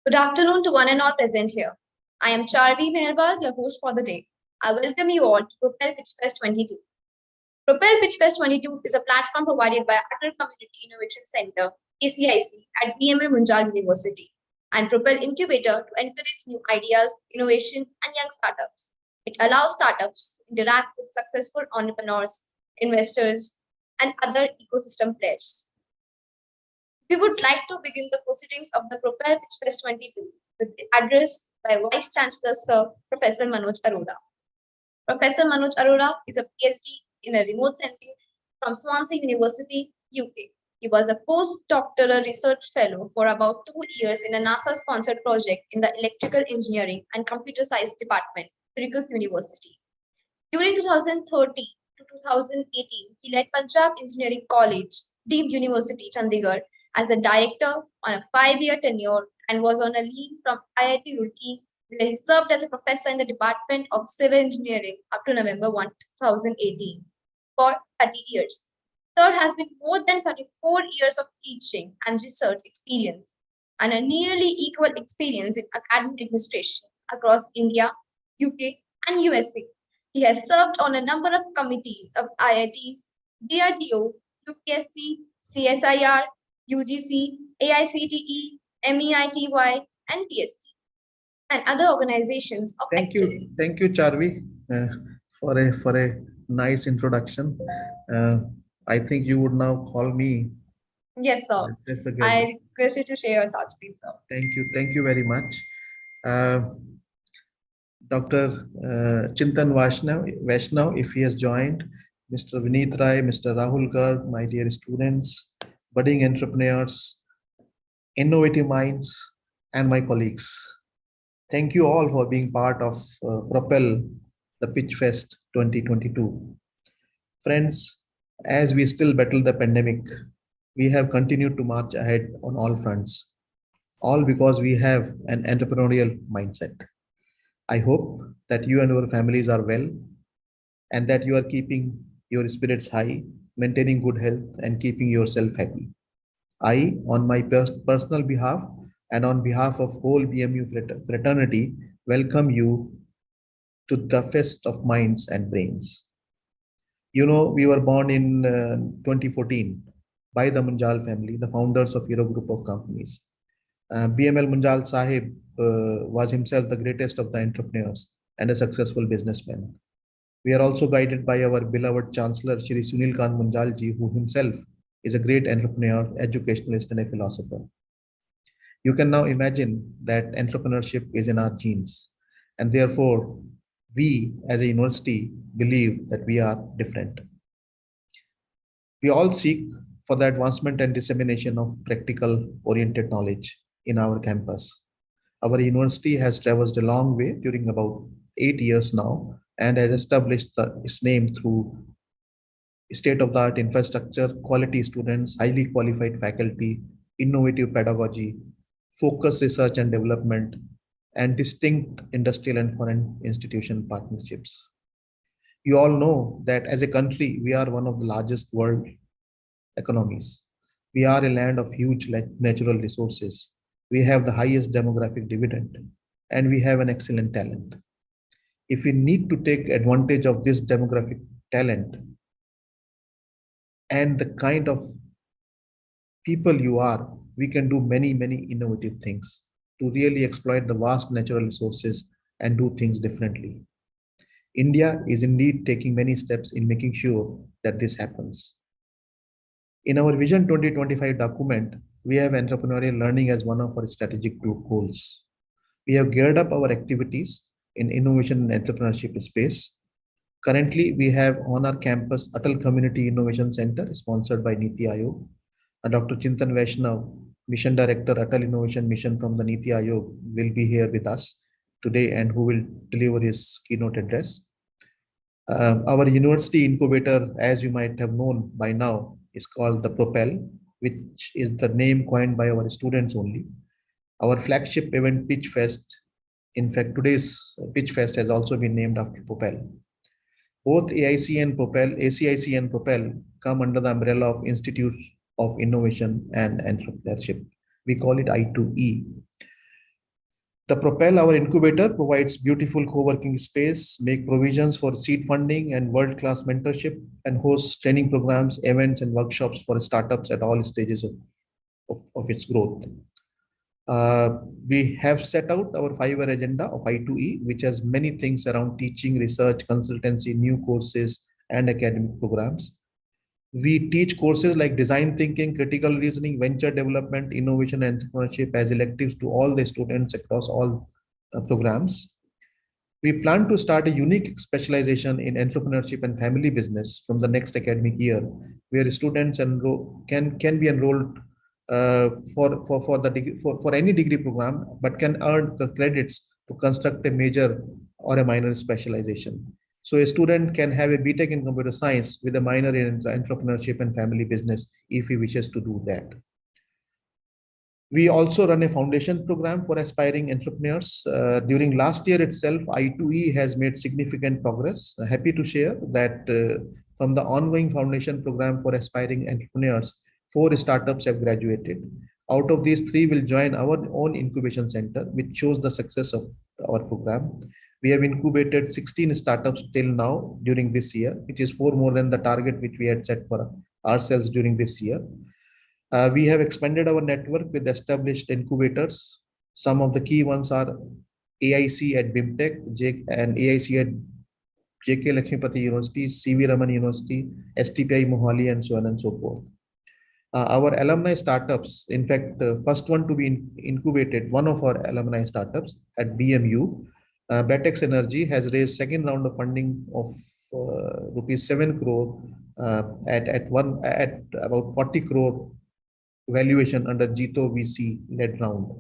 Good afternoon to one and all present here. I am Charvi Meherbaz, your host for the day. I welcome you all to Propel PitchFest 22. Propel PitchFest 22 is a platform provided by Atal Community Innovation Center, ACIC, at BML Munjal University, and Propel Incubator to encourage new ideas, innovation, and young startups. It allows startups to interact with successful entrepreneurs, investors, and other ecosystem players. We would like to begin the proceedings of the Propel PitchFest 22 with the address by Vice Chancellor Sir Professor Manoj Arora. Professor Manoj Arora is a PhD in a remote sensing from Swansea University, UK. He was a postdoctoral research fellow for about 2 years in a NASA-sponsored project in the Electrical Engineering and Computer Science Department, Syracuse University. During 2013 to 2018, he led Punjab Engineering College, Deemed University, Chandigarh, as the director on a 5-year tenure and was on a leave from IIT Roorkee, where he served as a professor in the Department of Civil Engineering up to November 1, 2018 for 30 years. Sir has been more than 34 years of teaching and research experience and a nearly equal experience in academic administration across India, UK, and USA. He has served on a number of committees of IITs, DRDO, UPSC, CSIR, UGC, AICTE, MEITY, and TST, and other organizations of excellence. Thank you, Charvi, for a nice introduction. I think you would now call me. Yes, sir. I request you to share your thoughts, please, sir. Thank you very much. Dr. Chintan Vaishnav, if he has joined, Mr. Vineet Rai, Mr. Rahul Garg, my dear students, budding entrepreneurs, innovative minds, and my colleagues. Thank you all for being part of Propel the PitchFest 2022. Friends, as we still battle the pandemic, we have continued to march ahead on all fronts, all because we have an entrepreneurial mindset. I hope that you and your families are well and that you are keeping your spirits high, maintaining good health, and keeping yourself happy. I, on my personal behalf and on behalf of whole BMU fraternity, welcome you to the Fest of Minds and Brains. You know, we were born in 2014 by the Munjal family, the founders of Hero Group of Companies. BML Munjal Sahib was himself the greatest of the entrepreneurs and a successful businessman. We are also guided by our beloved Chancellor, Shri Sunil Kant Munjal ji, who himself is a great entrepreneur, educationalist, and a philosopher. You can now imagine that entrepreneurship is in our genes, and therefore we as a university believe that we are different. We all seek for the advancement and dissemination of practical oriented knowledge in our campus. Our university has traversed a long way during about 8 years now and has established its name through state-of-the-art infrastructure, quality students, highly qualified faculty, innovative pedagogy, focused research and development, and distinct industrial and foreign institution partnerships. You all know that as a country, we are one of the largest world economies. We are a land of huge natural resources. We have the highest demographic dividend, and we have an excellent talent. If we need to take advantage of this demographic talent and the kind of people you are, we can do many innovative things to really exploit the vast natural resources and do things differently. India is indeed taking many steps in making sure that this happens. In our Vision 2025 document, we have entrepreneurial learning as one of our strategic goals. We have geared up our activities in innovation and entrepreneurship space. Currently, we have on our campus Atal Community Innovation Center, sponsored by NITI Aayog. Dr. Chintan Vaishnav, Mission Director, Atal Innovation Mission from the NITI Aayog, will be here with us today and who will deliver his keynote address. Our university incubator, as you might have known by now, is called the Propel, which is the name coined by our students only. Our flagship event, PitchFest, in fact, today's PitchFest has also been named after Propel. Both ACIC and Propel come under the umbrella of Institute of Innovation and Entrepreneurship. We call it I2E. The Propel, our incubator, provides beautiful co-working space, make provisions for seed funding and world-class mentorship, and hosts training programs, events, and workshops for startups at all stages of its growth. We have set out our 5-year agenda of I2E, which has many things around teaching, research, consultancy, new courses, and academic programs. We teach courses like design thinking, critical reasoning, venture development, innovation, and entrepreneurship as electives to all the students across all programs. We plan to start a unique specialization in entrepreneurship and family business from the next academic year, where students can be enrolled for any degree program, but can earn credits to construct a major or a minor specialization. So a student can have a BTech in computer science with a minor in entrepreneurship and family business if he wishes to do that. We also run a foundation program for aspiring entrepreneurs. During last year itself, I2E has made significant progress. Happy to share that from the ongoing foundation program for aspiring entrepreneurs, 4 startups have graduated. Out of these, 3 will join our own incubation center, which shows the success of our program. We have incubated 16 startups till now during this year, which is 4 more than the target which we had set for ourselves during this year. We have expanded our network with established incubators. Some of the key ones are AIC at BMTech and AIC at JK Lakshmipati University, CV Raman University, STPI Mohali, and so on and so forth. Our alumni startups, in fact, first one to be incubated, one of our alumni startups at BMU, Batex Energy, has raised second round of funding of rupees 7 crore at about 40 crore valuation under Jito VC led round.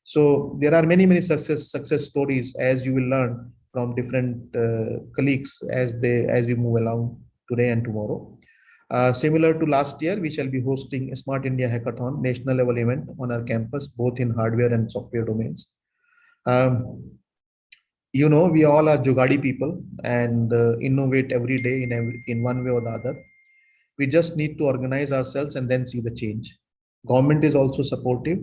So there are many success stories, as you will learn from different colleagues as you move along today and tomorrow. Similar to last year, we shall be hosting a Smart India Hackathon national level event on our campus, both in hardware and software domains. You know, we all are Jugadi people and innovate every day in one way or the other. We just need to organize ourselves and then see the change. Government is also supportive.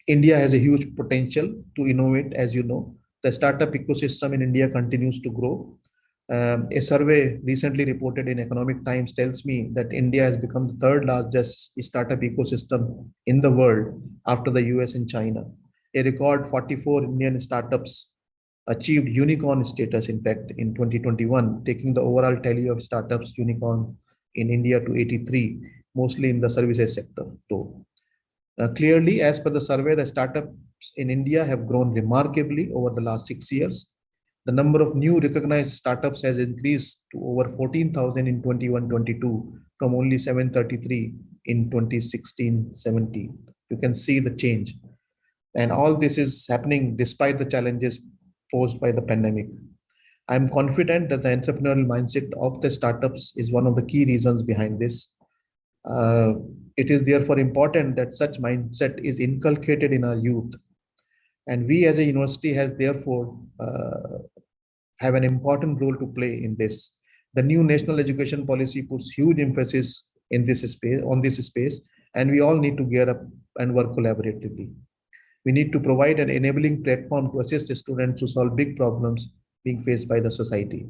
India has a huge potential to innovate, as you know. The startup ecosystem in India continues to grow. A survey recently reported in Economic Times tells me that India has become the 3rd largest startup ecosystem in the world after the US and China. A record 44 Indian startups achieved unicorn status, in fact, in 2021, taking the overall tally of startups unicorn in India to 83, mostly in the services sector though. Clearly, as per the survey, the startups in India have grown remarkably over the last 6 years. The number of new recognized startups has increased to over 14,000 in 21-22 from only 733 in 2016-17. You can see the change. And all this is happening despite the challenges posed by the pandemic. I'm confident that the entrepreneurial mindset of the startups is one of the key reasons behind this. It is therefore important that such mindset is inculcated in our youth. And we as a university has therefore have an important role to play in this. The new national education policy puts huge emphasis in this space, and we all need to gear up and work collaboratively. We need to provide an enabling platform to assist students to solve big problems being faced by the society.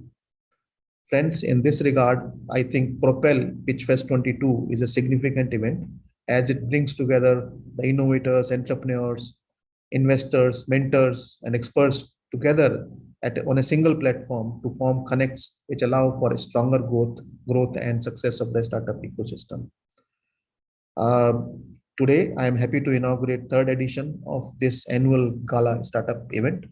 Friends, in this regard, I think Propel PitchFest 22 is a significant event as it brings together the innovators, entrepreneurs, investors, mentors, and experts together on a single platform to form connects which allow for a stronger growth and success of the startup ecosystem. Today, I am happy to inaugurate 3rd edition of this annual Gala Startup event.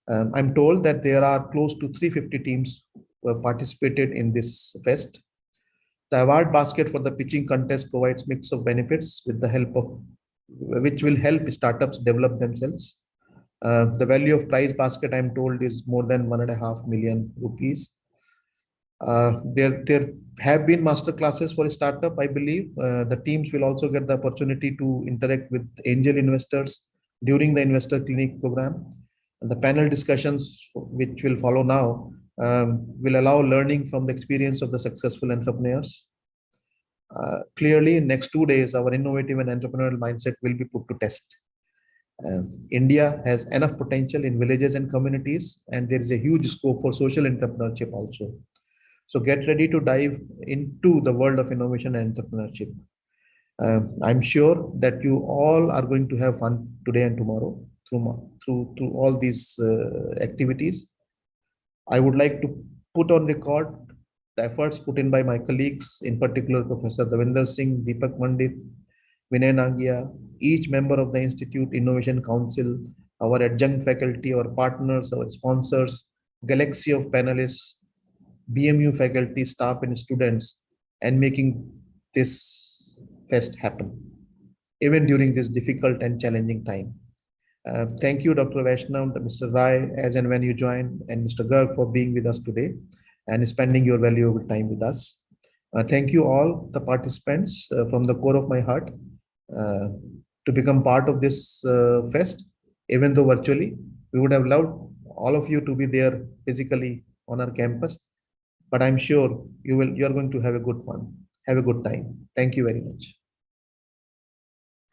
I'm told that there are close to 350 teams who have participated in this fest. The award basket for the pitching contest provides mix of benefits with the help of which will help startups develop themselves. The value of prize basket, I'm told, is more than 1.5 million rupees. There have been master classes for a startup, I believe. The teams will also get the opportunity to interact with angel investors during the investor clinic program. And the panel discussions, which will follow now, will allow learning from the experience of the successful entrepreneurs. Clearly, in next 2 days, our innovative and entrepreneurial mindset will be put to test. India has enough potential in villages and communities, and there is a huge scope for social entrepreneurship also. So get ready to dive into the world of innovation and entrepreneurship. I'm sure that you all are going to have fun today and tomorrow through all these activities. I would like to put on record the efforts put in by my colleagues, in particular Professor Davinder Singh, Deepak Mandit, Vinay Nangia, each member of the Institute Innovation Council, our adjunct faculty, our partners, our sponsors, galaxy of panelists, BMU faculty, staff, and students, and making this fest happen, even during this difficult and challenging time. Thank you, Dr. Vaishnav, Mr. Rai, as and when you join, and Mr. Garg for being with us today and spending your valuable time with us. Thank you all the participants from the core of my heart uh, to become part of this fest, even though virtually. We would have loved all of you to be there physically on our campus, but I'm sure you are going to have a good fun, have a good time. Thank you very much.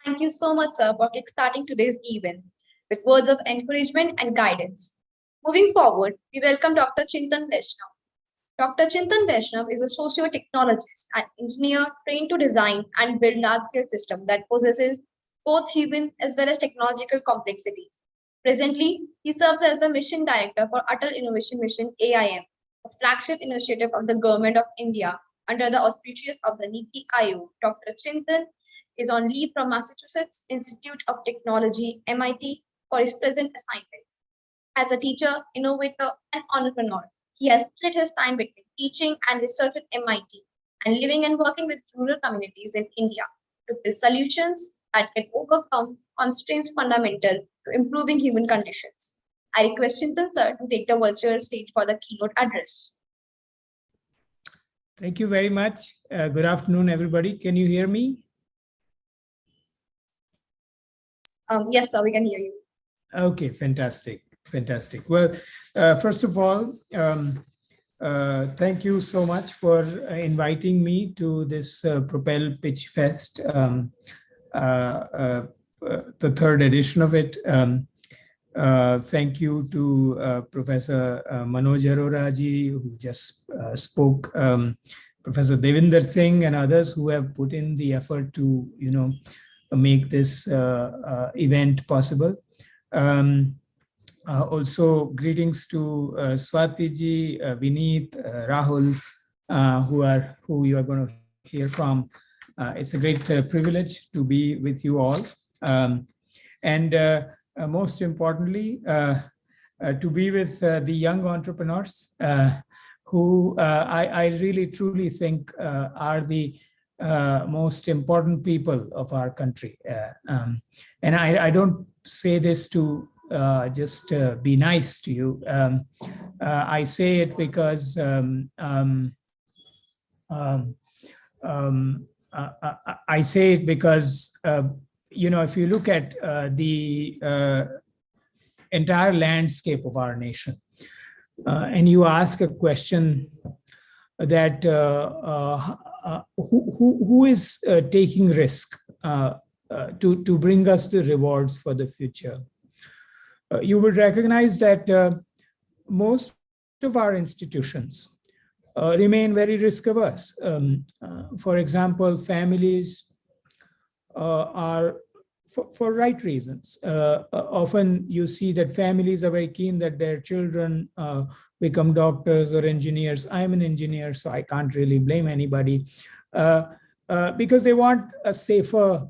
Thank you so much, sir, for kickstarting today's event with words of encouragement and guidance. Moving forward, we welcome Dr. Chintan Vaishnav. Dr. Chintan Vaishnav is a socio-technologist and engineer trained to design and build large-scale systems that possesses both human as well as technological complexities. Presently, he serves as the Mission Director for Atal Innovation Mission AIM, a flagship initiative of the Government of India under the auspices of the Niti Aayog. Dr. Chintan is on leave from Massachusetts Institute of Technology, MIT, for his present assignment. As a teacher, innovator, and entrepreneur, he has split his time between teaching and research at MIT and living and working with rural communities in India to build solutions that can overcome constraints fundamental to improving human conditions. I request Chintan sir to take the virtual stage for the keynote address. Thank you very much. Good afternoon, everybody. Can you hear me? Yes, sir, we can hear you. Okay, fantastic, fantastic. Well, first of all, thank you so much for inviting me to this Propel Pitch Fest, the third edition of it. Thank you to Professor Manoj Arora ji, who just spoke, Professor Devinder Singh and others who have put in the effort to, make this event possible. Also, greetings to Swati ji, Vineet, Rahul, who you are going to hear from. It's a great privilege to be with you all. Most importantly, to be with the young entrepreneurs who I really truly think are the most important people of our country. And I don't say this to just be nice to you. I say it because I say it because if you look at the entire landscape of our nation, and you ask a question that who is taking risk to bring us the rewards for the future, you will recognize that most of our institutions remain very risk averse. For example, families are, for right reasons. Often you see that families are very keen that their children become doctors or engineers. I'm an engineer, so I can't really blame anybody, because they want a safer,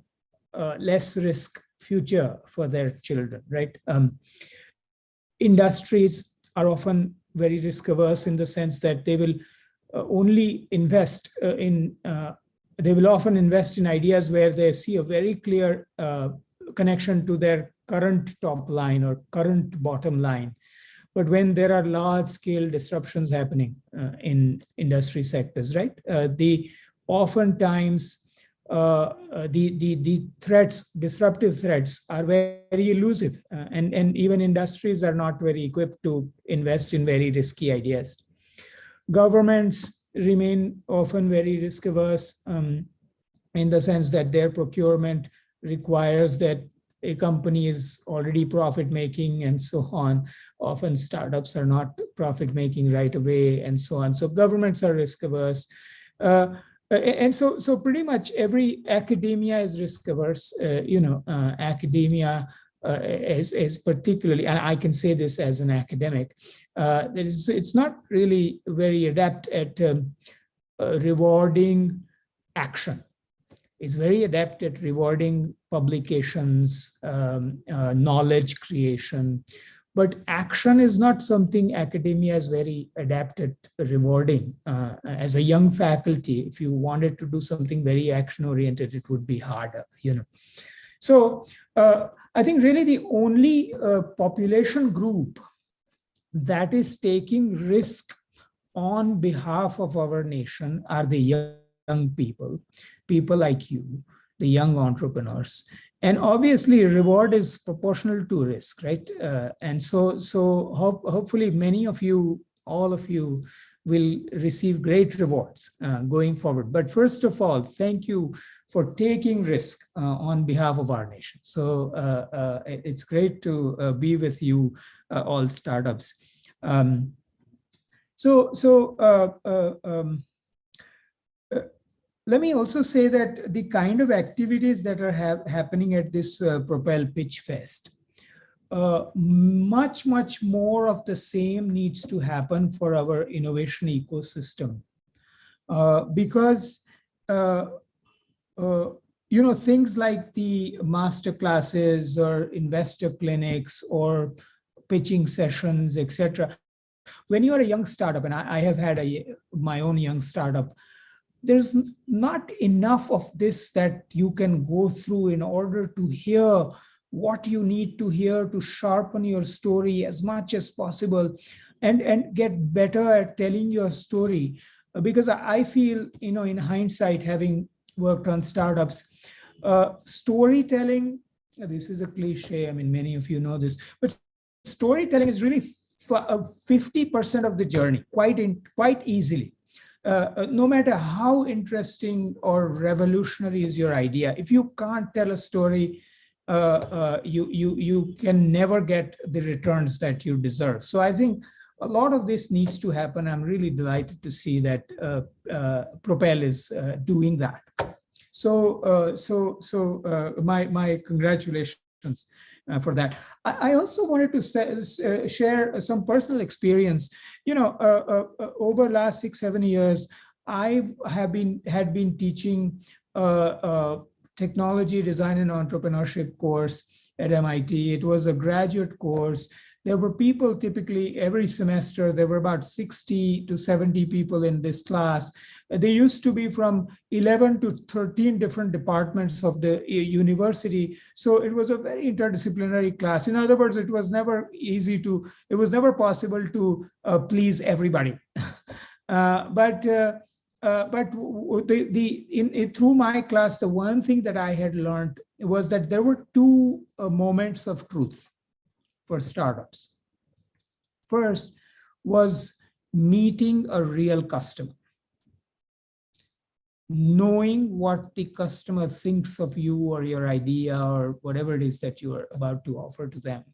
less risk future for their children, right? Industries are often very risk averse in the sense that they will only invest they will often invest in ideas where they see a very clear connection to their current top line or current bottom line. But when there are large scale disruptions happening in industry sectors, right? Oftentimes the threats, disruptive threats, are very elusive, and even industries are not very equipped to invest in very risky ideas. Governments remain often very risk averse in the sense that their procurement requires that a company is already profit making and so on. Often startups are not profit making right away and so on. So governments are risk averse. And so pretty much every academia is risk averse. Academia is particularly, and I can say this as an academic, it's not really very adept at rewarding action. It's very adept at rewarding publications, knowledge creation, but action is not something academia is very adept at rewarding. As a young faculty, if you wanted to do something very action-oriented, it would be harder, So I think really the only population group that is taking risk on behalf of our nation are the young people like you, the young entrepreneurs. And obviously reward is proportional to risk, right? And so hopefully many of you, all of you will receive great rewards going forward. But first of all, thank you for taking risk on behalf of our nation. So it's great to be with you all startups. Let me also say that the kind of activities that are happening at this Propel Pitch Fest, much more of the same needs to happen for our innovation ecosystem, because things like the master classes or investor clinics or pitching sessions, etc. When you are a young startup, and I have had my own young startup, there's not enough of this that you can go through in order to hear what you need to hear to sharpen your story as much as possible and get better at telling your story. Because I feel, in hindsight, having worked on startups, storytelling, this is a cliche, I mean, many of you know this, but storytelling is really 50% of the journey, quite easily. No matter how interesting or revolutionary is your idea, if you can't tell a story, you can never get the returns that you deserve. So I think a lot of this needs to happen. I'm really delighted to see that Propel is doing that. So my congratulations for that. I also wanted to share some personal experience. Over last 6-7 years, I had been teaching technology design and entrepreneurship course at MIT. It was a graduate course. There were people typically every semester, there were about 60 to 70 people in this class. They used to be from 11 to 13 different departments of the university. So it was a very interdisciplinary class. In other words, it was never possible to please everybody. But through my class, the one thing that I had learned was that there were two moments of truth for startups. First was meeting a real customer, knowing what the customer thinks of you or your idea or whatever it is that you are about to offer to them.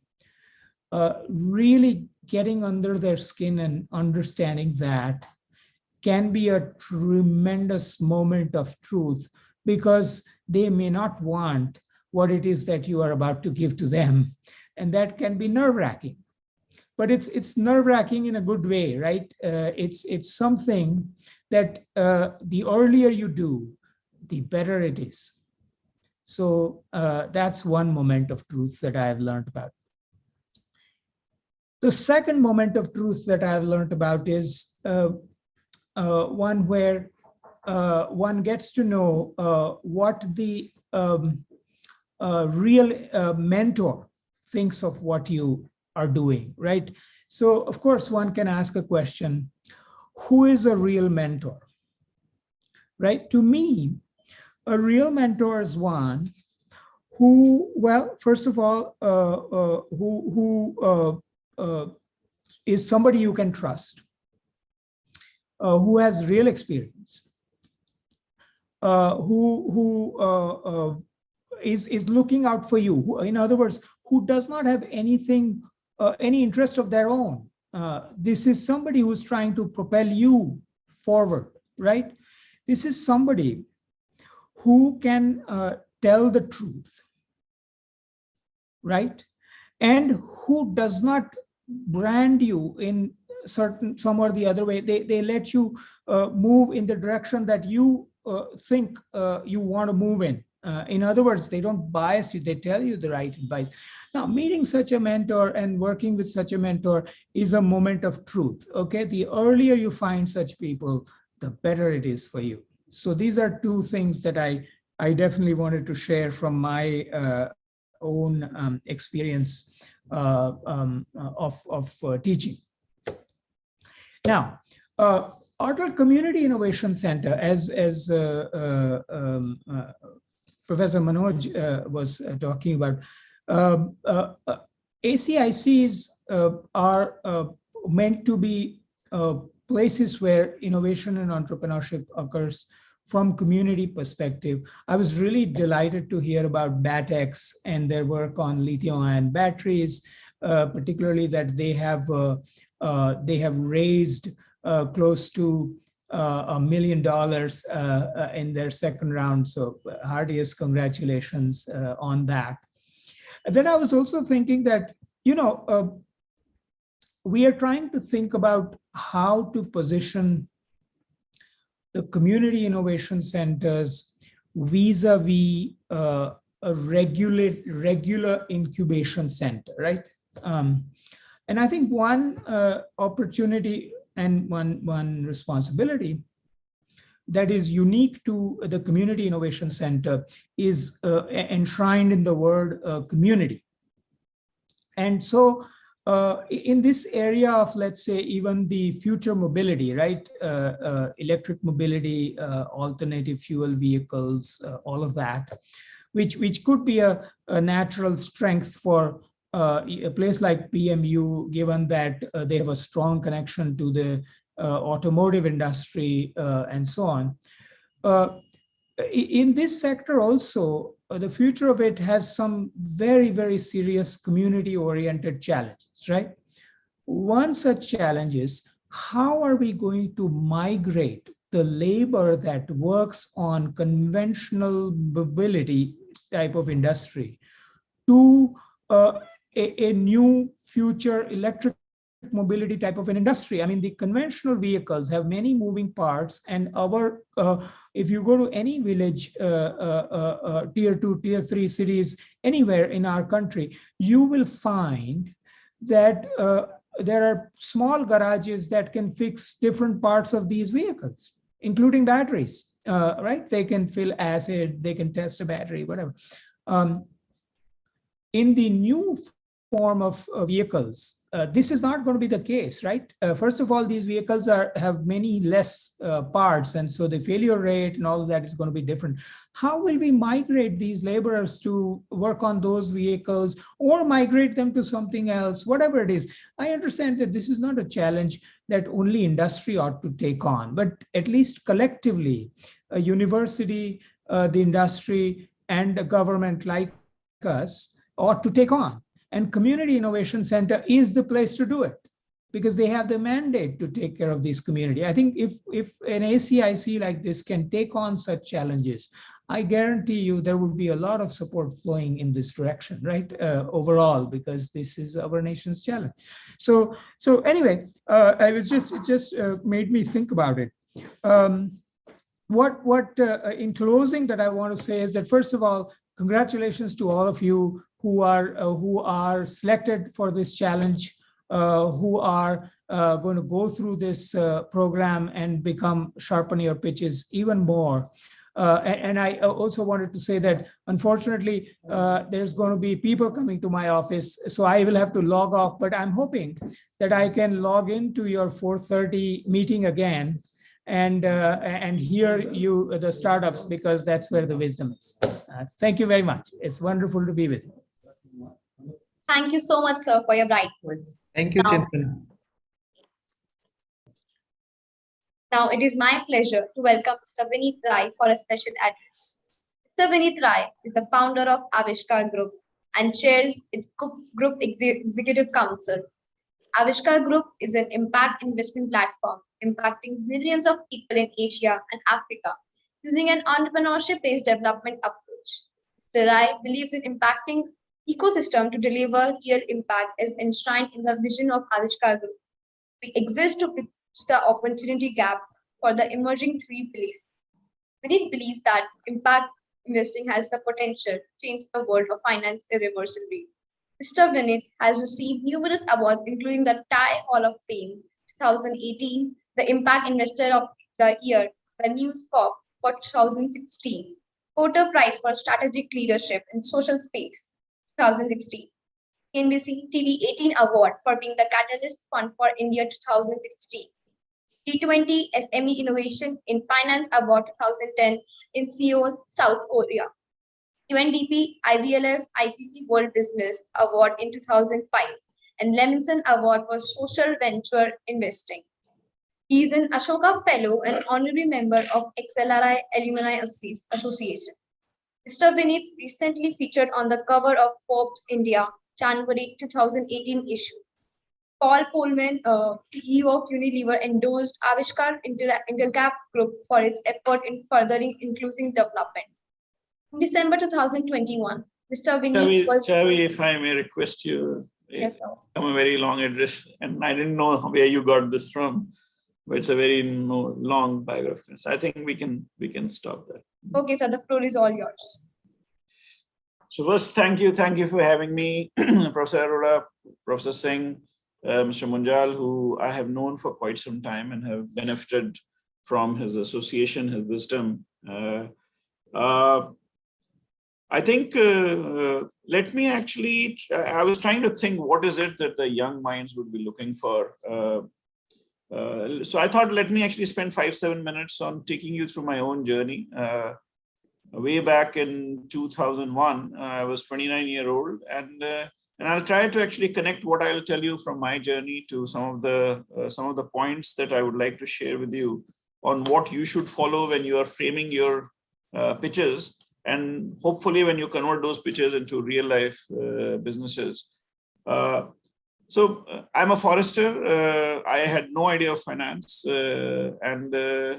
Really getting under their skin and understanding that can be a tremendous moment of truth, because they may not want what it is that you are about to give to them. And that can be nerve-wracking, but it's nerve-wracking in a good way, right? It's something that the earlier you do, the better it is. So that's one moment of truth that I have learned about. The second moment of truth that I have learned about is one where one gets to know what the real mentor thinks of what you are doing, right? So of course one can ask a question, who is a real mentor, right? To me, a real mentor is one who, well, first of all, who is somebody you can trust, who has real experience, who is looking out for you. In other words, who does not have anything, any interest of their own. This is somebody who's trying to propel you forward, right? This is somebody who can tell the truth, right? And who does not brand you in some or the other way. They let you move in the direction that you think you want to move in. In other words, they don't bias you, they tell you the right advice. Now, meeting such a mentor and working with such a mentor is a moment of truth, okay? The earlier you find such people, the better it is for you. So these are two things that I definitely wanted to share from my own experience of teaching. Now, Atal Community Innovation Center, as Professor Manoj was talking about, ACICs are meant to be places where innovation and entrepreneurship occurs from community perspective. I was really delighted to hear about BATEX and their work on lithium-ion batteries, particularly that they have raised close to $1 million in their second round. So heartiest congratulations on that. And then I was also thinking that, you know, we are trying to think about how to position the community innovation centers vis-a-vis a regular incubation center, right? And I think one opportunity and one responsibility that is unique to the Community Innovation Center is enshrined in the word community. And so in this area of, let's say, even the future mobility, right? Electric mobility, alternative fuel vehicles, all of that, which could be a natural strength for a place like PMU, given that they have a strong connection to the automotive industry and so on. In this sector also, the future of it has some very, very serious community-oriented challenges, right? One such challenge is, how are we going to migrate the labor that works on conventional mobility type of industry to a new future electric mobility type of an industry? I mean, the conventional vehicles have many moving parts, and if you go to any village, tier 2, tier 3 cities, anywhere in our country, you will find that there are small garages that can fix different parts of these vehicles, including batteries, right? They can fill acid, they can test a battery, whatever. In the new form of vehicles, this is not going to be the case, right? First of all, these vehicles have many less parts, and so the failure rate and all of that is going to be different. How will we migrate these laborers to work on those vehicles, or migrate them to something else, whatever it is? I understand that this is not a challenge that only industry ought to take on, but at least collectively, a university, the industry, and the government like us ought to take on. And Community Innovation Center is the place to do it, because they have the mandate to take care of this community. I think if an ACIC like this can take on such challenges, I guarantee you there would be a lot of support flowing in this direction, right? Overall, because this is our nation's challenge. So anyway, it just made me think about it. In closing that I want to say is that, first of all, congratulations to all of you who are selected for this challenge, who are going to go through this program and sharpen your pitches even more. And I also wanted to say that, unfortunately, there's going to be people coming to my office, so I will have to log off, but I'm hoping that I can log into your 4:30 meeting again and hear you, the startups, because that's where the wisdom is. Thank you very much. It's wonderful to be with you. Thank you so much, sir, for your bright words. Thank you, Now- Chintan. Now it is my pleasure to welcome Mr. Vineet Rai for a special address. Mr. Mr. Vineet Rai is the founder of Avishkar Group and chairs its Group Executive Council. Avishkar Group is an impact investment platform impacting millions of people in Asia and Africa using an entrepreneurship-based development approach. Mr. Rai believes in impacting ecosystem to deliver real impact as enshrined in the vision of Avishkar Group. We exist to bridge the opportunity gap for the emerging 3 billion. Vineet believes that impact investing has the potential to change the world of finance irreversibly. Mr. Vineet has received numerous awards, including the TIE Hall of Fame 2018, the Impact Investor of the Year by News Corp for 2016, Porter Prize for Strategic Leadership in Social Space 2016, NBC TV 18 Award for being the Catalyst Fund for India 2016, G20 SME Innovation in Finance Award 2010 in Seoul, South Korea, UNDP IBLF ICC World Business Award in 2005, and Levinson Award for Social Venture Investing. He is an Ashoka Fellow and honorary member of XLRI Alumni Association. Mr. Vineet recently featured on the cover of Forbes India January 2018 issue. Paul Coleman, CEO of Unilever, endorsed Avishkar Intercap Group for its effort in furthering inclusive development. In December 2021, Mr. Vineet was... Chavi, if I may request you, yes, sir. I'm a very long address, and I didn't know where you got this from, but it's a very long biography. So I think we can stop there. Okay, sir, the floor is all yours. So first, thank you for having me, Professor Arora, Professor Singh, Mr. Munjal, who I have known for quite some time and have benefited from his association, his wisdom. I think, let me actually, I was trying to think what is it that the young minds would be looking for. So I thought, let me actually spend 5-7 minutes on taking you through my own journey. Way back in 2001, I was 29-year-old, and I'll try to actually connect what I'll tell you from my journey to some of the points that I would like to share with you on what you should follow when you are framing your pitches, and hopefully when you convert those pitches into real life businesses. So I'm a forester. I had no idea of finance,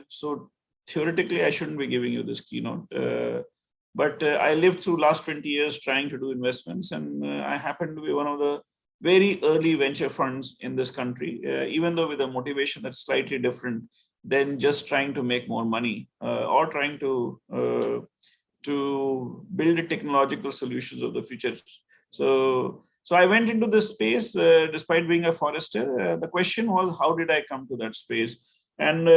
so theoretically I shouldn't be giving you this keynote. But I lived through last 20 years trying to do investments, and I happen to be one of the very early venture funds in this country, even though with a motivation that's slightly different than just trying to make more money or trying to build technological solutions of the future. So I went into this space despite being a forester. The question was, how did I come to that space? And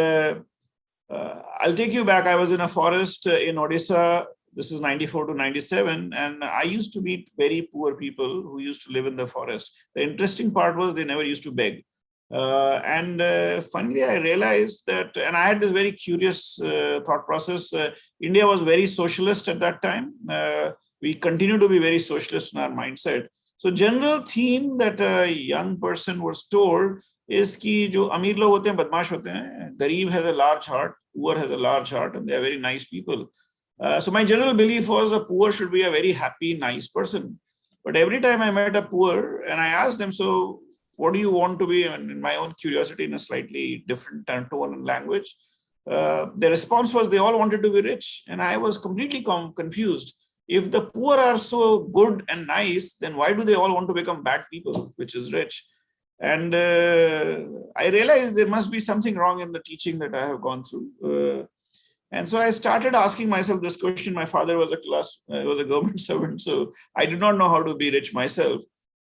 I'll take you back. I was in a forest in Odisha. This is 94 to 97. And I used to meet very poor people who used to live in the forest. The interesting part was they never used to beg. Finally, I realized that, and I had this very curious thought process. India was very socialist at that time. We continue to be very socialist in our mindset. So general theme that a young person was told is कि जो अमीर लोग होते हैं बदमाश होते हैं, गरीब has a large heart, poor has a large heart, and they are very nice people. So my general belief was a poor should be a very happy, nice person. But every time I met a poor and I asked them, so what do you want to be? And in my own curiosity, in a slightly different tone and language, the response was they all wanted to be rich. And I was completely confused. If the poor are so good and nice, then why do they all want to become bad people, which is rich? And I realized there must be something wrong in the teaching that I have gone through. And so I started asking myself this question. My father was a government servant, so I did not know how to be rich myself.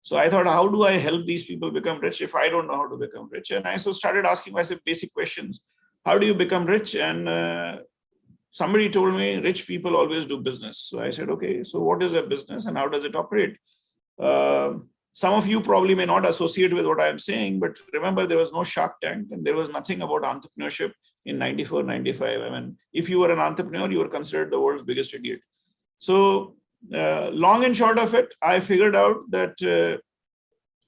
So I thought, how do I help these people become rich if I don't know how to become rich? And I so started asking myself basic questions. How do you become rich? And somebody told me rich people always do business. So I said, okay, so what is a business and how does it operate? Some of you probably may not associate with what I'm saying, but remember there was no Shark Tank and there was nothing about entrepreneurship in 94, 95. I mean, if you were an entrepreneur, you were considered the world's biggest idiot. So long and short of it, I figured out that to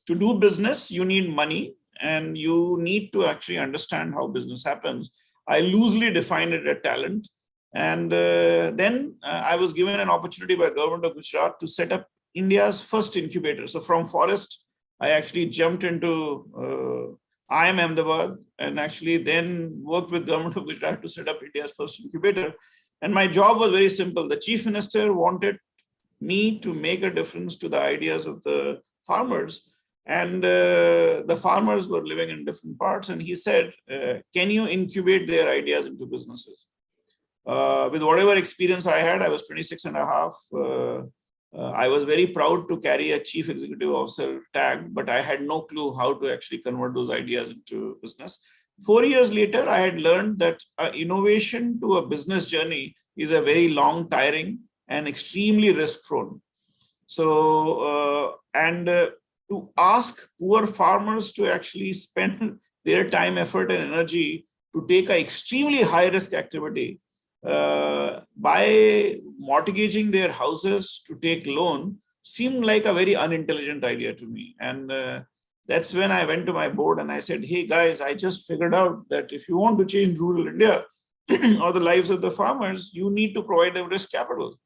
do business, you need money and you need to actually understand how business happens. I loosely defined it as talent. And then I was given an opportunity by government of Gujarat to set up India's first incubator. So from Forest, I actually jumped into IIM Ahmedabad and actually then worked with government of Gujarat to set up India's first incubator. And my job was very simple. The chief minister wanted me to make a difference to the ideas of the farmers. And the farmers were living in different parts. And he said, can you incubate their ideas into businesses? With whatever experience I had, I was 26 and a half. I was very proud to carry a chief executive officer tag, but I had no clue how to actually convert those ideas into business. 4 years later, I had learned that innovation to a business journey is a very long, tiring, and extremely risk-prone. So, to ask poor farmers to actually spend their time, effort, and energy to take an extremely high-risk activity by mortgaging their houses to take loan seemed like a very unintelligent idea to me. And that's when I went to my board and I said, hey guys, I just figured out that if you want to change rural India or the lives of the farmers, you need to provide them risk capital.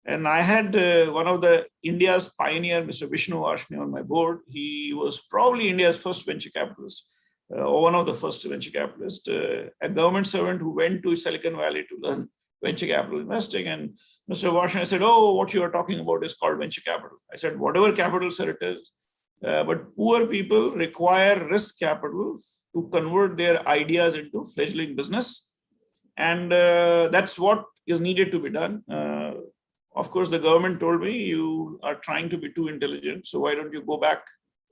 And I had one of the India's pioneer, Mr. Vishnu Varshney, on my board. He was probably India's first venture capitalist, or one of the first venture capitalists, a government servant who went to Silicon Valley to learn venture capital investing. And Mr. Varshney said, oh, what you are talking about is called venture capital. I said, whatever capital, sir, it is. But poor people require risk capital to convert their ideas into fledgling business. And that's what is needed to be done. Of course, the government told me, you are trying to be too intelligent, so why don't you go back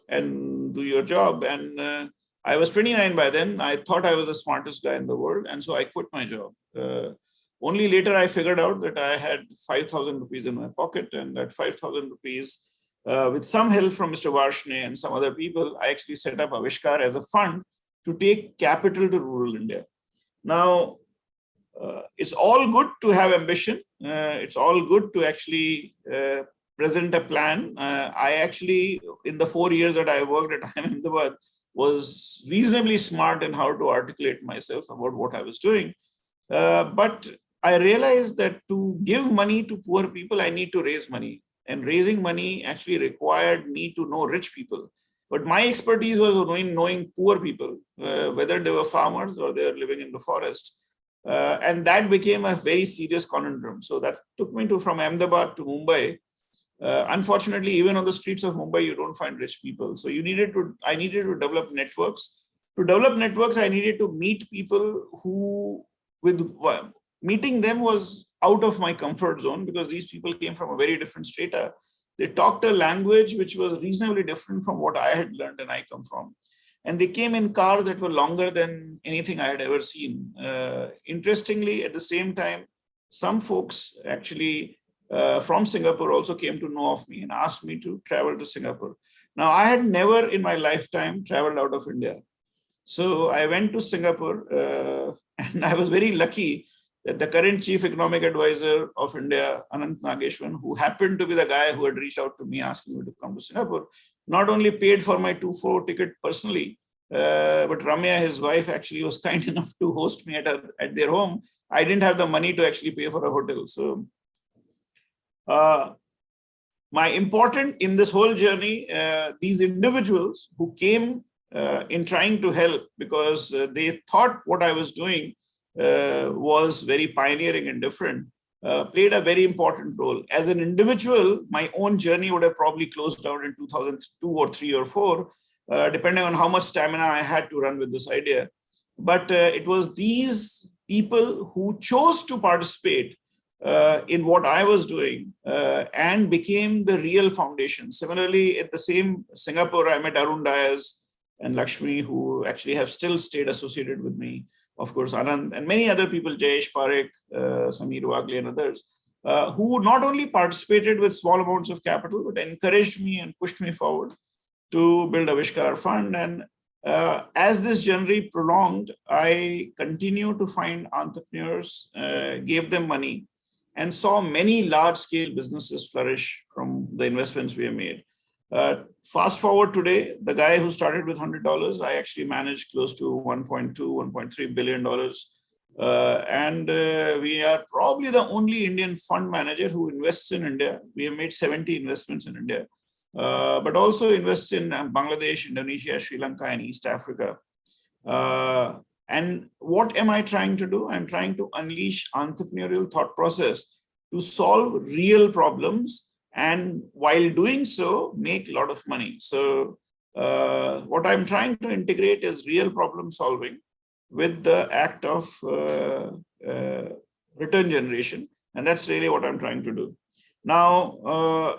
and do your job? And I was 29 by then. I thought I was the smartest guy in the world. And so I quit my job. Only later I figured out that I had 5,000 rupees in my pocket, and that 5,000 rupees, with some help from Mr. Varshney and some other people, I actually set up Avishkar as a fund to take capital to rural India. Now, it's all good to have ambition. It's all good to actually present a plan. I actually, in the 4 years that I worked at IIM Ahmedabad, was reasonably smart in how to articulate myself about what I was doing. But I realized that to give money to poor people, I need to raise money. And raising money actually required me to know rich people. But my expertise was knowing poor people, whether they were farmers or they were living in the forest. And that became a very serious conundrum. So that took me from Ahmedabad to Mumbai. Unfortunately, even on the streets of Mumbai, you don't find rich people. So I needed to develop networks. To develop networks, I needed to meet people who, meeting them was out of my comfort zone, because these people came from a very different strata. They talked a language which was reasonably different from what I had learned and I come from. And they came in cars that were longer than anything I had ever seen. Interestingly, at the same time, some folks actually from Singapore also came to know of me and asked me to travel to Singapore. Now, I had never in my lifetime traveled out of India. So I went to Singapore and I was very lucky that the current chief economic advisor of India, Anant Nageshwan, who happened to be the guy who had reached out to me asking me to come to Singapore, not only paid for my 2-4 ticket personally, but Ramya, his wife, actually was kind enough to host me at their home. I didn't have the money to actually pay for a hotel. So my important in this whole journey, these individuals who came in trying to help because they thought what I was doing was very pioneering and different, played a very important role. As an individual, my own journey would have probably closed down in 2002 or 3 or 4, depending on how much stamina I had to run with this idea. But it was these people who chose to participate in what I was doing and became the real foundation. Similarly, at the same Singapore, I met Arun Dias and Lakshmi, who actually have still stayed associated with me. Of course, Anand and many other people, Jayesh Parekh, Sameer Wagle and others, who not only participated with small amounts of capital, but encouraged me and pushed me forward to build Avishkar Fund. And as this journey prolonged, I continued to find entrepreneurs, gave them money, and saw many large-scale businesses flourish from the investments we have made. Fast forward today, the guy who started with $100, I actually managed close to $1.2, $1.3 billion We are probably the only Indian fund manager who invests in India. We have made 70 investments in India, but also invest in Bangladesh, Indonesia, Sri Lanka, and East Africa. And what am I trying to do? I'm trying to unleash entrepreneurial thought process to solve real problems, and while doing so, make a lot of money. So what I'm trying to integrate is real problem solving with the act of return generation. And that's really what I'm trying to do. Now,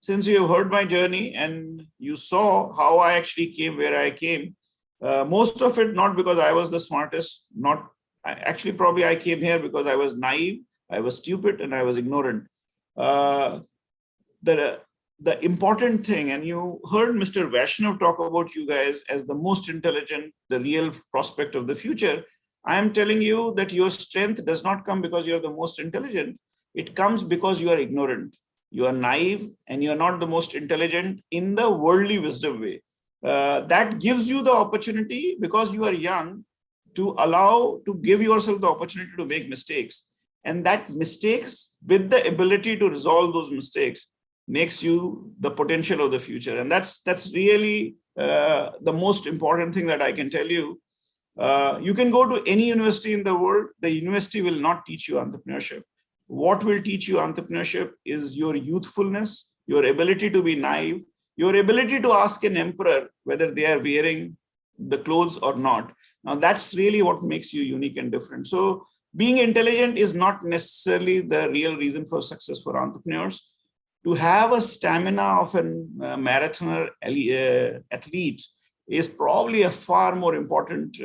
since you have heard my journey and you saw how I actually came where I came, most of it not because I was the smartest, actually probably I came here because I was naive, I was stupid, and I was ignorant. The important thing, and you heard Mr. Vaishnav talk about you guys as the most intelligent, the real prospect of the future. I am telling you that your strength does not come because you're the most intelligent. It comes because you are ignorant. You are naive and you're not the most intelligent in the worldly wisdom way. That gives you the opportunity, because you are young, to give yourself the opportunity to make mistakes. And that mistakes, with the ability to resolve those mistakes, makes you the potential of the future. And that's really the most important thing that I can tell you. You can go to any university in the world. The university will not teach you entrepreneurship. What will teach you entrepreneurship is your youthfulness, your ability to be naive, your ability to ask an emperor whether they are wearing the clothes or not. Now, that's really what makes you unique and different. So being intelligent is not necessarily the real reason for success for entrepreneurs. To have a stamina of a marathoner athlete is probably a far more important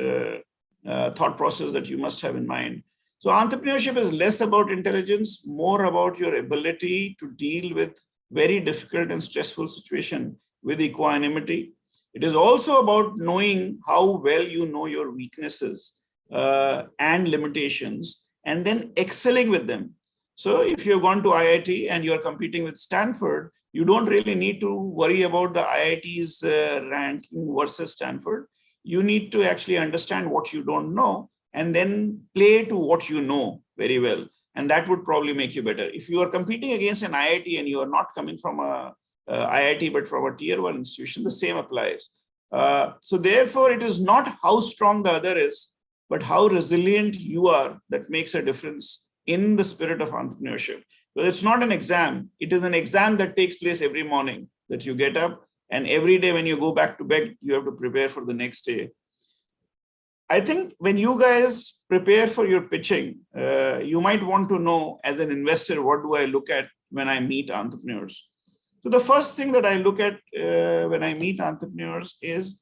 thought process that you must have in mind. So entrepreneurship is less about intelligence, more about your ability to deal with very difficult and stressful situation with equanimity. It is also about knowing how well you know your weaknesses and limitations, and then excelling with them. So if you've gone to IIT and you're competing with Stanford, you don't really need to worry about the IIT's ranking versus Stanford. You need to actually understand what you don't know and then play to what you know very well. And that would probably make you better. If you are competing against an IIT and you are not coming from a IIT, but from a tier 1 institution, the same applies. So therefore, it is not how strong the other is, but how resilient you are that makes a difference in the spirit of entrepreneurship. So it's not an exam. It is an exam that takes place every morning that you get up, and every day when you go back to bed, you have to prepare for the next day. I think when you guys prepare for your pitching, you might want to know as an investor, what do I look at when I meet entrepreneurs? So the first thing that I look at when I meet entrepreneurs is,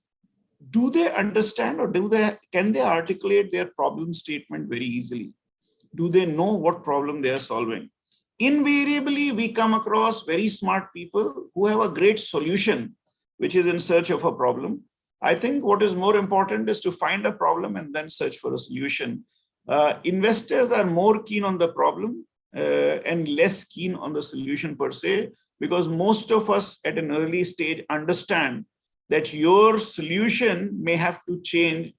do they understand, or can they articulate their problem statement very easily? Do they know what problem they are solving? Invariably, we come across very smart people who have a great solution, which is in search of a problem. I think what is more important is to find a problem and then search for a solution. Investors are more keen on the problem and less keen on the solution per se, because most of us at an early stage understand that your solution may have to change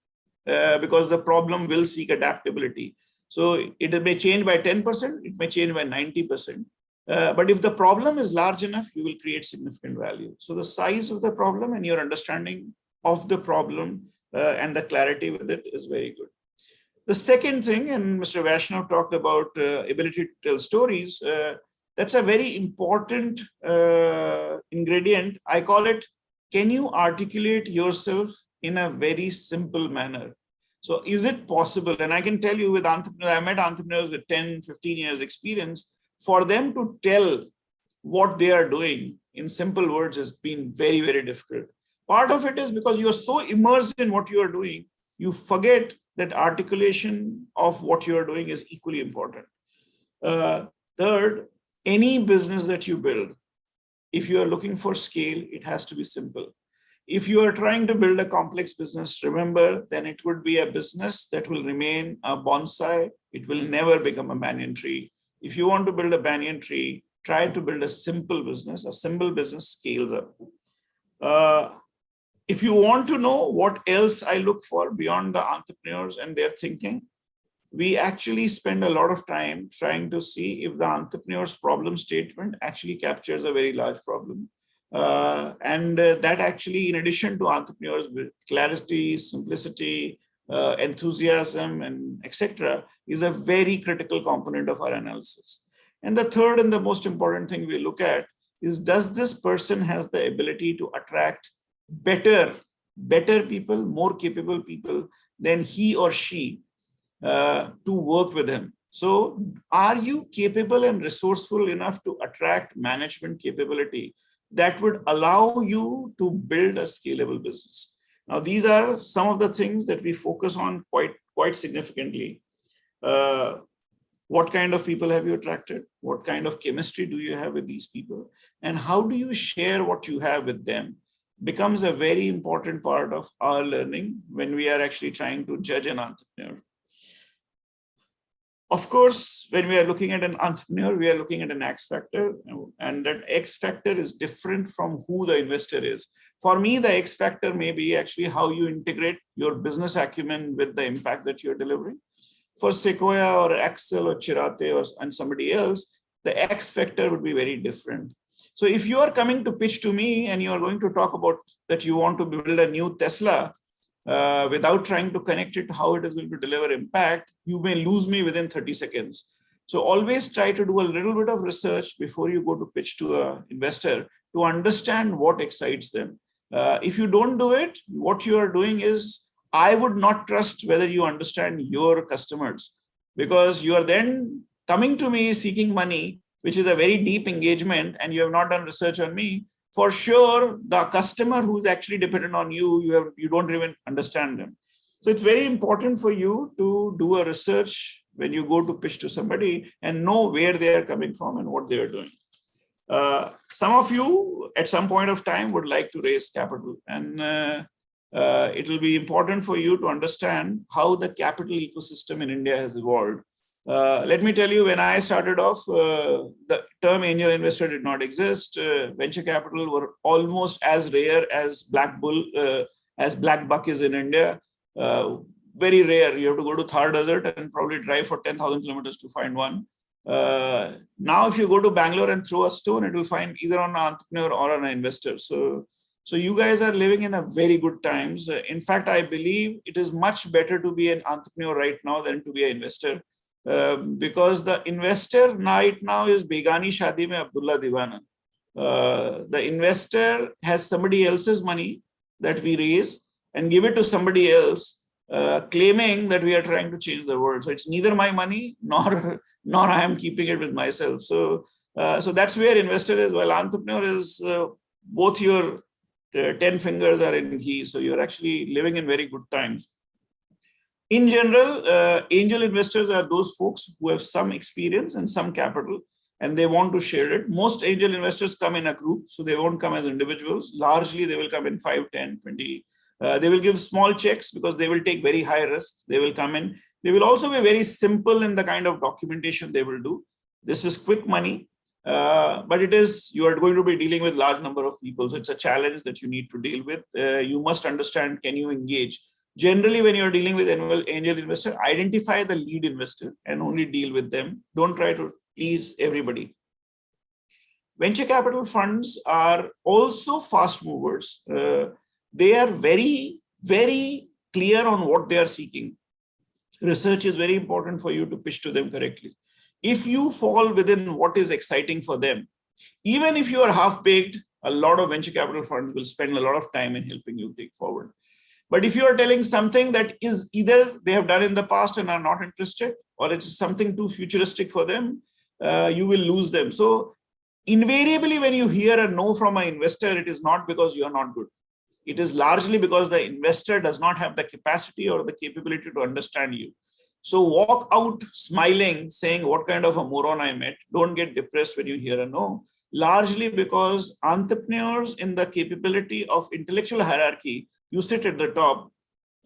because the problem will seek adaptability. So it may change by 10%, it may change by 90%. But if the problem is large enough, you will create significant value. So the size of the problem and your understanding of the problem and the clarity with it is very good. The second thing, and Mr. Vaishnav talked about ability to tell stories, that's a very important ingredient. I call it, can you articulate yourself in a very simple manner? So is it possible? And I can tell you with entrepreneurs, I met entrepreneurs with 10, 15 years experience. For them to tell what they are doing in simple words has been very, very difficult. Part of it is because you're so immersed in what you are doing, you forget that articulation of what you are doing is equally important. Third, any business that you build, if you are looking for scale, it has to be simple. If you are trying to build a complex business, remember, then it would be a business that will remain a bonsai. It will never become a banyan tree. If you want to build a banyan tree, try to build a simple business. A simple business scales up. If you want to know what else I look for beyond the entrepreneurs and their thinking, we actually spend a lot of time trying to see if the entrepreneur's problem statement actually captures a very large problem. That actually, in addition to entrepreneurs with clarity, simplicity, enthusiasm, and etc., is a very critical component of our analysis. And the third and the most important thing we look at is, does this person has the ability to attract better people, more capable people than he or she to work with him? So are you capable and resourceful enough to attract management capability that would allow you to build a scalable business? Now, these are some of the things that we focus on quite significantly. What kind of people have you attracted? What kind of chemistry do you have with these people? And how do you share what you have with them? Becomes a very important part of our learning when we are actually trying to judge an entrepreneur. Of course, when we are looking at an entrepreneur, we are looking at an X factor, and that X factor is different from who the investor is. For me, the X factor may be actually how you integrate your business acumen with the impact that you're delivering. For Sequoia or Axel or Chirate and somebody else, the X factor would be very different. So if you are coming to pitch to me and you are going to talk about that you want to build a new Tesla without trying to connect it to how it is going to deliver impact, you may lose me within 30 seconds. So always try to do a little bit of research before you go to pitch to an investor to understand what excites them. If you don't do it, what you are doing is, I would not trust whether you understand your customers, because you are then coming to me seeking money, which is a very deep engagement, and you have not done research on me. For sure, the customer who's actually dependent on you, you don't even understand them. So it's very important for you to do a research when you go to pitch to somebody and know where they are coming from and what they are doing. Some of you at some point of time would like to raise capital, and it will be important for you to understand how the capital ecosystem in India has evolved. Let me tell you, when I started off, the term angel investor did not exist. Venture capital were almost as rare as black buck is in India. Very rare. You have to go to Thar Desert and probably drive for 10,000 kilometers to find one. Now, if you go to Bangalore and throw a stone, it will find either on an entrepreneur or an investor. So you guys are living in a very good times. In fact, I believe it is much better to be an entrepreneur right now than to be an investor. Because the investor right now is Begani Shadi mein Abdullah Divana. The investor has somebody else's money that we raise and give it to somebody else, claiming that we are trying to change the world. So it's neither my money nor I am keeping it with myself. So that's where investor is. Well, entrepreneur is both your 10 fingers are in ghee. So you're actually living in very good times. In general, angel investors are those folks who have some experience and some capital, and they want to share it. Most angel investors come in a group, so they won't come as individuals. Largely, they will come in 5, 10, 20. They will give small checks because they will take very high risk. They will come in. They will also be very simple in the kind of documentation they will do. This is quick money, but you are going to be dealing with large number of people. So it's a challenge that you need to deal with. You must understand, can you engage? Generally, when you're dealing with an angel investor, identify the lead investor and only deal with them. Don't try to please everybody. Venture capital funds are also fast movers. They are very, very clear on what they are seeking. Research is very important for you to pitch to them correctly. If you fall within what is exciting for them, even if you are half-baked, a lot of venture capital funds will spend a lot of time in helping you take forward. But if you are telling something that is either they have done in the past and are not interested, or it's something too futuristic for them, you will lose them. So invariably, when you hear a no from an investor, it is not because you are not good. It is largely because the investor does not have the capacity or the capability to understand you. So walk out smiling, saying what kind of a moron I met. Don't get depressed when you hear a no. Largely because entrepreneurs in the capability of intellectual hierarchy, you sit at the top.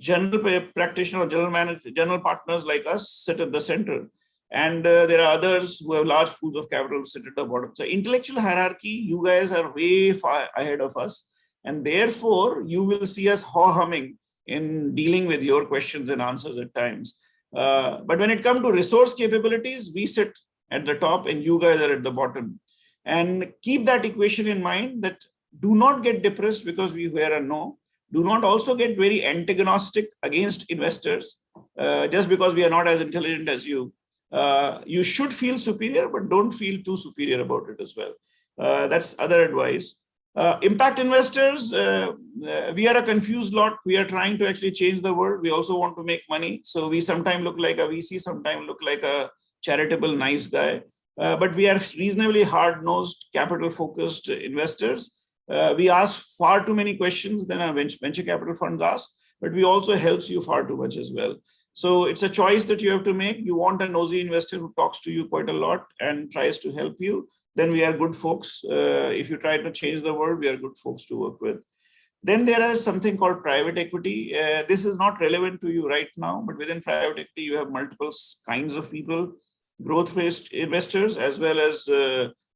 General practitioner, general partners like us sit at the center. And there are others who have large pools of capital sit at the bottom. So intellectual hierarchy, you guys are way far ahead of us. And therefore, you will see us humming in dealing with your questions and answers at times. But when it comes to resource capabilities, we sit at the top and you guys are at the bottom. And keep that equation in mind, that do not get depressed because we hear a no. Do not also get very antagonistic against investors just because we are not as intelligent as you. You should feel superior, but don't feel too superior about it as well. That's other advice. Impact investors, we are a confused lot. We are trying to actually change the world. We also want to make money. So we sometimes look like a VC, sometimes look like a charitable, nice guy. But we are reasonably hard-nosed, capital-focused investors. We ask far too many questions than our venture capital funds ask, but we also helps you far too much as well. So it's a choice that you have to make. You want a nosy investor who talks to you quite a lot and tries to help you, then we are good folks. If you try to change the world, we are good folks to work with. Then there is something called private equity. This is not relevant to you right now, but within private equity, you have multiple kinds of people, growth-based investors, as well as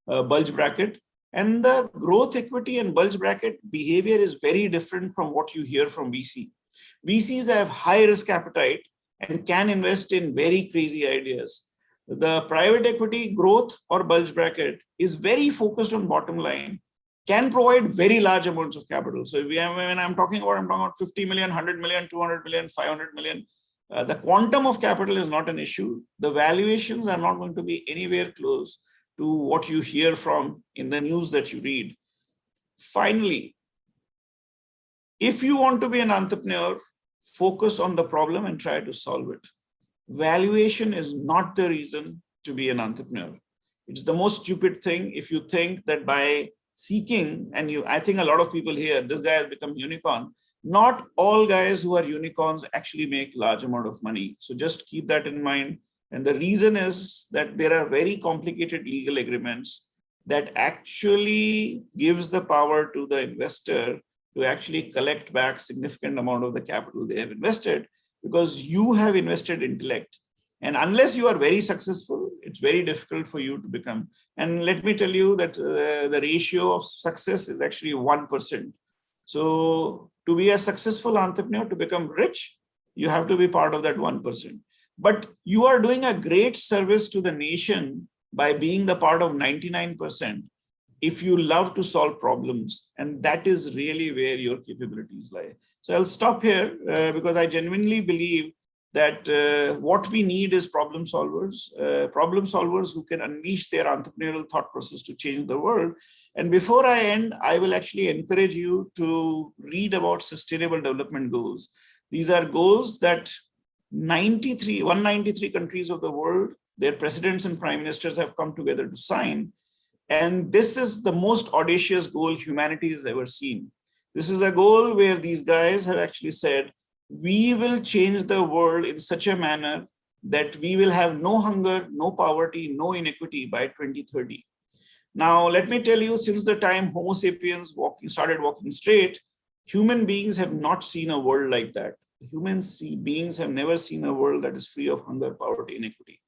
bulge bracket. And the growth equity and bulge bracket behavior is very different from what you hear from VC. VCs have high risk appetite and can invest in very crazy ideas. The private equity growth or bulge bracket is very focused on bottom line, can provide very large amounts of capital. So when I'm talking about 50 million, 100 million, 200 million, 500 million. The quantum of capital is not an issue. The valuations are not going to be anywhere close to what you hear from in the news that you read. Finally, if you want to be an entrepreneur, focus on the problem and try to solve it. Valuation is not the reason to be an entrepreneur. It's the most stupid thing if you think that by seeking, and I think a lot of people here, this guy has become unicorn. Not all guys who are unicorns actually make large amount of money. So just keep that in mind. And the reason is that there are very complicated legal agreements that actually gives the power to the investor to actually collect back significant amount of the capital they have invested, because you have invested intellect. And unless you are very successful, it's very difficult for you to become. And let me tell you that the ratio of success is actually 1%. So to be a successful entrepreneur, to become rich, you have to be part of that 1%. But you are doing a great service to the nation by being the part of 99% if you love to solve problems. And that is really where your capabilities lie. So I'll stop here because I genuinely believe that what we need is problem solvers who can unleash their entrepreneurial thought process to change the world. And before I end, I will actually encourage you to read about sustainable development goals. These are goals that 193 countries of the world, their presidents and prime ministers have come together to sign. And this is the most audacious goal humanity has ever seen. This is a goal where these guys have actually said, we will change the world in such a manner that we will have no hunger, no poverty, no inequity by 2030. Now, let me tell you, since the time Homo sapiens started walking straight, human beings have not seen a world like that. Human beings have never seen a world that is free of hunger, poverty, inequity.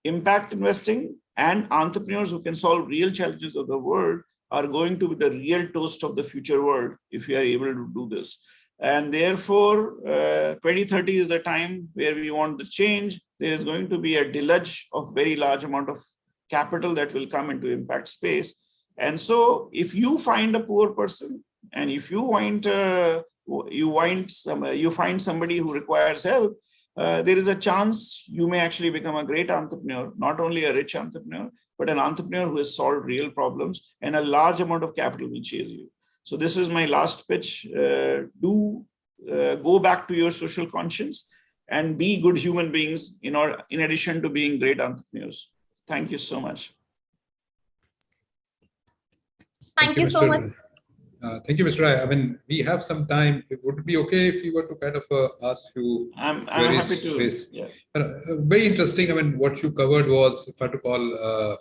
Impact investing and entrepreneurs who can solve real challenges of the world are going to be the real toast of the future world if we are able to do this. And therefore, 2030 is the time where we want the change. There is going to be a deluge of very large amount of capital that will come into impact space. And so if you find a poor person and if you find somebody who requires help, there is a chance you may actually become a great entrepreneur, not only a rich entrepreneur, but an entrepreneur who has solved real problems, and a large amount of capital will chase you. So this is my last pitch. Do go back to your social conscience and be good human beings in addition to being great entrepreneurs. Thank you so much. Thank you so much. Thank you, Mr. Rai. I mean, we have some time. Would it be okay if you were to kind of ask you? I'm happy to. Yeah. Very interesting. I mean, what you covered was, if I had to call,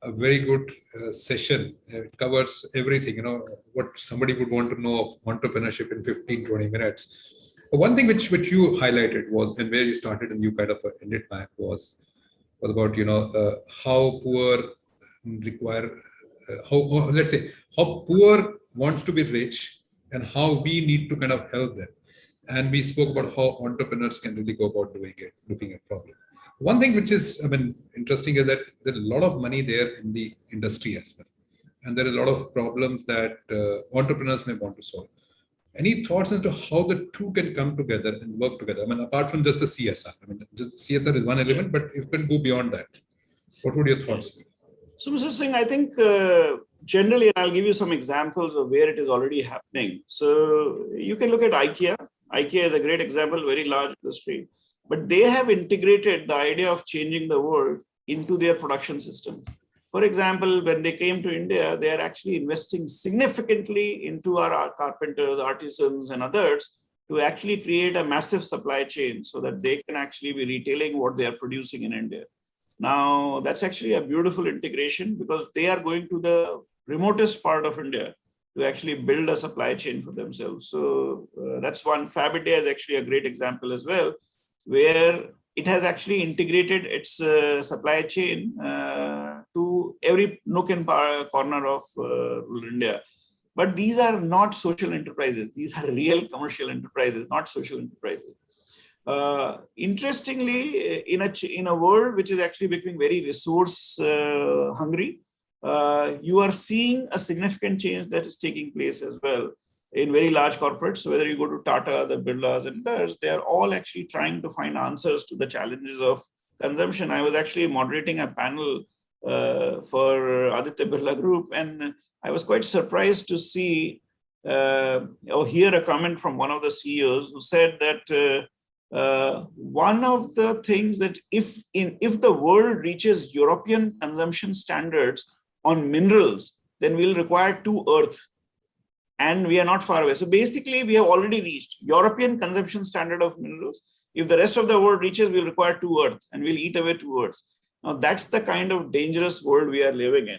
a very good session. It covers everything, you know, what somebody would want to know of entrepreneurship in 15-20 minutes. One thing which you highlighted was, and where you started and you kind of ended back was about, you know, how poor require, let's say, how poor wants to be rich and how we need to kind of help them. And we spoke about how entrepreneurs can really go about doing it, looking at problem. One thing which is, interesting is that there's a lot of money there in the industry as well. And there are a lot of problems that entrepreneurs may want to solve. Any thoughts into how the two can come together and work together? Apart from just the CSR, just CSR is one element, but if you can go beyond that, what would your thoughts be? So, Mr. Singh, I think generally, and I'll give you some examples of where it is already happening. So you can look at IKEA. IKEA is a great example, very large industry, but they have integrated the idea of changing the world into their production system. For example, when they came to India, they are actually investing significantly into our carpenters, artisans, and others to actually create a massive supply chain so that they can actually be retailing what they are producing in India. Now, that's actually a beautiful integration because they are going to the remotest part of India to actually build a supply chain for themselves. So that's one. Fab India is actually a great example as well, where it has actually integrated its supply chain to every nook and corner of rural India. But these are not social enterprises. These are real commercial enterprises, not social enterprises. Interestingly, in a world which is actually becoming very resource hungry, you are seeing a significant change that is taking place as well in very large corporates. So whether you go to Tata, the Birlas and others, they are all actually trying to find answers to the challenges of consumption. I was actually moderating a panel for Aditya Birla Group, and I was quite surprised to see or hear a comment from one of the CEOs who said that one of the things that if the world reaches European consumption standards on minerals, then we'll require 2 Earth, and we are not far away. So basically, we have already reached European consumption standard of minerals. If the rest of the world reaches, we'll require 2 Earth, and we'll eat away 2 Earths. Now, that's the kind of dangerous world we are living in.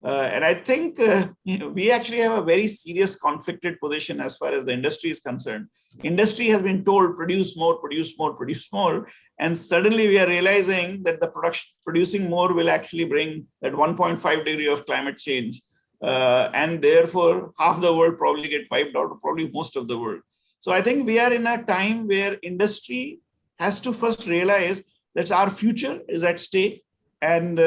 And I think we actually have a very serious conflicted position as far as the industry is concerned. Industry has been told produce more, produce more, produce more. And suddenly we are realizing that the producing more will actually bring that 1.5 degree of climate change. And therefore, half the world probably get wiped out, or probably most of the world. So I think we are in a time where industry has to first realize that our future is at stake. And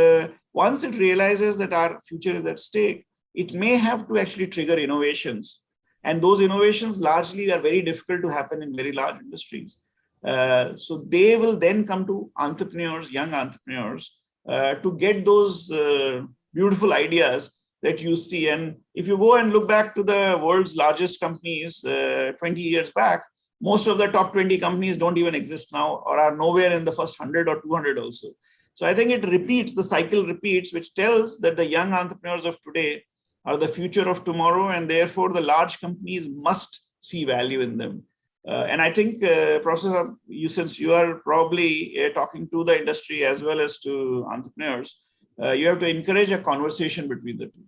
once it realizes that our future is at stake, it may have to actually trigger innovations. And those innovations largely are very difficult to happen in very large industries. So they will then come to entrepreneurs, young entrepreneurs, to get those beautiful ideas that you see. And if you go and look back to the world's largest companies 20 years back, most of the top 20 companies don't even exist now or are nowhere in the first 100 or 200 also. So I think it repeats, the cycle repeats, which tells that the young entrepreneurs of today are the future of tomorrow, and therefore the large companies must see value in them. And I think, Professor, since you are probably talking to the industry as well as to entrepreneurs, you have to encourage a conversation between the two.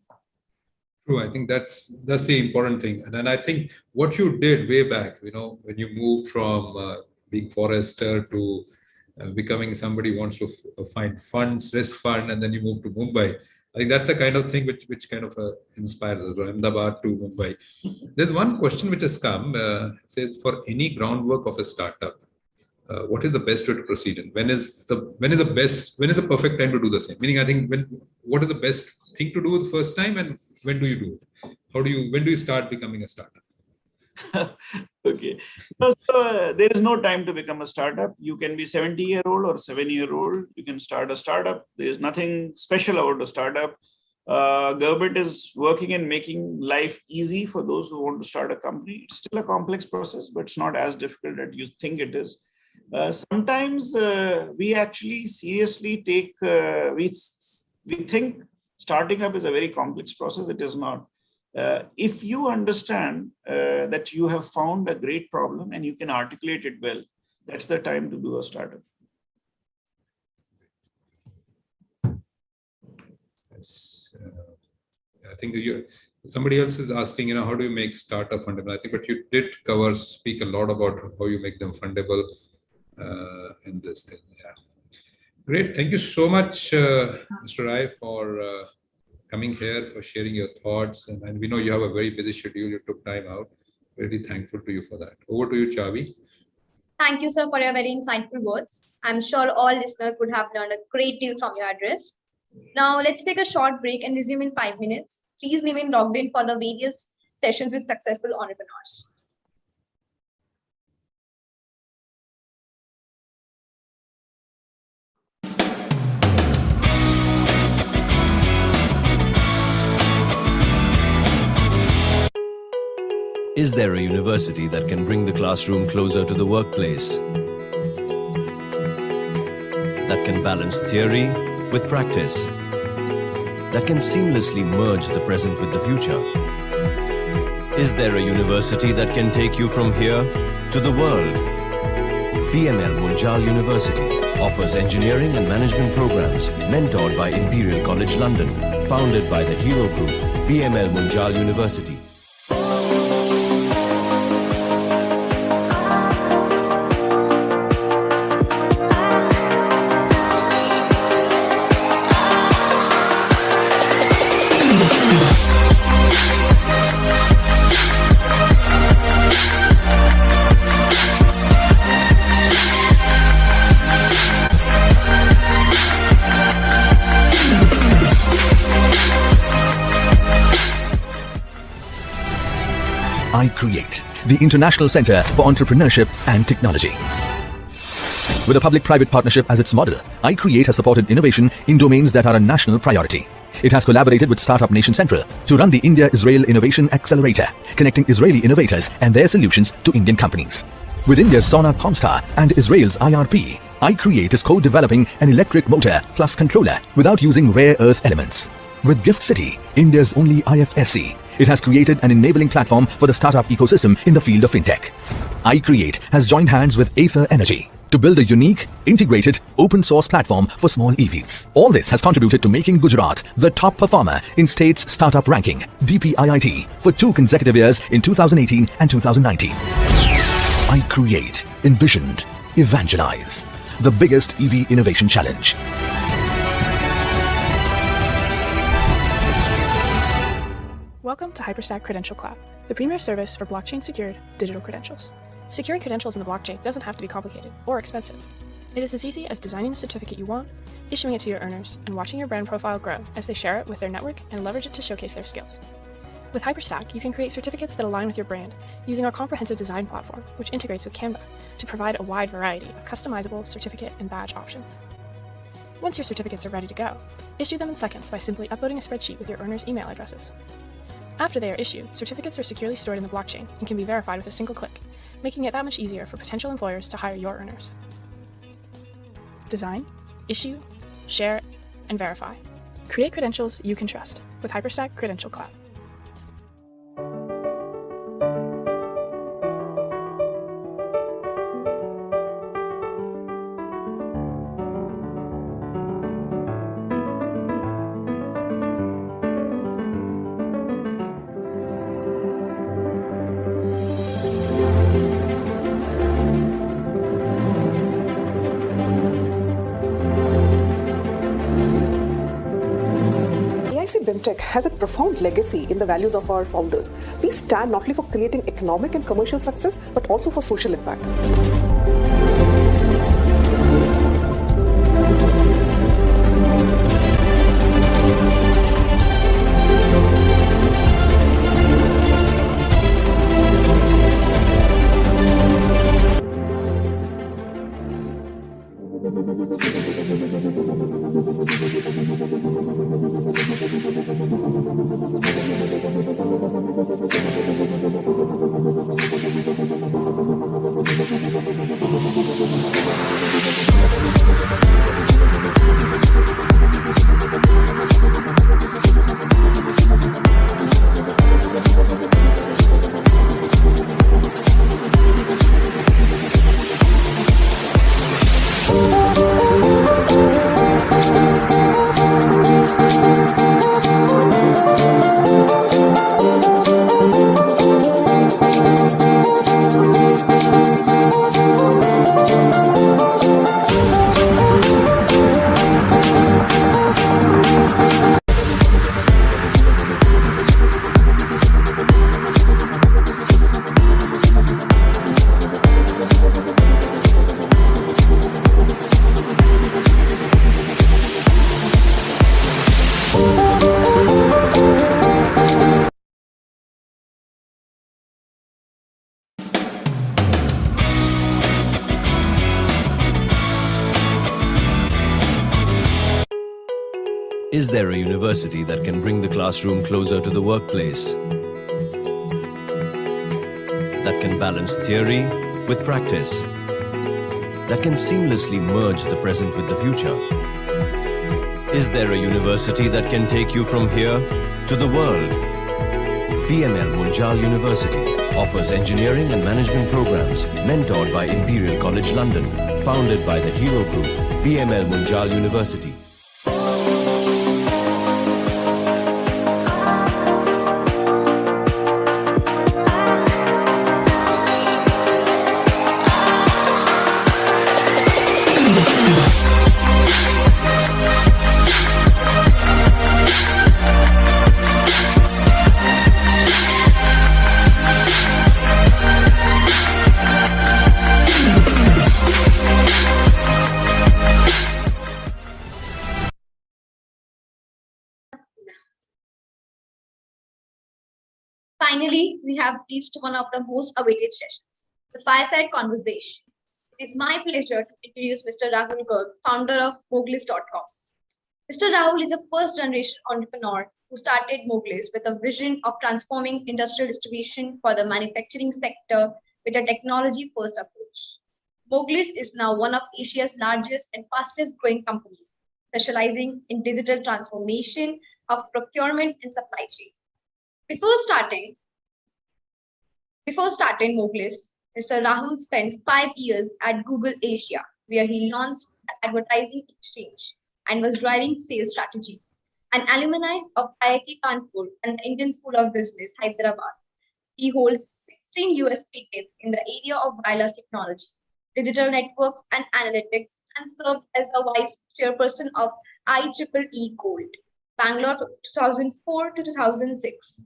True, I think that's the important thing. And then I think what you did way back, when you moved from being forester to becoming somebody who wants to find funds, risk fund, and then you move to Mumbai. I think that's the kind of thing which kind of inspires us, Ahmedabad to Mumbai. There's one question which has come, says for any groundwork of a startup, what is the best way to proceed? And when is the perfect time to do the same? Meaning, I think what is the best thing to do the first time, and when do you do it? When do you start becoming a startup? Okay. So there is no time to become a startup. You can be 70-year-old or 7-year-old. You can start a startup. There is nothing special about a startup. Government is working in making life easy for those who want to start a company. It's still a complex process, but it's not as difficult as you think it is. Sometimes we actually seriously take, we think starting up is a very complex process. It is not. If you understand that you have found a great problem and you can articulate it well, that's the time to do a startup. Yes. I think somebody else is asking, how do you make startup fundable? I think, but you did speak a lot about how you make them fundable in this thing. Yeah. Great. Thank you so much, Mr. Rai, for coming here, for sharing your thoughts. And we know you have a very busy schedule. You took time out. Very thankful to you for that. Over to you, Chavi. Thank you, sir, for your very insightful words. I'm sure all listeners would have learned a great deal from your address. Now, let's take a short break and resume in 5 minutes. Please remain logged in for the various sessions with successful entrepreneurs. Is there a university that can bring the classroom closer to the workplace? That can balance theory with practice? That can seamlessly merge the present with the future? Is there a university that can take you from here to the world? BML Munjal University offers engineering and management programs mentored by Imperial College London, founded by the Hero Group, BML Munjal University. iCreate, the International Center for Entrepreneurship and Technology. With a public-private partnership as its model, iCreate has supported innovation in domains that are a national priority. It has collaborated with Startup Nation Central to run the India-Israel Innovation Accelerator, connecting Israeli innovators and their solutions to Indian companies. With India's Sona Comstar and Israel's IRP, iCreate is co-developing an electric motor plus controller without using rare earth elements. With Gift City, India's only IFSC, it has created an enabling platform for the startup ecosystem in the field of fintech. iCreate has joined hands with Aether Energy to build a unique, integrated, open-source platform for small EVs. All this has contributed to making Gujarat the top performer in state's startup ranking, DPIIT, for 2 consecutive years in 2018 and 2019. iCreate, envisioned, evangelize, the biggest EV innovation challenge. Welcome to Hyperstack Credential Cloud, the premier service for blockchain-secured digital credentials. Securing credentials in the blockchain doesn't have to be complicated or expensive. It is as easy as designing the certificate you want, issuing it to your earners, and watching your brand profile grow as they share it with their network and leverage it to showcase their skills. With Hyperstack, you can create certificates that align with your brand using our comprehensive design platform, which integrates with Canva to provide a wide variety of customizable certificate and badge options. Once your certificates are ready to go, issue them in seconds by simply uploading a spreadsheet with your earners' email addresses. After they are issued, certificates are securely stored in the blockchain and can be verified with a single click, making it that much easier for potential employers to hire your earners. Design, issue, share, and verify. Create credentials you can trust with Hyperstack Credential Cloud. BMTech has a profound legacy in the values of our founders. We stand not only for creating economic and commercial success, but also for social impact. Is there a university that can bring the classroom closer to the workplace? That can balance theory with practice? That can seamlessly merge the present with the future? Is there a university that can take you from here to the world? BML Munjal University offers engineering and management programs mentored by Imperial College London, founded by the Hero Group, BML Munjal University. Finally, we have reached one of the most awaited sessions, the fireside conversation. It is my pleasure to introduce Mr. Rahul Garg, founder of Moglis.com. Mr. Rahul is a first-generation entrepreneur who started Moglis with a vision of transforming industrial distribution for the manufacturing sector with a technology-first approach. Moglis is now one of Asia's largest and fastest-growing companies, specializing in digital transformation of procurement and supply chain. Before starting Moglis, Mr. Rahul spent 5 years at Google Asia, where he launched the advertising exchange and was driving sales strategy. An alumni of IIT Kanpur and the Indian School of Business, Hyderabad, he holds 16 US patents in the area of wireless technology, digital networks, and analytics, and served as the vice chairperson of IEEE Gold, Bangalore from 2004 to 2006.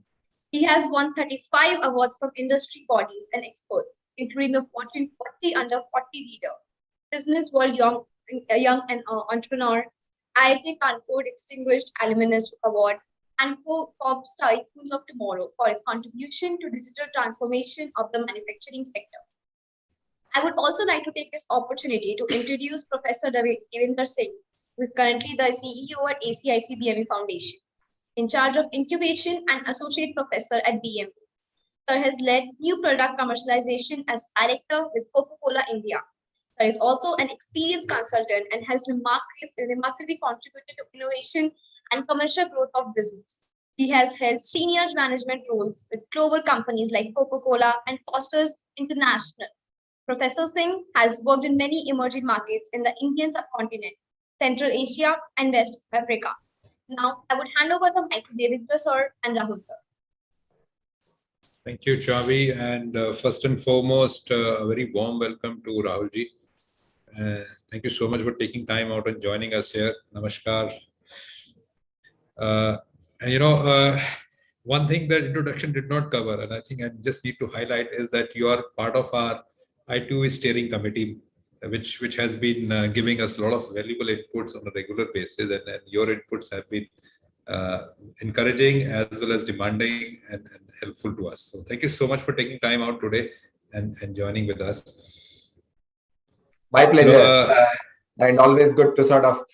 He has won 35 awards from industry bodies and experts, including the Fortune 40 Under 40 leader, Business World Young and Entrepreneur, IIT Kanpur Distinguished Alumnus Award, and Forbes Tycoons of Tomorrow for his contribution to digital transformation of the manufacturing sector. I would also like to take this opportunity to introduce Professor Devendra Singh, who is currently the CEO at ACIC BME Foundation, in charge of incubation and associate professor at BML. Sir has led new product commercialization as director with Coca-Cola India. Sir is also an experienced consultant and has remarkably contributed to innovation and commercial growth of business. He has held senior management roles with global companies like Coca-Cola and Foster's International. Professor Singh has worked in many emerging markets in the Indian subcontinent, Central Asia, and West Africa. Now, I would hand over the mic to Devendra sir and Rahul sir. Thank you, Chavi. And first and foremost, a very warm welcome to Rahulji. Thank you so much for taking time out and joining us here. Namaskar. One thing that introduction did not cover, and I think I just need to highlight, is that you are part of our I2E steering committee, which has been giving us a lot of valuable inputs on a regular basis, and your inputs have been encouraging as well as demanding and helpful to us. So thank you so much for taking time out today and joining with us. My pleasure. And always good to sort of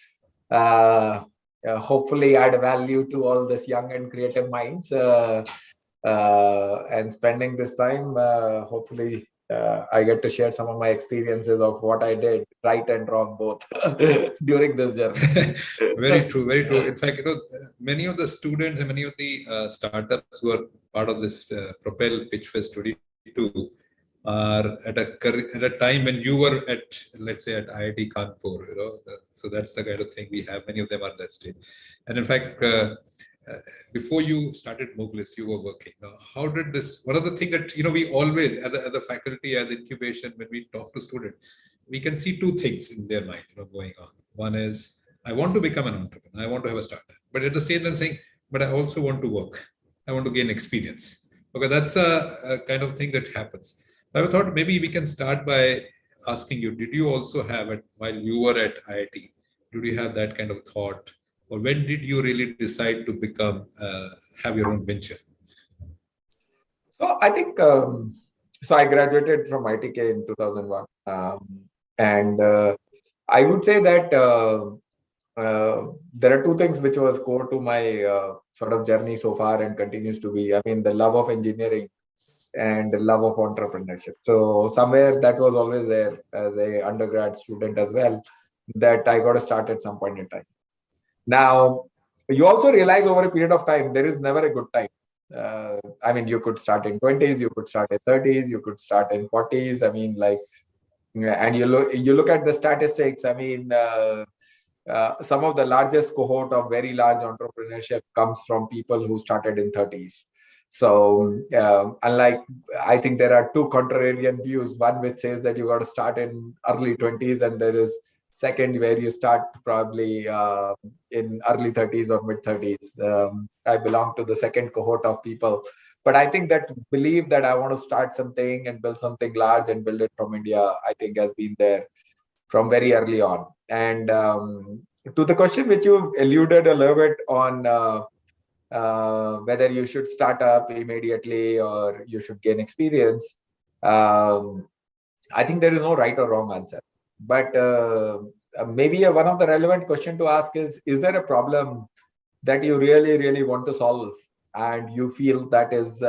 hopefully add value to all this young and creative minds and spending this time, hopefully I get to share some of my experiences of what I did, right and wrong both, during this journey. Very true, very true. In fact, many of the students and many of the startups who are part of this Propel PitchFest22 are at a time when you were at, let's say, at IIT Kanpur, so that's the kind of thing we have. Many of them are at that stage. And in fact, before you started Moglis, you were working. Now, how did this, one of the things that, we always, as a faculty, as incubation, when we talk to students, we can see two things in their mind, going on. One is, I want to become an entrepreneur. I want to have a startup. But at the same time saying, but I also want to work. I want to gain experience. Okay, that's a kind of thing that happens. So I thought maybe we can start by asking you, did you also have it while you were at IIT? Did you have that kind of thought? Or when did you really decide to become, have your own venture? So I think, so I graduated from ITK in 2001. And I would say that there are two things which was core to my sort of journey so far and continues to be. I mean, the love of engineering and the love of entrepreneurship. So somewhere that was always there as a undergrad student as well, that I got to start at some point in time. Now, you also realize over a period of time, there is never a good time. I mean, you could start in 20s, you could start in 30s, you could start in 40s. I mean, like, and you look at the statistics. I mean, some of the largest cohort of very large entrepreneurship comes from people who started in 30s. So unlike, I think there are two contrarian views, one which says that you got to start in early 20s, and there is second where you start probably in early 30s or mid 30s. I belong to the second cohort of people, but I think that belief that I want to start something and build something large and build it from India, I think has been there from very early on. And to the question which you alluded a little bit on, whether you should start up immediately or you should gain experience, I think there is no right or wrong answer. But maybe one of the relevant question to ask is there a problem that you really, really want to solve and you feel that is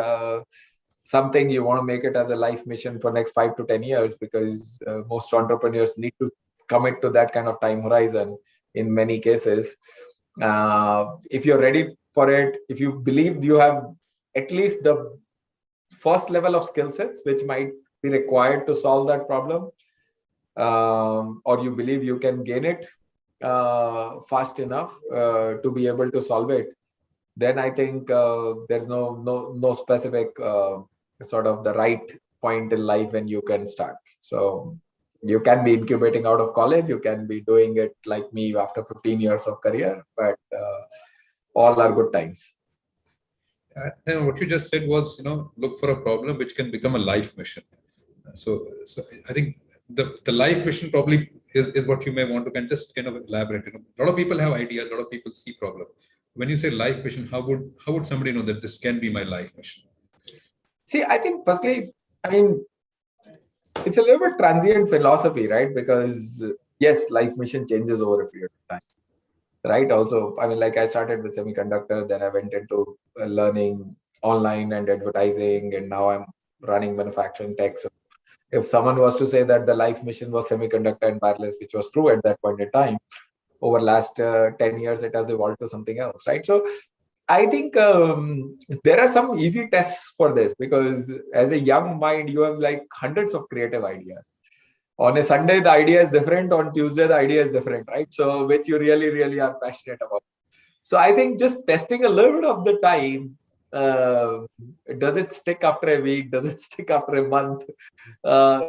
something you want to make it as a life mission for next 5 to 10 years? Because most entrepreneurs need to commit to that kind of time horizon in many cases. If you're ready for it, if you believe you have at least the first level of skill sets which might be required to solve that problem, or you believe you can gain it fast enough to be able to solve it, then I think there's no specific sort of the right point in life when you can start. So you can be incubating out of college, you can be doing it like me after 15 years of career, but all are good times. And what you just said was, look for a problem which can become a life mission. So I think the life mission probably is what you may want to just kind of elaborate. A lot of people have ideas, a lot of people see problem. When you say life mission, how would somebody know that this can be my life mission? See, I think firstly, I mean, it's a little bit transient philosophy, right? Because yes, life mission changes over a period of time, right? Also, I mean, like I started with semiconductor, then I went into learning online and advertising, and now I'm running manufacturing tech. So if someone was to say that the life mission was semiconductor and wireless, which was true at that point in time, over last 10 years, it has evolved to something else, right? So I think there are some easy tests for this, because as a young mind, you have like hundreds of creative ideas. On a Sunday, the idea is different. On Tuesday, the idea is different, right? So which you really, really are passionate about. So I think just testing a little bit of the time, does it stick after a week? Does it stick after a month?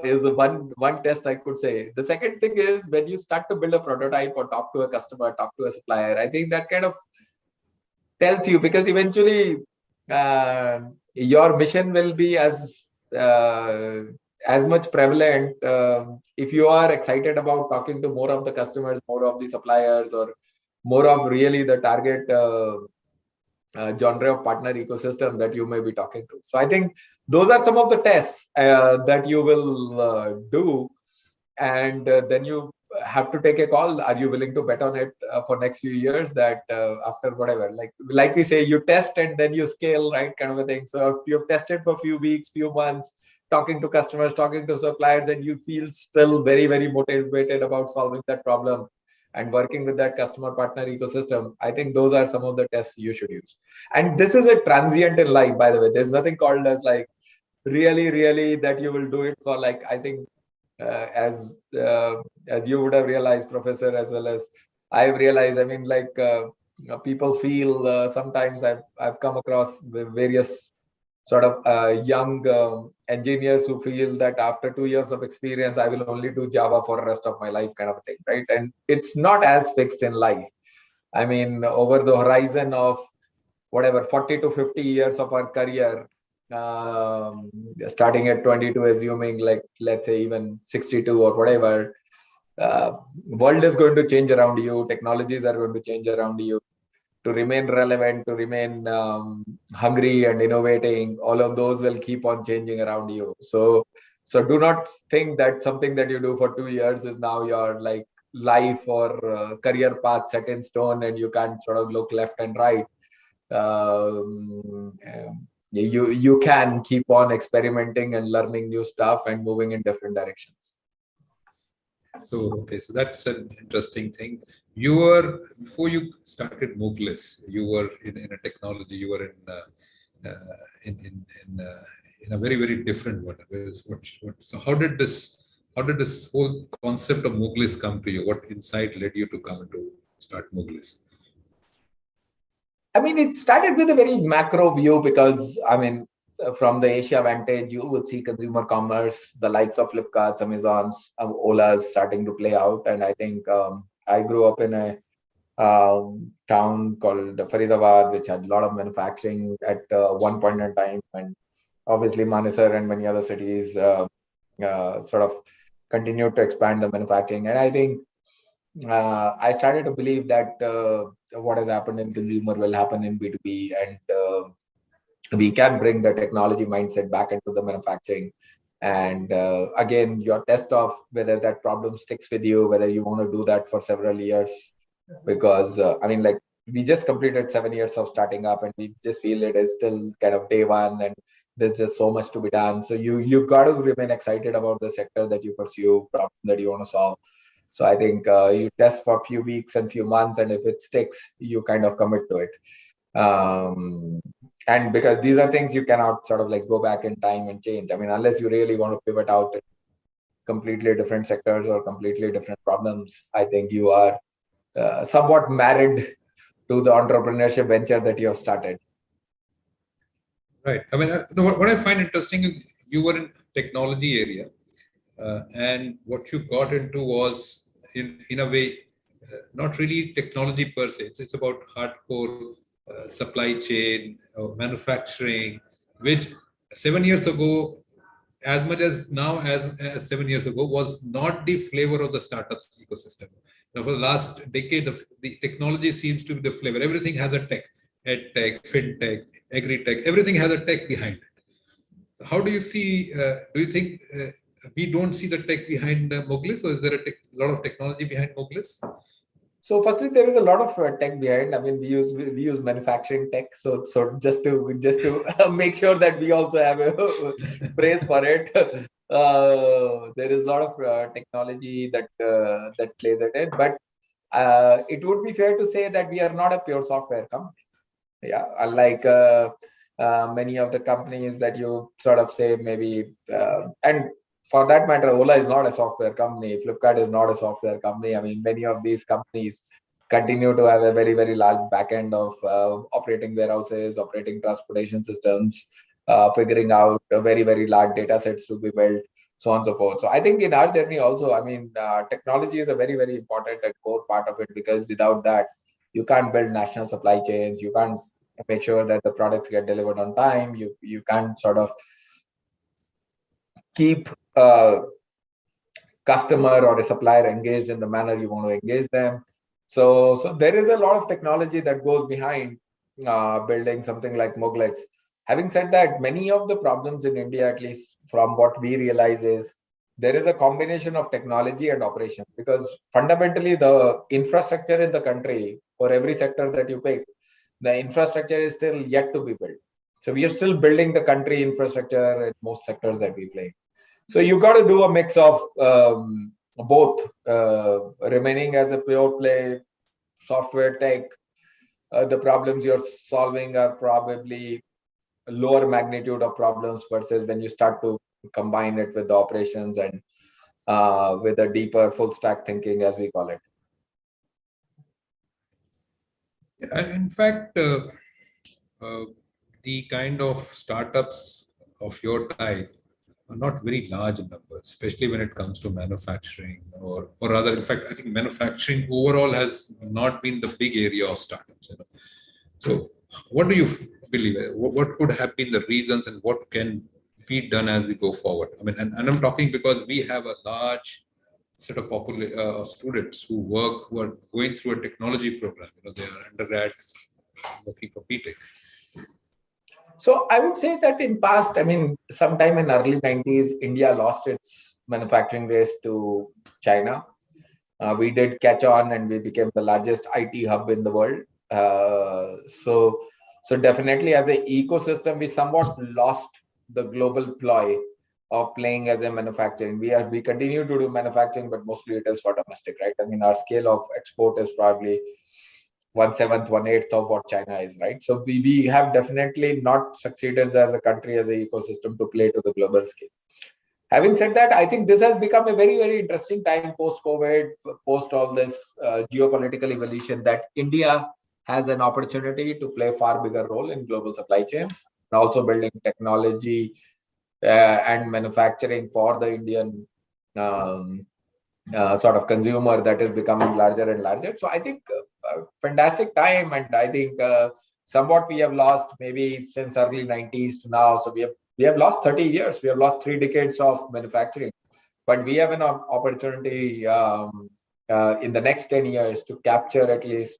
Is one test I could say. The second thing is when you start to build a prototype or talk to a customer, talk to a supplier, I think that kind of tells you, because eventually your mission will be as much prevalent if you are excited about talking to more of the customers, more of the suppliers, or more of really the target genre of partner ecosystem that you may be talking to. So I think those are some of the tests that you will do, and then you have to take a call. Are you willing to bet on it for next few years? That after whatever, like we say, you test and then you scale, right? Kind of a thing. So if you've tested for a few weeks, few months, talking to customers, talking to suppliers, and you feel still very, very motivated about solving that problem and working with that customer partner ecosystem, I think those are some of the tests you should use. And this is a transient in life, by the way. There's nothing called as like really, really that you will do it for like, I think as you would have realized, Professor, as well as I've realized, I mean, like people feel sometimes I've come across various sort of young engineers who feel that after 2 years of experience, I will only do Java for the rest of my life, kind of a thing, right? And it's not as fixed in life. I mean, over the horizon of whatever 40 to 50 years of our career, starting at 22, assuming like, let's say even 62 or whatever, world is going to change around you. Technologies are going to change around you. To remain relevant, to remain hungry and innovating, all of those will keep on changing around you. So do not think that something that you do for 2 years is now your like life or career path set in stone, and you can't sort of look left and right. You can keep on experimenting and learning new stuff and moving in different directions. So that's an interesting thing. You were, before you started Muglis, you were in a technology. You were in a very, very different one. So how did this whole concept of Muglis come to you? What insight led you to come to start Muglis? I mean, it started with a very macro view because, I mean, from the Asia vantage, you would see consumer commerce, the likes of Flipkarts, Amazons, Ola's starting to play out. And I think I grew up in a town called Faridabad, which had a lot of manufacturing at one point in time. And obviously, Manesar and many other cities sort of continued to expand the manufacturing. And I think I started to believe that what has happened in consumer will happen in B2B, and we can bring the technology mindset back into the manufacturing. And again, your test of whether that problem sticks with you, whether you want to do that for several years, because I mean, like, we just completed 7 years of starting up, and we just feel it is still kind of day one, and there's just so much to be done. So you got to remain excited about the sector that you pursue, problem that you want to solve. So I think you test for a few weeks and few months, and if it sticks, you kind of commit to it. And because these are things you cannot sort of like go back in time and change. I mean, unless you really want to pivot out in completely different sectors or completely different problems, I think you are somewhat married to the entrepreneurship venture that you have started. Right. I mean, what I find interesting is you were in technology area, and what you got into was in a way not really technology per se. It's about hardcore supply chain, manufacturing, which 7 years ago, as much as now as 7 years ago, was not the flavor of the startups ecosystem. Now, for the last decade, the technology seems to be the flavor. Everything has a tech, ed tech, fintech, agri tech. Everything has a tech behind it. How do you see? Do you think we don't see the tech behind Muglis, or is there a lot of technology behind Muglis? So firstly, there is a lot of tech behind. I mean, we use manufacturing tech. So just to make sure that we also have a praise for it, there is a lot of technology that plays at it. But it would be fair to say that we are not a pure software company. Yeah, unlike many of the companies that you sort of say maybe, and for that matter, Ola is not a software company. Flipkart is not a software company. I mean, many of these companies continue to have a very, very large backend of operating warehouses, operating transportation systems, figuring out very, very large data sets to be built, so on and so forth. So I think in our journey also, I mean, technology is a very, very important and core part of it, because without that, you can't build national supply chains. You can't make sure that the products get delivered on time. You can't sort of keep customer or a supplier engaged in the manner you want to engage them. So there is a lot of technology that goes behind building something like Muglis. Having said that, many of the problems in India, at least from what we realize, is there is a combination of technology and operation, because fundamentally the infrastructure in the country, for every sector that you pick, the infrastructure is still yet to be built. So we are still building the country infrastructure in most sectors that we play. So you got to do a mix of both, remaining as a pure play software tech. The problems you're solving are probably lower magnitude of problems versus when you start to combine it with the operations and with a deeper full stack thinking, as we call it. In fact, the kind of startups of your type are not very large in numbers, especially when it comes to manufacturing, or rather, in fact, I think manufacturing overall has not been the big area of startups. So what do you believe? What could have been the reasons, and what can be done as we go forward? I mean, and I'm talking because we have a large set of students who are going through a technology program. They are undergrad working for BTech. So I would say that in past, I mean, sometime in early 90s, India lost its manufacturing race to China. we did catch on and we became the largest IT hub in the world. So definitely as an ecosystem, we somewhat lost the global ploy of playing as a manufacturing. We continue to do manufacturing, but mostly it is for domestic, right? I mean, our scale of export is probably 1/7, 1/8 of what China is, right? So we have definitely not succeeded as a country, as an ecosystem to play to the global scale. Having said that, I think this has become a very, very interesting time post-COVID, post all this geopolitical evolution, that India has an opportunity to play a far bigger role in global supply chains, and also building technology and manufacturing for the Indian sort of consumer that is becoming larger and larger. So I think fantastic time, and I think somewhat we have lost maybe since early 90s to now. So we have lost 30 years. We have lost 3 decades of manufacturing, but we have an opportunity in the next 10 years to capture at least,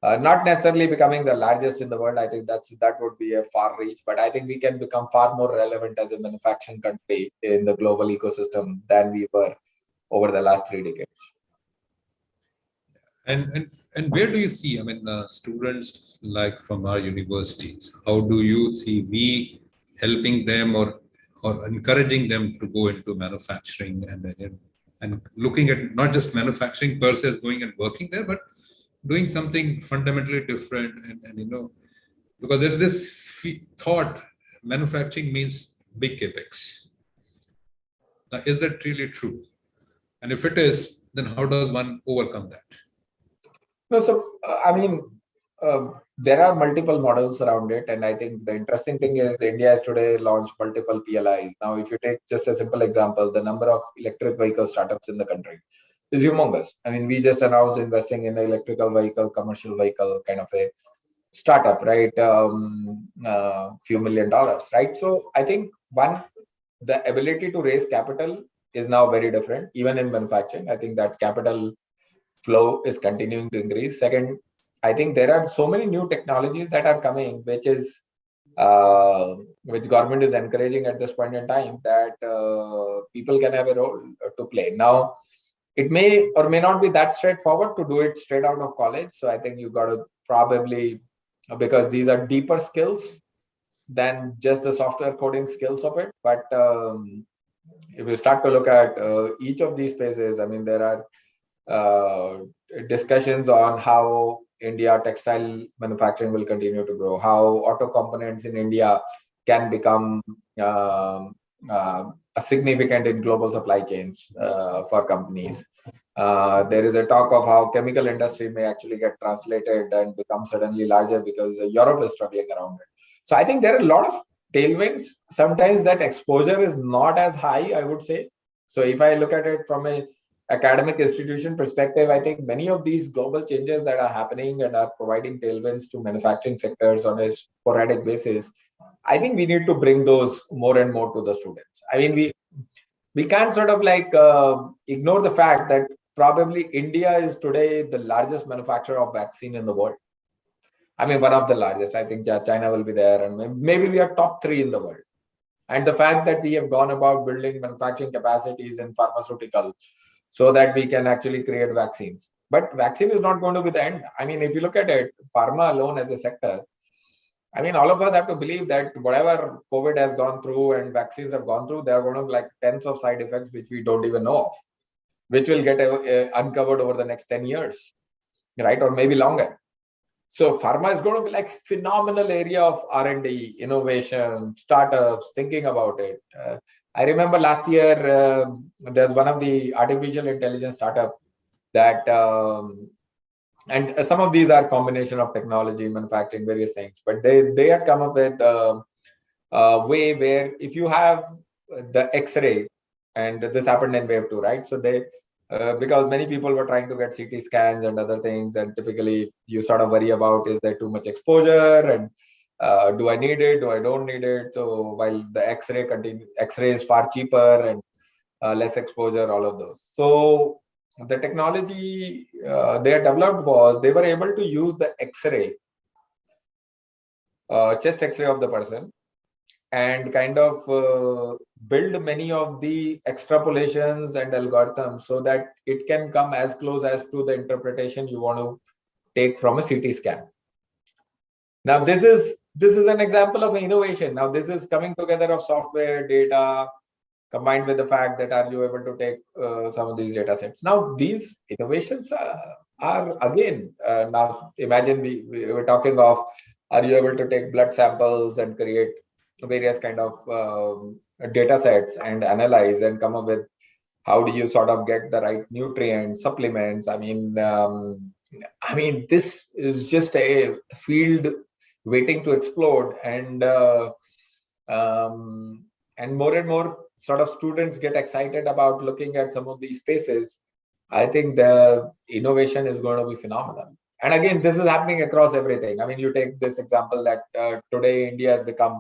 not necessarily becoming the largest in the world. I think that would be a far reach, but I think we can become far more relevant as a manufacturing country in the global ecosystem than we were over the last 3 decades. And where do you see, I mean, students like from our universities, how do you see we helping them or encouraging them to go into manufacturing and looking at not just manufacturing per se as going and working there, but doing something fundamentally different, and because there is this thought manufacturing means big capex. Now, is that really true? And if it is, then how does one overcome that? No, so I mean, there are multiple models around it, and I think the interesting thing is India has today launched multiple PLIs. Now, if you take just a simple example, the number of electric vehicle startups in the country is humongous. I mean, we just announced investing in an electrical vehicle, commercial vehicle kind of a startup, right? Few $1 million, right? So I think the ability to raise capital is now very different, even in manufacturing. I think that capital flow is continuing to increase. Second, I think there are so many new technologies that are coming, which government is encouraging at this point in time, that people can have a role to play. Now, it may or may not be that straightforward to do it straight out of college. So I think you got to probably, because these are deeper skills than just the software coding skills of it. But if you start to look at each of these spaces, I mean, there are discussions on how India textile manufacturing will continue to grow, how auto components in India can become significant in global supply chains for companies. There is a talk of how chemical industry may actually get translated and become suddenly larger because Europe is struggling around it. So I think there are a lot of tailwinds. Sometimes that exposure is not as high, I would say. So if I look at it from a academic institution perspective, I think many of these global changes that are happening and are providing tailwinds to manufacturing sectors on a sporadic basis, I think we need to bring those more and more to the students. I mean, we can't sort of like ignore the fact that probably India is today the largest manufacturer of vaccine in the world. I mean, one of the largest. I think China will be there, and maybe we are top 3 in the world. And the fact that we have gone about building manufacturing capacities in pharmaceuticals so that we can actually create vaccines. But vaccine is not going to be the end. I mean, if you look at it, pharma alone as a sector, I mean, all of us have to believe that whatever COVID has gone through and vaccines have gone through, there are going to be like tens of side effects which we don't even know of, which will get uncovered over the next 10 years, right? Or maybe longer. So pharma is going to be like phenomenal area of R&D, innovation, startups, thinking about it. I remember last year, there's one of the artificial intelligence startup that, and some of these are combination of technology, manufacturing, various things, but they had come up with a way where if you have the X-ray, and this happened in wave 2, right? So they, because many people were trying to get CT scans and other things, and typically you sort of worry about, is there too much exposure, and do I need it, do I don't need it? So while the X-ray is far cheaper and less exposure, all of those. So the technology they had developed was they were able to use the X-ray, chest X-ray of the person, and kind of build many of the extrapolations and algorithms so that it can come as close as to the interpretation you want to take from a CT scan. Now, this is an example of innovation. Now, this is coming together of software, data, combined with the fact that are you able to take some of these data sets. Now, these innovations are again, now imagine we were talking of, are you able to take blood samples and create various kind of data sets and analyze and come up with how do you sort of get the right nutrients, supplements. I mean, this is just a field waiting to explode, and more and more sort of students get excited about looking at some of these spaces. I think the innovation is going to be phenomenal. And again, this is happening across everything. I mean, you take this example that today India has become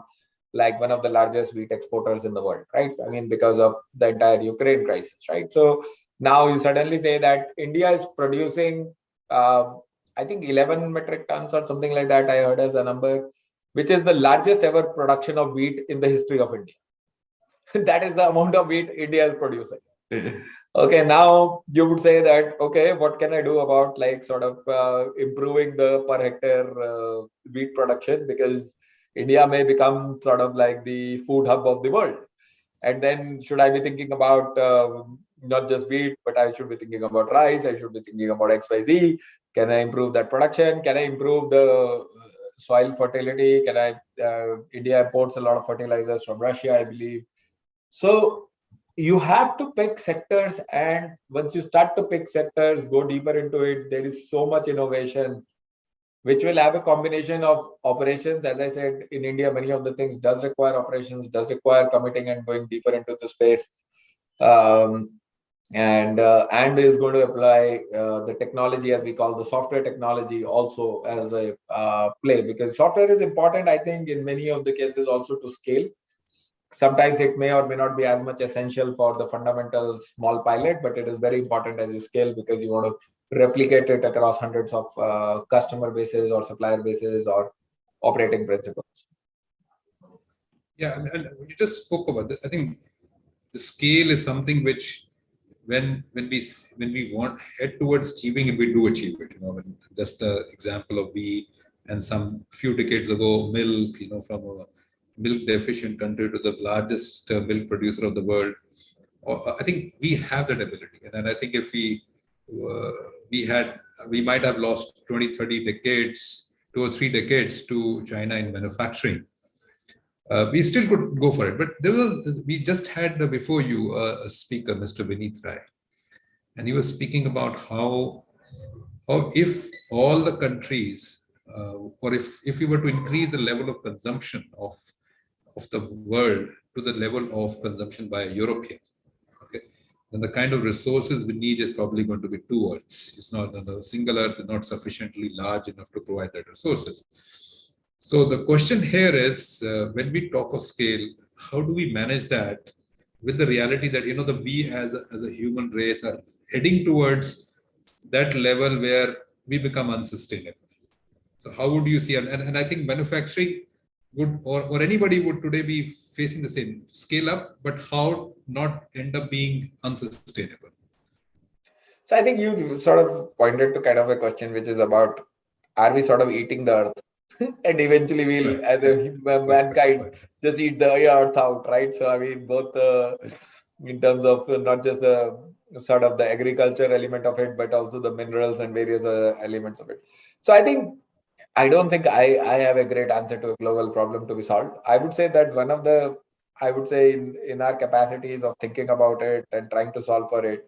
like one of the largest wheat exporters in the world, right? I mean, because of the entire Ukraine crisis, right? So now you suddenly say that India is producing, I think 11 metric tons or something like that, I heard as a number, which is the largest ever production of wheat in the history of India. That is the amount of wheat India is producing. Okay, now you would say that, okay, what can I do about like sort of improving the per hectare wheat production, because India may become sort of like the food hub of the world. And then should I be thinking about not just wheat, but I should be thinking about rice, I should be thinking about XYZ. Can I improve that production? Can I improve the soil fertility? Can I, India imports a lot of fertilizers from Russia, I believe. So you have to pick sectors, and once you start to pick sectors, go deeper into it, there is so much innovation, which will have a combination of operations. As I said, in India, many of the things does require operations, does require committing and going deeper into the space. And is going to apply the technology, as we call the software technology, also as a play, because software is important, I think, in many of the cases also to scale. Sometimes it may or may not be as much essential for the fundamental small pilot, but it is very important as you scale, because you want to replicate it across hundreds of customer bases or supplier bases or operating principles. Yeah, and you just spoke about this. I think the scale is something which, when we want head towards achieving it, we do achieve it. You know, just the example of wheat, and some few decades ago, milk. You know, from a milk deficient country to the largest milk producer of the world. I think we have that ability, and I think if we might have lost 20, 30 decades, 2 or 3 decades to China in manufacturing. We still could go for it, but we just had before you a speaker, Mr. Vineet Rai, and he was speaking about how if all the countries, or if we were to increase the level of consumption of the world to the level of consumption by a European, okay, then the kind of resources we need is probably going to be 2 Earths. It's not, the single Earth is not sufficiently large enough to provide that resources. So the question here is, when we talk of scale, how do we manage that with the reality that, you know, we as a human race are heading towards that level where we become unsustainable? So how would you see, and I think manufacturing would, or anybody would today be facing the same scale up, but how not end up being unsustainable? So I think you sort of pointed to kind of a question which is about, are we sort of eating the earth? And eventually we'll, right, as a mankind, just eat the earth out, right? So I mean, both in terms of not just the sort of the agriculture element of it, but also the minerals and various elements of it. So I don't think I have a great answer to a global problem to be solved. I would say that one of the, I would say in our capacities of thinking about it and trying to solve for it,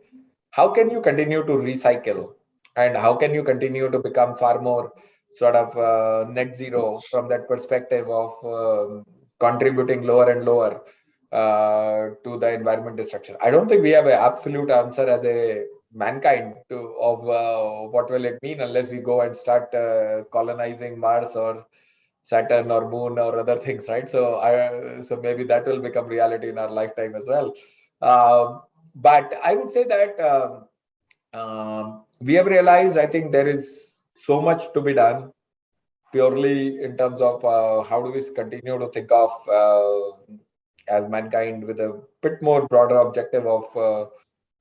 how can you continue to recycle, and how can you continue to become far more sort of net zero from that perspective of contributing lower and lower to the environment destruction? I don't think we have an absolute answer as a mankind of what will it mean, unless we go and start colonizing Mars or Saturn or Moon or other things, right? So so maybe that will become reality in our lifetime as well. But I would say that we have realized, I think there is so much to be done, purely in terms of how do we continue to think of as mankind with a bit more broader objective of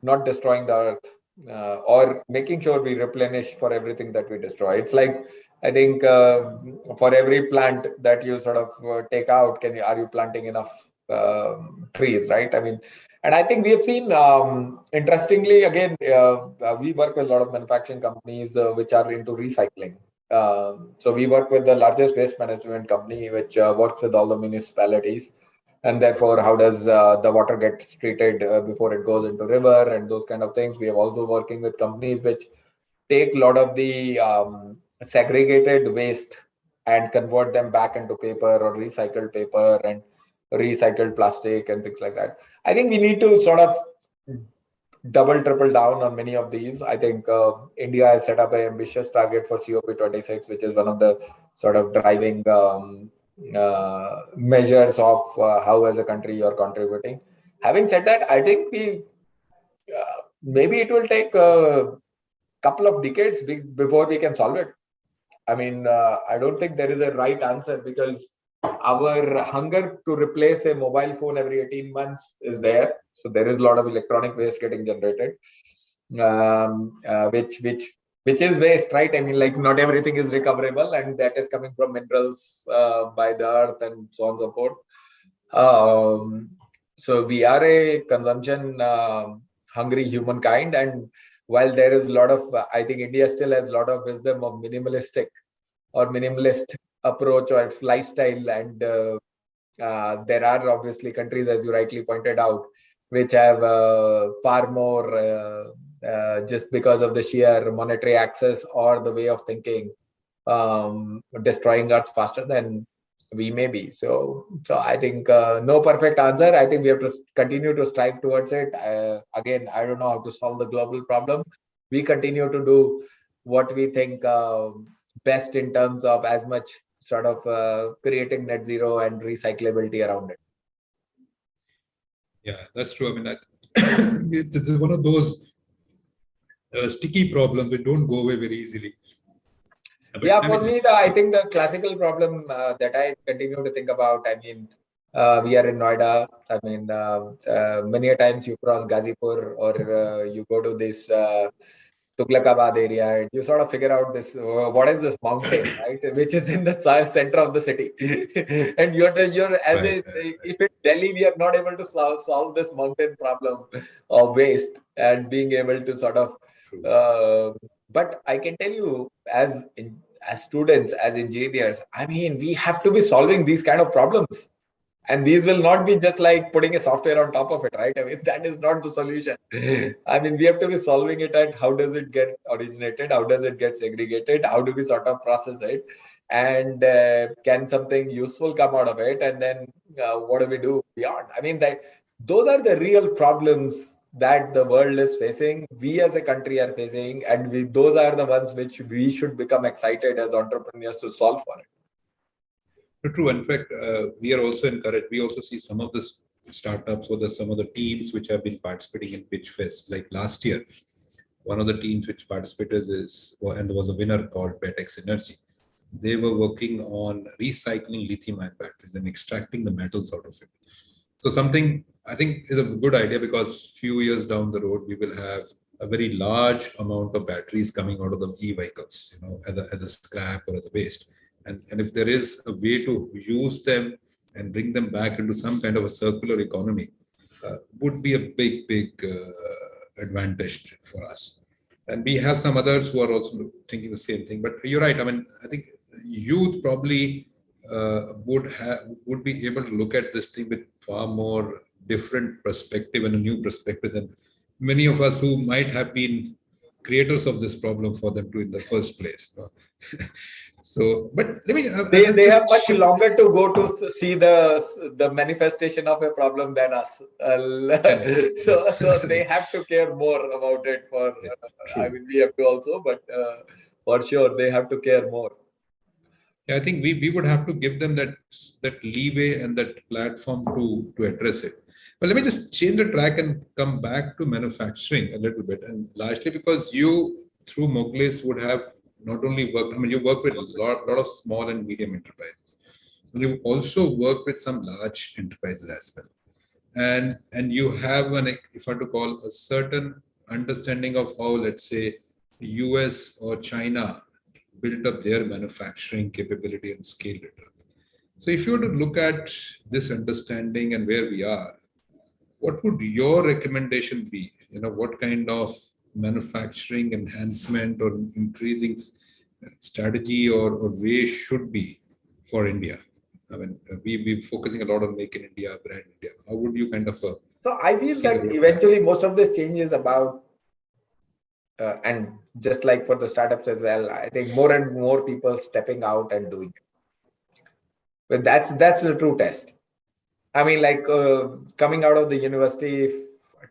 not destroying the earth or making sure we replenish for everything that we destroy. It's like, I think for every plant that you sort of take out, are you planting enough trees, right? I mean, and I think we have seen, interestingly, again, we work with a lot of manufacturing companies which are into recycling. So we work with the largest waste management company, which works with all the municipalities. And therefore, how does the water get treated before it goes into river and those kind of things. We are also working with companies which take a lot of the segregated waste and convert them back into paper or recycled paper and recycled plastic and things like that. I think we need to sort of triple down on many of these. I think India has set up an ambitious target for COP26, which is one of the sort of driving measures of how as a country you're contributing. Having said that, I think we maybe it will take a couple of decades before we can solve it. I mean, I don't think there is a right answer, because our hunger to replace a mobile phone every 18 months is there. So there is a lot of electronic waste getting generated, which is waste, right? I mean, like, not everything is recoverable, and that is coming from minerals by the earth and so on and so forth. So we are a consumption hungry humankind, and while there is a lot of, I think India still has a lot of wisdom of minimalist approach or lifestyle, and there are obviously countries, as you rightly pointed out, which have far more just because of the sheer monetary access or the way of thinking, destroying Earth faster than we may be. So I think no perfect answer. I think we have to continue to strive towards it. Again, I don't know how to solve the global problem. We continue to do what we think best in terms of as much sort of creating net zero and recyclability around it. Yeah, that's true. I mean, it's one of those sticky problems that don't go away very easily. But yeah, for me, I think the classical problem that I continue to think about, I mean, we are in Noida. I mean, many a times you cross Gazipur or you go to this Tughlakabad area, and you sort of figure out this, what is this mountain, right? Which is in the center of the city. And you're as right. If in Delhi, we are not able to solve this mountain problem of waste and being able to sort of, but I can tell you, as students, as engineers, I mean, we have to be solving these kind of problems. And these will not be just like putting a software on top of it, right? I mean, that is not the solution. I mean, we have to be solving it at how does it get originated? How does it get segregated? How do we sort of process it? And can something useful come out of it? And then what do we do beyond? I mean, those are the real problems that the world is facing, we as a country are facing, and those are the ones which we should become excited as entrepreneurs to solve for it. True. In fact, we are also encouraged. We also see some of the startups or some of the teams which have been participating in PitchFest. Like last year, one of the teams which participated and there was a winner called BTech Synergy. They were working on recycling lithium-ion batteries and extracting the metals out of it. So something I think is a good idea, because few years down the road, we will have a very large amount of batteries coming out of the e-vehicles, as a scrap or as a waste. And if there is a way to use them and bring them back into some kind of a circular economy, would be a big advantage for us. And we have some others who are also thinking the same thing. But you're right. I mean, I think youth probably would be able to look at this thing with far more different perspective and a new perspective than many of us who might have been creators of this problem for them to in the first place. So, but let me. They have much longer to go to see the manifestation of a problem than us. So they have to care more about it. I mean, we have to also, but for sure they have to care more. Yeah, I think we would have to give them that leeway and that platform to address it. But let me just change the track and come back to manufacturing a little bit, and largely because you through Moglis would have not only worked, I mean, you work with a lot of small and medium enterprises. you also work with some large enterprises as well. And you have if I were to call, a certain understanding of how, let's say, US or China built up their manufacturing capability and scaled it up. So if you were to look at this understanding and where we are, what would your recommendation be? What kind of manufacturing enhancement or increasing strategy or way should be for India? I mean, we've been focusing a lot on Make in India, Brand India. How would you kind of So I feel see that the roadmap? eventually most of this change is about, and just like for the startups as well, I think more and more people stepping out and doing it. But that's the true test. I mean, like coming out of the university, if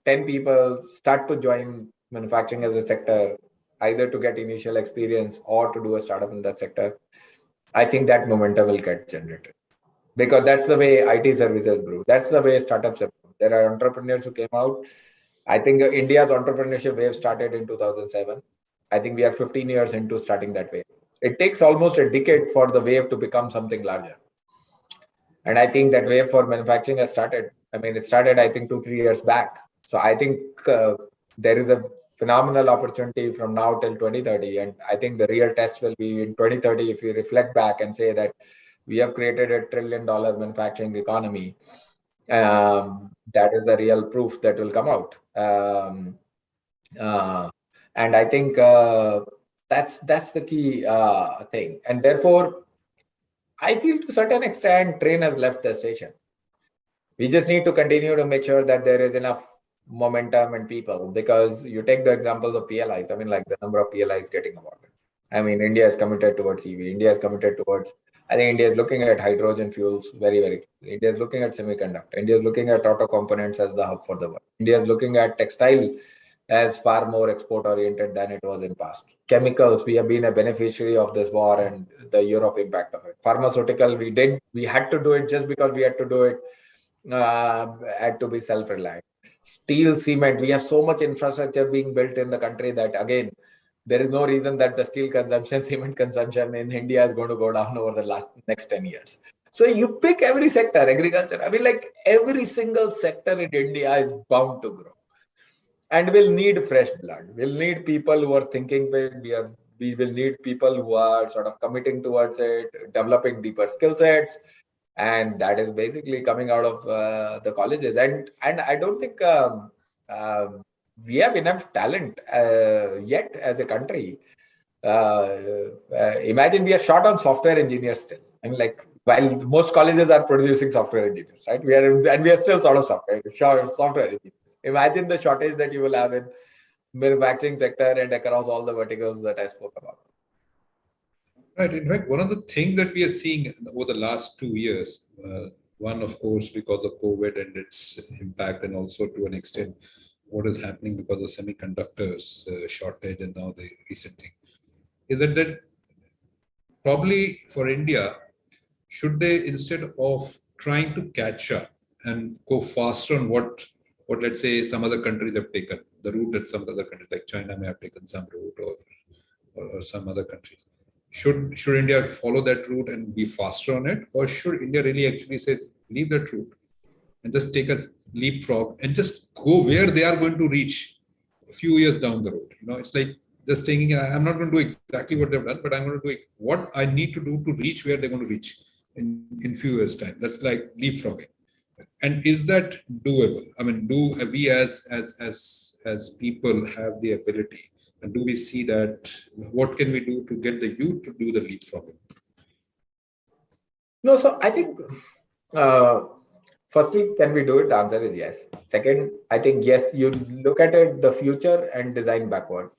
10 people start to join manufacturing as a sector, either to get initial experience or to do a startup in that sector, I think that momentum will get generated. Because that's the way IT services grew. That's the way startups have grown. There are entrepreneurs who came out. I think India's entrepreneurship wave started in 2007. I think we are 15 years into starting that wave. It takes almost a decade for the wave to become something larger. And I think that wave for manufacturing has started. I mean, it started, I think, 2-3 years back. So I think there is a phenomenal opportunity from now till 2030. And I think the real test will be in 2030 if you reflect back and say that we have created $1 trillion manufacturing economy. That is the real proof that will come out. And I think that's the key thing. And therefore, I feel to a certain extent, train has left the station. We just need to continue to make sure that there is enough momentum and people, because you take the examples of PLIs. I mean, like the number of PLIs getting awarded. I mean, India is committed towards EV. India is committed towards, I think India is looking at hydrogen fuels very, very. India is looking at semiconductor. India is looking at auto components as the hub for the world. India is looking at textile as far more export oriented than it was in past. Chemicals, we have been a beneficiary of this war and the Europe impact of it. Pharmaceutical, we had to do it just because we had to do it, had to be self-reliant. Steel, cement, we have so much infrastructure being built in the country that again, there is no reason that the steel consumption, cement consumption in India is going to go down over the next 10 years. So you pick every sector, agriculture, I mean, like every single sector in India is bound to grow. And we'll need fresh blood. We'll need people who are thinking big. We will need people who are sort of committing towards it, developing deeper skill sets. And that is basically coming out of the colleges. And I don't think we have enough talent yet as a country. Imagine we are short on software engineers still. I mean, like, while most colleges are producing software engineers, right? We are still sort of software engineers. Imagine the shortage that you will have in manufacturing sector and across all the verticals that I spoke about. Right. In fact, one of the things that we are seeing over the last 2 years, one, of course, because of COVID and its impact, and also to an extent, what is happening because of semiconductors shortage and now the recent thing, is that probably for India, should they, instead of trying to catch up and go faster on what let's say some other countries have taken, the route that some other countries like China may have taken some route or some other countries. Should India follow that route and be faster on it? Or should India really actually say, leave that route and just take a leapfrog and just go where they are going to reach a few years down the road? It's like just thinking, I'm not going to do exactly what they've done, but I'm going to do what I need to do to reach where they're going to reach in few years' time. That's like leapfrogging. And is that doable? I mean, do we as people have the ability, and do we see that? What can we do to get the youth to do the leapfrogging? No, so I think firstly, can we do it? The answer is yes. Second, I think yes, you look at it, the future, and design backward,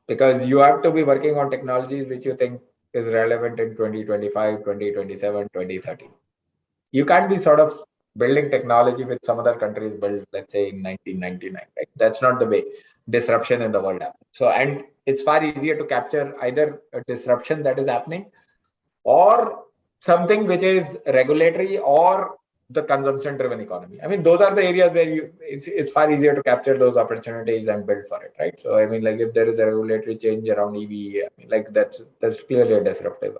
because you have to be working on technologies which you think is relevant in 2025, 2027, 2030. You can't be sort of building technology which some other countries built, let's say in 1999, right? That's not the way disruption in the world happens. So, and it's far easier to capture either a disruption that is happening or something which is regulatory or the consumption driven economy. I mean, those are the areas where it's far easier to capture those opportunities and build for it, right? So, I mean, like if there is a regulatory change around EV, I mean, like that's clearly a disruptive.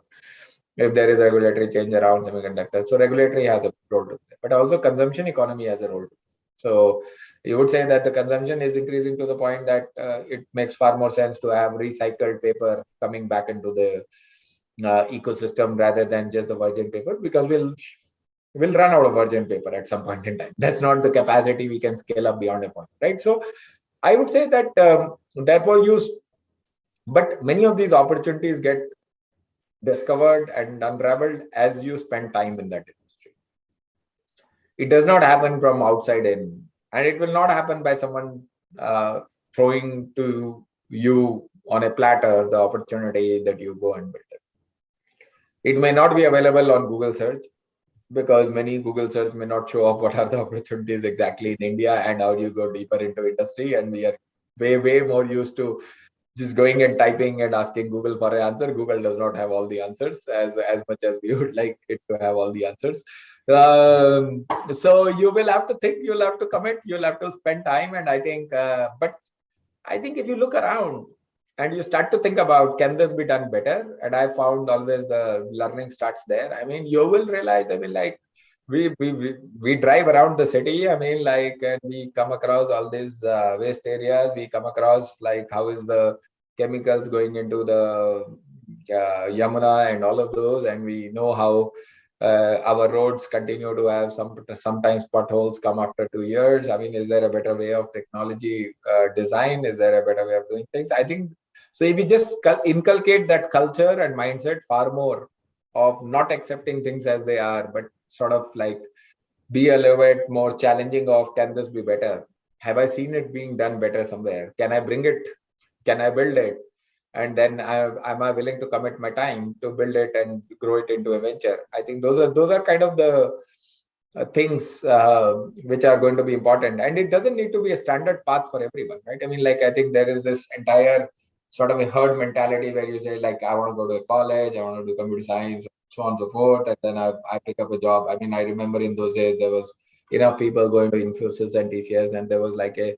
if there is a regulatory change around semiconductors. So regulatory has a role to play, but also consumption economy has a role to play. So you would say that the consumption is increasing to the point that it makes far more sense to have recycled paper coming back into the ecosystem rather than just the virgin paper, because we'll run out of virgin paper at some point in time. That's not the capacity we can scale up beyond a point, right? So I would say that therefore but many of these opportunities get discovered and unraveled as you spend time in that industry. It does not happen from outside in, and it will not happen by someone throwing to you on a platter the opportunity that you go and build it. It may not be available on Google search, because many Google search may not show up what are the opportunities exactly in India and how you go deeper into industry. And we are way more used to just going and typing and asking Google for an answer. Google does not have all the answers as much as we would like it to have all the answers. So you will have to think, you'll have to commit, you'll have to spend time. And I think, but I think if you look around and you start to think about, can this be done better? And I found always the learning starts there. I mean, you will realize, I mean, like we drive around the city. I mean, like, and we come across all these waste areas. We come across like, how is the chemicals going into the Yamuna and all of those. And we know how our roads continue to have sometimes potholes come after 2 years. I mean, is there a better way of technology design? Is there a better way of doing things? I think so. If we just inculcate that culture and mindset far more of not accepting things as they are, but sort of like be a little bit more challenging of, can this be better? Have I seen it being done better somewhere? Can I bring it? Can I build it? And then am I willing to commit my time to build it and grow it into a venture? I think those are kind of the things which are going to be important. And it doesn't need to be a standard path for everyone, right? I mean, like, I think there is this entire sort of a herd mentality where you say, like, I want to go to a college, I want to do computer science, so on and so forth, and then I pick up a job. I mean, I remember in those days there was enough people going to Infosys and TCS, and there was like a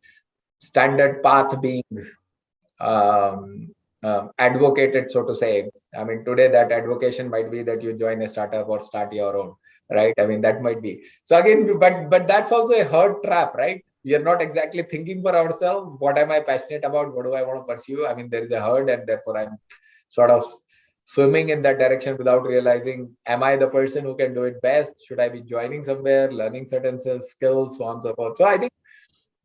standard path being advocated, so to say. I mean, today that advocation might be that you join a startup or start your own, right? I mean, that might be. So again, but that's also a herd trap, right? We are not exactly thinking for ourselves. What am I passionate about? What do I want to pursue? I mean, there is a herd, and therefore I'm sort of swimming in that direction without realizing, am I the person who can do it best? Should I be joining somewhere, learning certain skills, so on and so forth? So I think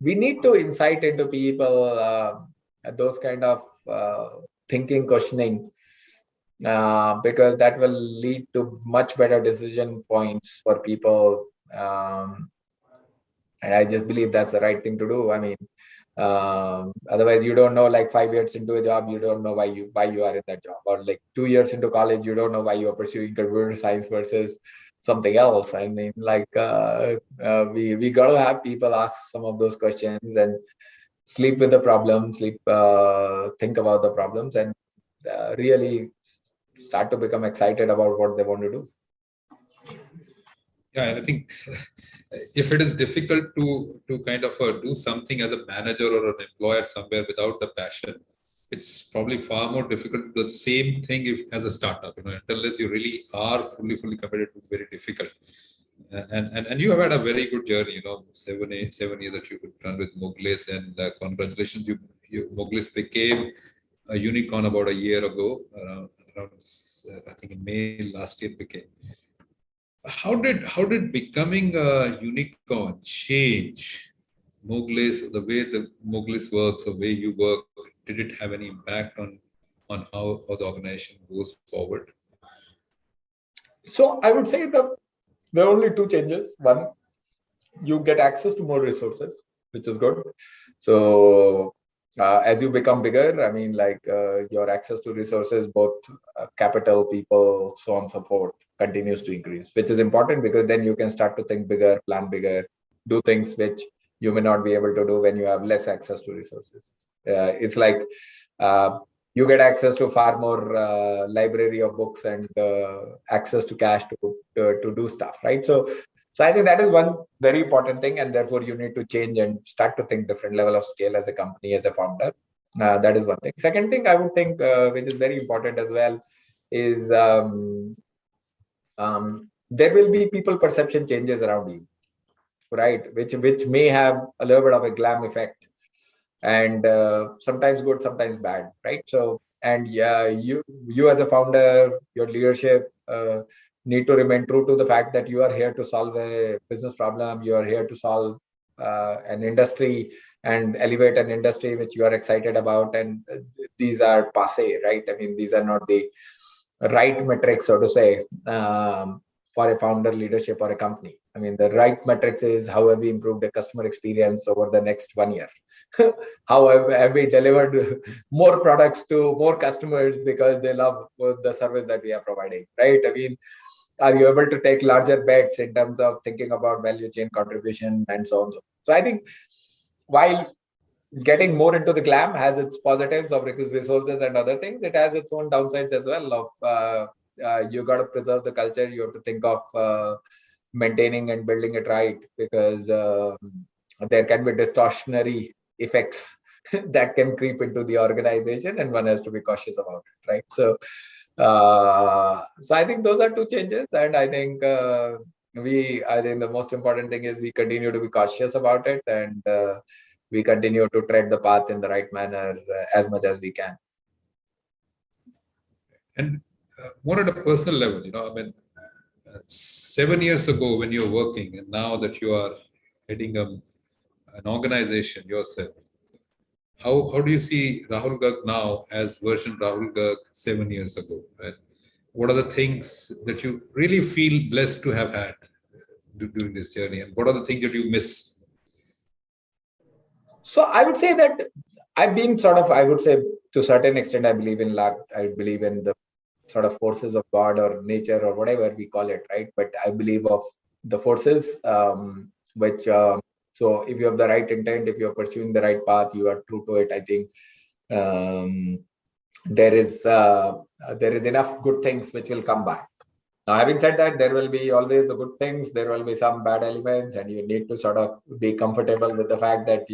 we need to insight into people those kind of thinking, questioning, because that will lead to much better decision points for people. And I just believe that's the right thing to do. I mean, otherwise you don't know, like 5 years into a job, you don't know why you are in that job, or like 2 years into college, you don't know why you are pursuing computer science versus something else. I mean, like we got to have people ask some of those questions and sleep with the problems, think about the problems, and really start to become excited about what they want to do. Yeah, I think if it is difficult to kind of do something as a manager or an employer somewhere without the passion, it's probably far more difficult to do the same thing as a startup. Unless you really are fully committed, it's very difficult. And you have had a very good journey. 7 years that you could run with Muglis, and congratulations, Muglis became a unicorn about a year ago. Around I think in May last year became. How did becoming a unicorn change Muglis, the way the Muglis works, the way you work? Did it have any impact on how the organization goes forward? So I would say that there are only two changes. One, you get access to more resources, which is good. So as you become bigger, I mean, like your access to resources, both capital, people, so on and so forth, continues to increase, which is important, because then you can start to think bigger, plan bigger, do things which you may not be able to do when you have less access to resources. It's like you get access to far more library of books and access to cash to do stuff, right? So I think that is one very important thing, and therefore you need to change and start to think different level of scale as a company, as a founder. That is one thing. Second thing I would think, which is very important as well, is there will be people perception changes around you, right? Which may have a little bit of a glam effect, and sometimes good, sometimes bad, right? So, and yeah, you as a founder, your leadership need to remain true to the fact that you are here to solve a business problem. You are here to solve an industry and elevate an industry which you are excited about. And these are passé, right? I mean, these are not the right metrics, so to say, for a founder leadership or a company. I mean, the right metrics is how have we improved the customer experience over the next 1 year? How have we delivered more products to more customers because they love the service that we are providing, right? I mean, are you able to take larger bets in terms of thinking about value chain contribution and so on? So I think while getting more into the glam has its positives of resources and other things, it has its own downsides as well. Of you got to preserve the culture. You have to think of maintaining and building it right, because there can be distortionary effects that can creep into the organization, and one has to be cautious about it, right? So I think those are two changes, and I think I think the most important thing is we continue to be cautious about it, and we continue to tread the path in the right manner as much as we can. And more at a personal level, I mean, 7 years ago when you were working, and now that you are heading an organization yourself, how do you see Rahul Garg now as version Rahul Garg 7 years ago? And what are the things that you really feel blessed to have had during this journey, and what are the things that you miss? So I would say that I've been I would say to a certain extent, I believe in luck. I believe in the sort of forces of God or nature or whatever we call it, right? But I believe of the forces, which, so if you have the right intent, if you're pursuing the right path, you are true to it, I think there is enough good things which will come by. Now, having said that, there will be always the good things, there will be some bad elements, and you need to sort of be comfortable with the fact that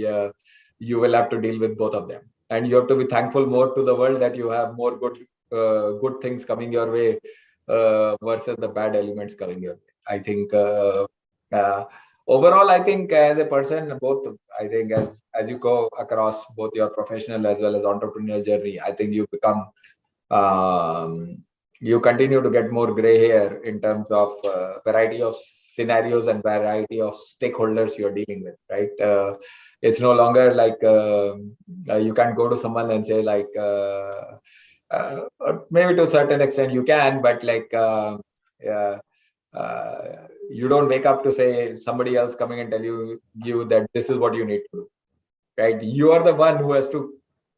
you will have to deal with both of them. And you have to be thankful more to the world that you have more good things coming your way versus the bad elements coming your way. I think overall, I think as a person, both, I think as you go across both your professional as well as entrepreneurial journey, I think you become you continue to get more gray hair in terms of variety of scenarios and variety of stakeholders you're dealing with, right? It's no longer like you can't go to someone and say like, maybe to a certain extent you can, but like you don't wake up to say somebody else coming and tell you that this is what you need to do, right? You are the one who has to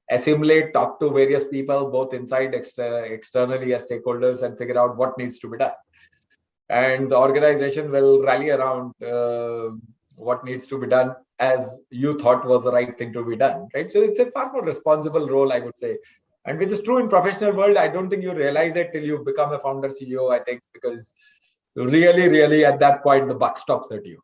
assimilate, talk to various people, both inside, externally as stakeholders, and figure out what needs to be done. And the organization will rally around what needs to be done as you thought was the right thing to be done, right? So it's a far more responsible role, I would say. And which is true in professional world. I don't think you realize it till you become a founder CEO, I think, because really at that point, the buck stops at you.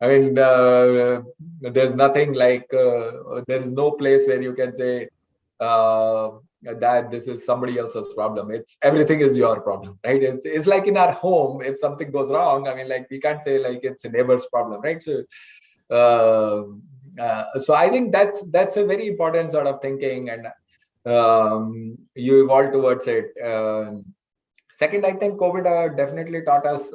I mean, there's nothing like, there is no place where you can say that this is somebody else's problem. It's everything is your problem, right? It's like in our home, if something goes wrong, I mean, like we can't say like it's a neighbor's problem, right? So, so I think that's a very important sort of thinking, and you evolve towards it. Second, I think COVID definitely taught us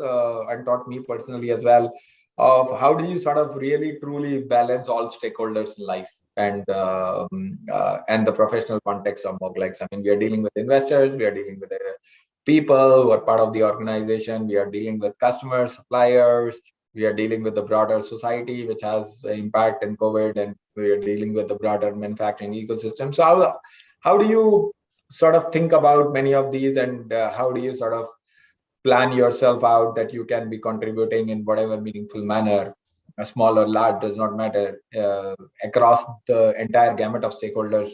and taught me personally as well of how do you sort of really truly balance all stakeholders in life and the professional context of Moglex. I mean, we are dealing with investors, we are dealing with people who are part of the organization, we are dealing with customers, suppliers, we are dealing with the broader society, which has impact in COVID, and we are dealing with the broader manufacturing ecosystem. So how do you sort of think about many of these, and how do you sort of plan yourself out that you can be contributing in whatever meaningful manner, small or large, does not matter, across the entire gamut of stakeholders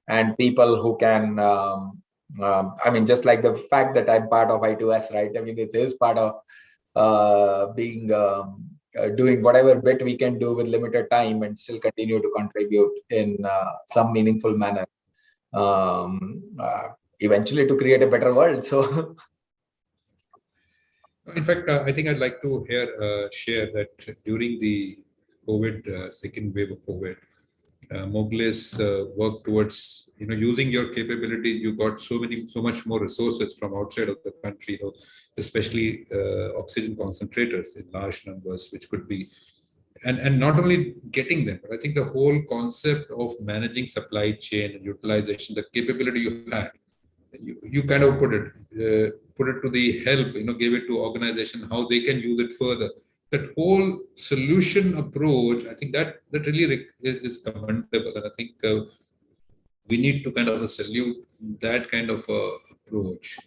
and people who can, I mean, just like the fact that I'm part of I2S, right? I mean, it is part of being, doing whatever bit we can do with limited time and still continue to contribute in some meaningful manner, eventually to create a better world. So In fact, I think I'd like to share that during the COVID, second wave of COVID, Moglis worked towards, using your capability. You got so much more resources from outside of the country, especially oxygen concentrators in large numbers, which could be, and not only getting them, but I think the whole concept of managing supply chain and utilization, the capability you had, you kind of put it to the help, gave it to organization, how they can use it further. That whole solution approach, I think that really is commendable. And I think we need to kind of salute that kind of approach,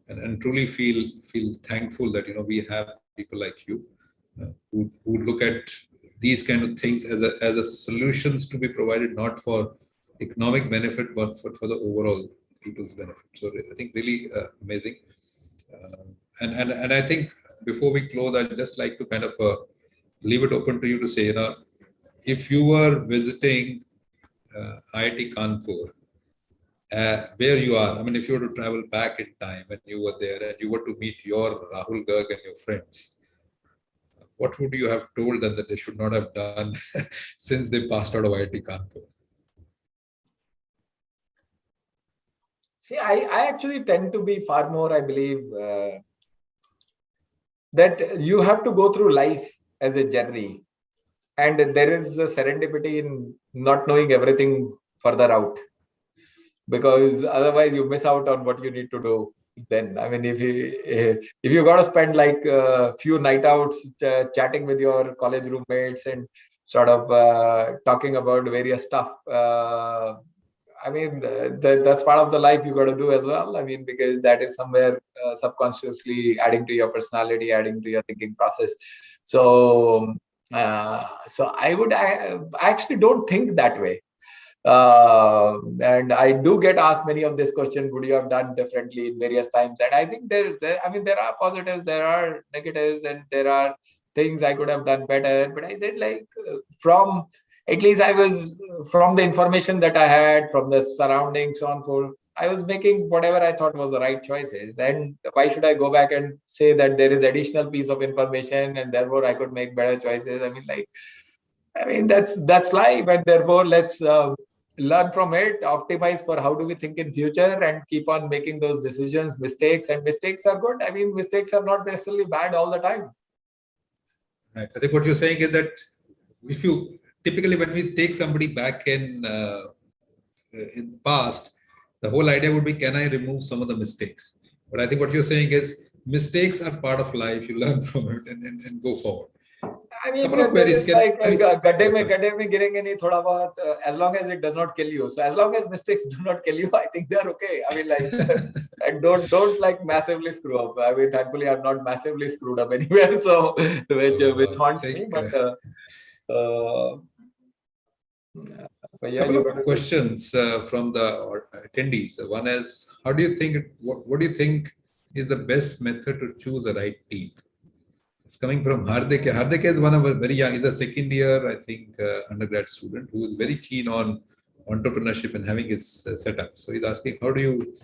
and truly feel thankful that, we have people like you who look at these kind of things as a solutions to be provided, not for economic benefit, but for the overall people's benefit. So I think really amazing. And I think before we close, I'd just like to kind of leave it open to you to say, if you were visiting IIT Kanpur, where you are, I mean, if you were to travel back in time and you were there and you were to meet your Rahul Garg and your friends, what would you have told them that they should not have done since they passed out of IIT Kanpur? See, I actually tend to be far more, I believe, that you have to go through life as a journey, and there is a serendipity in not knowing everything further out, because otherwise you miss out on what you need to do. Then, I mean, if you got to spend like a few night outs chatting with your college roommates and sort of talking about various stuff, I mean, that's part of the life you got to do as well. I mean, because that is somewhere subconsciously adding to your personality, adding to your thinking process. So I actually don't think that way. And I do get asked many of these questions, would you have done differently in various times? And I think there are positives, there are negatives, and there are things I could have done better. But I said, like, at least I was, from the information that I had, from the surroundings, so on, so I was making whatever I thought was the right choices. And why should I go back and say that there is additional piece of information and therefore I could make better choices? I mean, that's life, and therefore let's learn from it, optimize for how do we think in future, and keep on making those decisions. Mistakes are good. I mean, mistakes are not necessarily bad all the time. Right. I think what you're saying is that if you typically, when we take somebody back in the past, the whole idea would be, can I remove some of the mistakes? But I think what you're saying is mistakes are part of life. You learn from it and go forward. I mean, it's like gadde mein girenge nahi thoda bahut, as long as it does not kill you. So as long as mistakes do not kill you, I think they're okay. I mean, and don't like massively screw up. I mean, thankfully, I've not massively screwed up anywhere, so which haunts me. But yeah, couple of questions from the attendees. One is, what do you think is the best method to choose the right team? It's coming from Hardik. Hardik is one of a very young, he's a second year, I think, undergrad student who is very keen on entrepreneurship and having his setup. So he's asking, how do you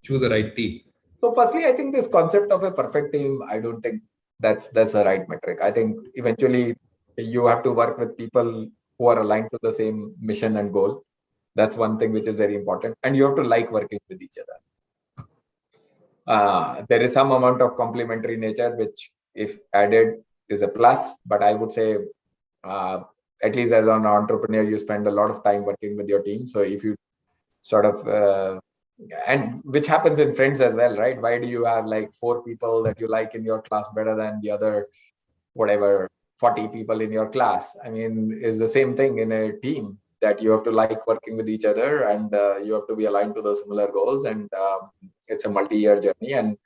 choose the right team? So firstly, I think this concept of a perfect team, I don't think that's the right metric. I think eventually you have to work with people who are aligned to the same mission and goal. That's one thing which is very important. And you have to like working with each other. There is some amount of complementary nature, which if added is a plus, but I would say at least as an entrepreneur, you spend a lot of time working with your team. So if you sort of, and which happens in friends as well, right? Why do you have like 4 people that you like in your class better than the other, whatever, 40 people in your class? I mean, it's the same thing in a team, that you have to like working with each other, and you have to be aligned to the similar goals, and it's a multi-year journey. And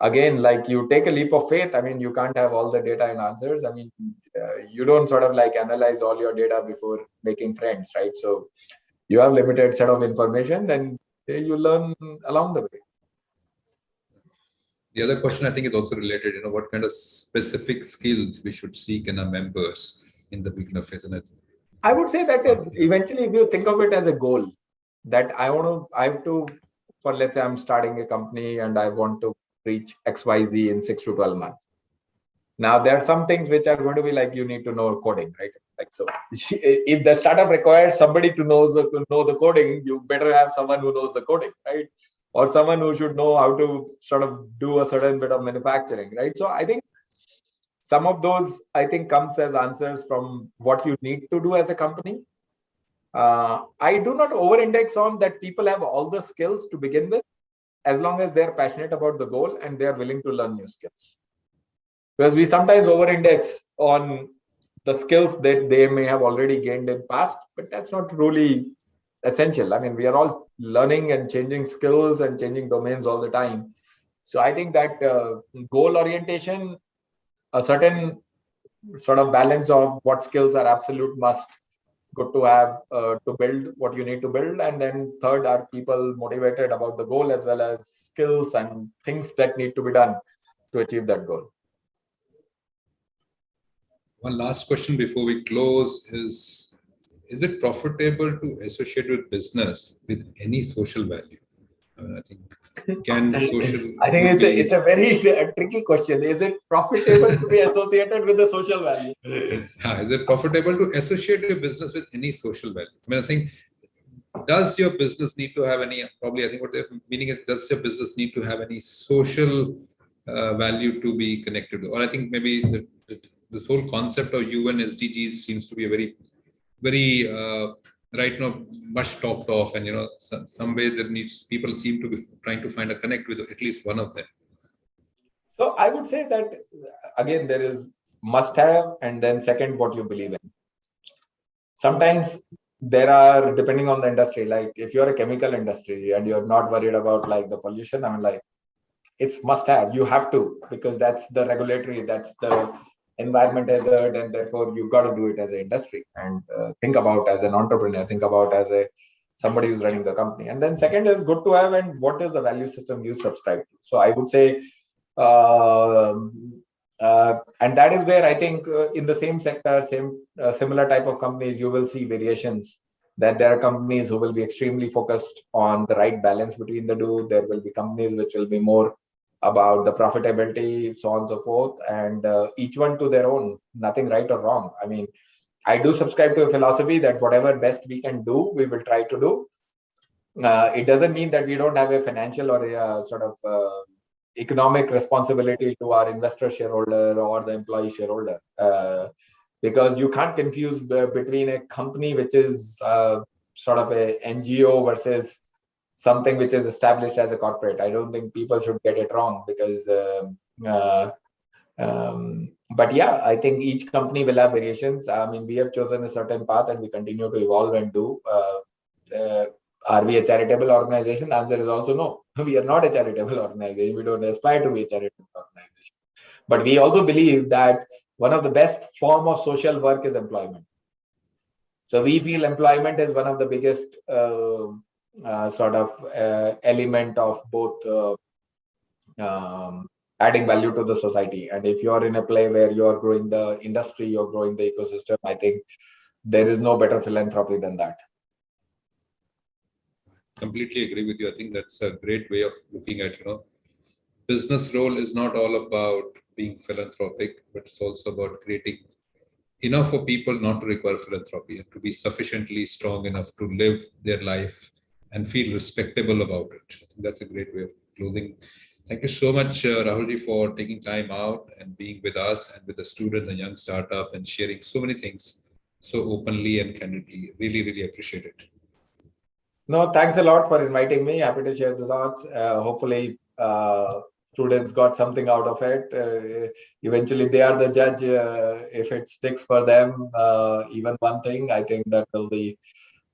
again, like, you take a leap of faith. I mean, you can't have all the data and answers. I mean, you don't sort of like analyze all your data before making friends, right? So you have limited set of information, then you learn along the way. The other question I think is also related, what kind of specific skills we should seek in our members in the beginner phase. And I would say that eventually, if you think of it as a goal, that I have to, for let's say I'm starting a company and I want to reach XYZ in 6 to 12 months. Now, there are some things which are going to be like, you need to know coding, right? Like, so if the startup requires somebody to know the coding, you better have someone who knows the coding, right? Or someone who should know how to sort of do a certain bit of manufacturing, right? So I think some of those, I think, comes as answers from what you need to do as a company. I do not over-index on that people have all the skills to begin with, as long as they're passionate about the goal and they're willing to learn new skills. Because we sometimes over-index on the skills that they may have already gained in past, but that's not really essential. I mean, we are all learning and changing skills and changing domains all the time. So I think that goal orientation, a certain sort of balance of what skills are absolute must, good to have to build what you need to build. And then third, are people motivated about the goal as well as skills and things that need to be done to achieve that goal. One last question before we close is it profitable to associate with business with any social value? I mean, I think, can social... I think it's a very tricky question. Is it profitable to be associated with the social value? Is it profitable to associate your business with any social value? I mean, I think, does your business need to have any, probably I think what they're meaning is, does your business need to have any social value to be connected to? Or I think maybe this whole concept of UN SDGs seems to be a very, very right now much talked of, and some way there needs, people seem to be trying to find a connect with at least one of them. So I would say that again, there is must have, and then second, what you believe in. Sometimes there are, depending on the industry, like if you're a chemical industry and you're not worried about like the pollution, I mean, like it's must have, you have to, because that's the regulatory, that's the environment hazard, and therefore you've got to do it as an industry and think about as an entrepreneur, think about as somebody who's running the company. And then second is good to have, and what is the value system you subscribe to. So I would say, and that is where I think in the same sector, similar type of companies, you will see variations, that there are companies who will be extremely focused on the right balance between the two. There will be companies which will be more about the profitability, so on and so forth, and each one to their own, nothing right or wrong. I mean, I do subscribe to a philosophy that whatever best we can do, we will try to do. It doesn't mean that we don't have a financial or a sort of economic responsibility to our investor shareholder or the employee shareholder, because you can't confuse between a company which is sort of a NGO versus something which is established as a corporate. I don't think people should get it wrong, because but yeah, I think each company will have variations. I mean, we have chosen a certain path and we continue to evolve and do. Are we a charitable organization? The answer is also no. We are not a charitable organization. We don't aspire to be a charitable organization. But we also believe that one of the best form of social work is employment. So we feel employment is one of the biggest sort of element of both adding value to the society. And if you're in a play where you're growing the industry, you're growing the ecosystem, I think there is no better philanthropy than that. Completely agree with you. I think that's a great way of looking at, business role is not all about being philanthropic, but it's also about creating enough for people not to require philanthropy and to be sufficiently strong enough to live their life and feel respectable about it. I think that's a great way of closing. Thank you so much, Rahulji, for taking time out and being with us and with the students and young startup and sharing so many things so openly and candidly. Really, really appreciate it. No, thanks a lot for inviting me. Happy to share the thoughts. Hopefully, students got something out of it. Eventually, they are the judge. If it sticks for them, even one thing, I think that will be,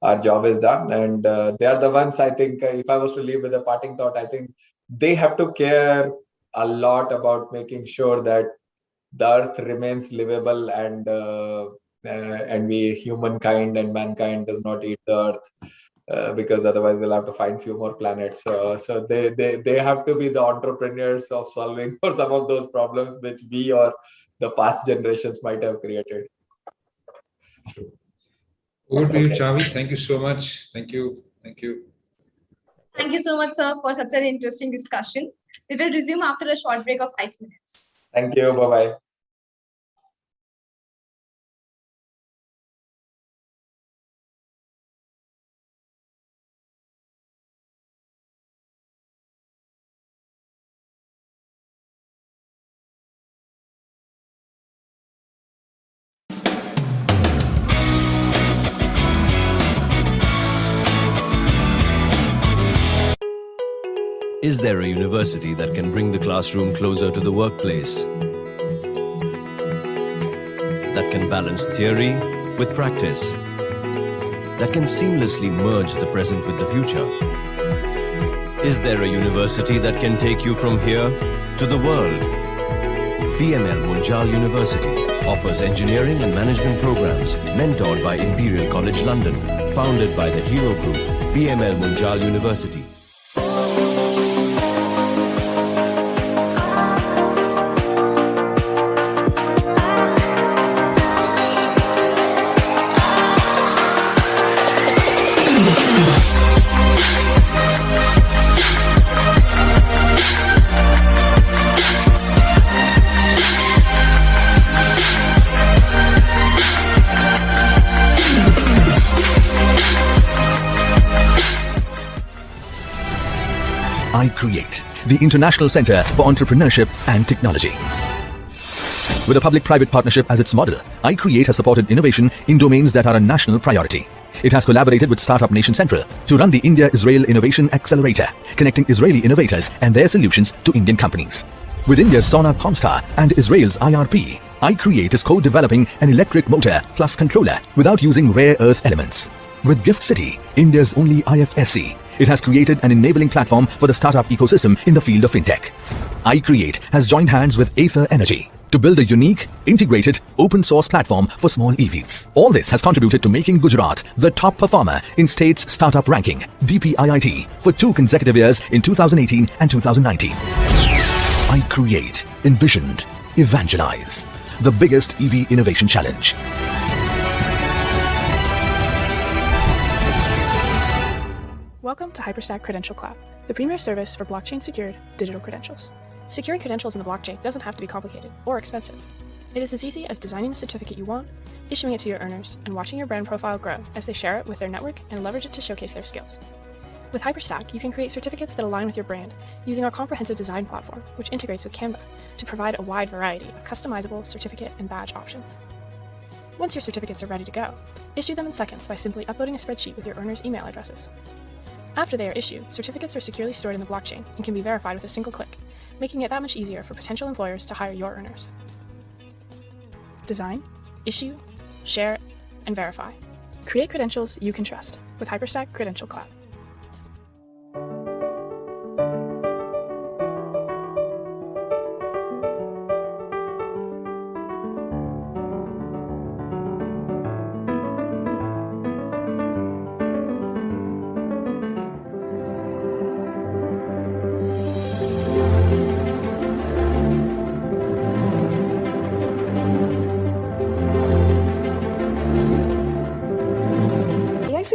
our job is done. And they are the ones, I think, if I was to leave with a parting thought, I think they have to care a lot about making sure that the earth remains livable and we humankind and mankind does not eat the earth, because otherwise we'll have to find few more planets. So they have to be the entrepreneurs of solving for some of those problems which we or the past generations might have created. Sure. Over to you, Chavi. Thank you so much. Thank you. Thank you. Thank you so much, sir, for such an interesting discussion. We will resume after a short break of 5 minutes. Thank you. Bye-bye. Is there a university that can bring the classroom closer to the workplace? That can balance theory with practice? That can seamlessly merge the present with the future? Is there a university that can take you from here to the world? BML Munjal University offers engineering and management programs mentored by Imperial College London, founded by the Hero Group, BML Munjal University. I create the International Center for Entrepreneurship and Technology. With a public-private partnership as its model, I Create has supported innovation in domains that are a national priority. It has collaborated with Startup Nation Central to run the India-Israel Innovation Accelerator, connecting Israeli innovators and their solutions to Indian companies. With India's Sona Comstar and Israel's IRP, I Create is co-developing an electric motor plus controller without using rare earth elements. With Gift City, India's only IFSC, it has created an enabling platform for the startup ecosystem in the field of fintech. I Create has joined hands with Aether Energy to build a unique, integrated, open-source platform for small EVs. All this has contributed to making Gujarat the top performer in state's startup ranking, DPIIT, for 2 consecutive years in 2018 and 2019. I Create, envisioned, evangelize, the biggest EV innovation challenge. Welcome to Hyperstack Credential Cloud, the premier service for blockchain-secured digital credentials. Securing credentials in the blockchain doesn't have to be complicated or expensive. It is as easy as designing the certificate you want, issuing it to your earners, and watching your brand profile grow as they share it with their network and leverage it to showcase their skills. With Hyperstack, you can create certificates that align with your brand using our comprehensive design platform, which integrates with Canva to provide a wide variety of customizable certificate and badge options. Once your certificates are ready to go, issue them in seconds by simply uploading a spreadsheet with your earners' email addresses. After they are issued, certificates are securely stored in the blockchain and can be verified with a single click, making it that much easier for potential employers to hire your earners. Design, issue, share, and verify. Create credentials you can trust with Hyperstack Credential Cloud.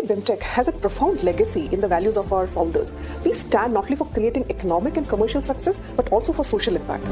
BTech has a profound legacy in the values of our founders. We stand not only for creating economic and commercial success, but also for social impact.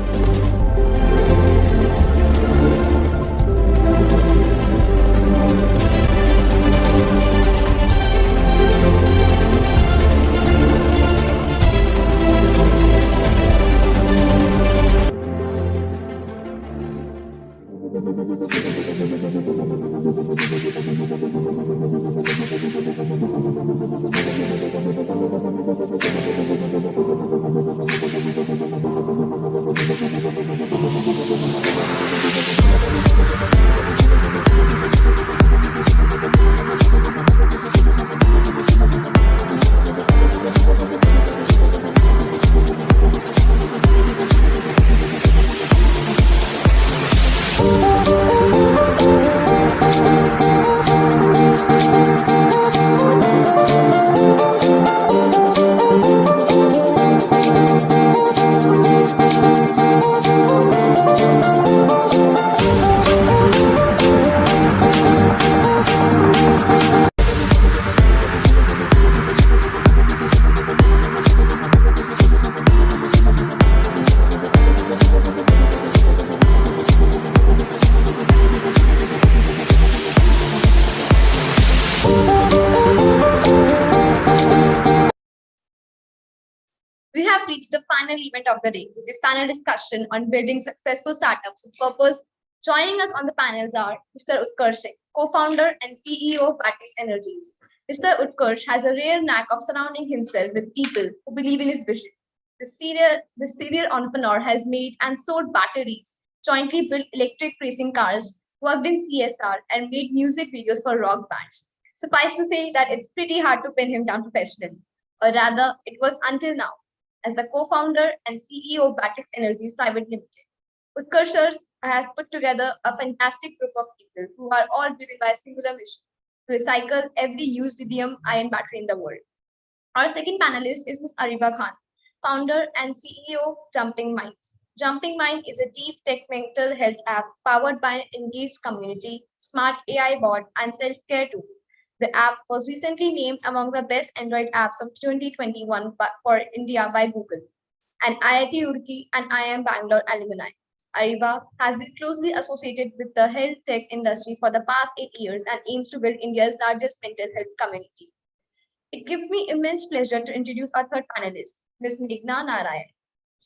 We have reached the final event of the day, which is panel discussion on building successful startups with purpose. Joining us on the panels are Mr. Utkarsh, co-founder and CEO of Batis Energies. Mr. Utkarsh has a rare knack of surrounding himself with people who believe in his vision. The serial entrepreneur has made and sold batteries, jointly built electric racing cars, worked in CSR, and made music videos for rock bands. Suffice to say that it's pretty hard to pin him down professionally, or rather, it was until now, as the co-founder and CEO of Batex Energies Private Limited. Utkarsh has put together a fantastic group of people who are all driven by a singular mission: to recycle every used lithium-ion battery in the world. Our second panelist is Ms. Ariba Khan, founder and CEO of Jumping Minds. Jumping Mind is a deep tech mental health app powered by an engaged community, smart AI bot, and self-care tool. The app was recently named among the best Android apps of 2021 for India by Google, and IIT Roorkee and IIM Bangalore alumni. Ariba has been closely associated with the health tech industry for the past 8 years and aims to build India's largest mental health community. It gives me immense pleasure to introduce our third panelist, Ms. Meghna Narayan.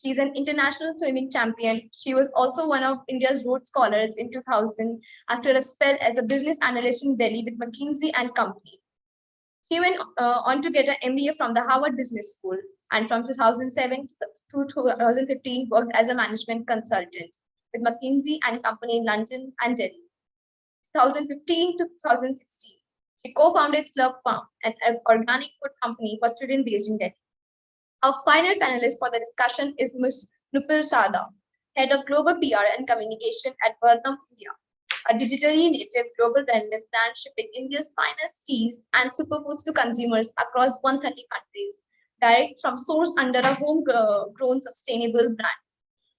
She is an international swimming champion. She was also one of India's Rhodes Scholars in 2000 after a spell as a business analyst in Delhi with McKinsey and Company. She went on to get an MBA from the Harvard Business School, and from 2007 to 2015 worked as a management consultant with McKinsey and Company in London and Delhi. 2015 to 2016, she co-founded Slurp Farm, an organic food company for children based in Delhi. Our final panelist for the discussion is Ms. Nupur Sarda, Head of Global PR and Communication at Vardham, India, a digitally native global wellness brand shipping India's finest teas and superfoods to consumers across 130 countries, direct from source under a homegrown sustainable brand.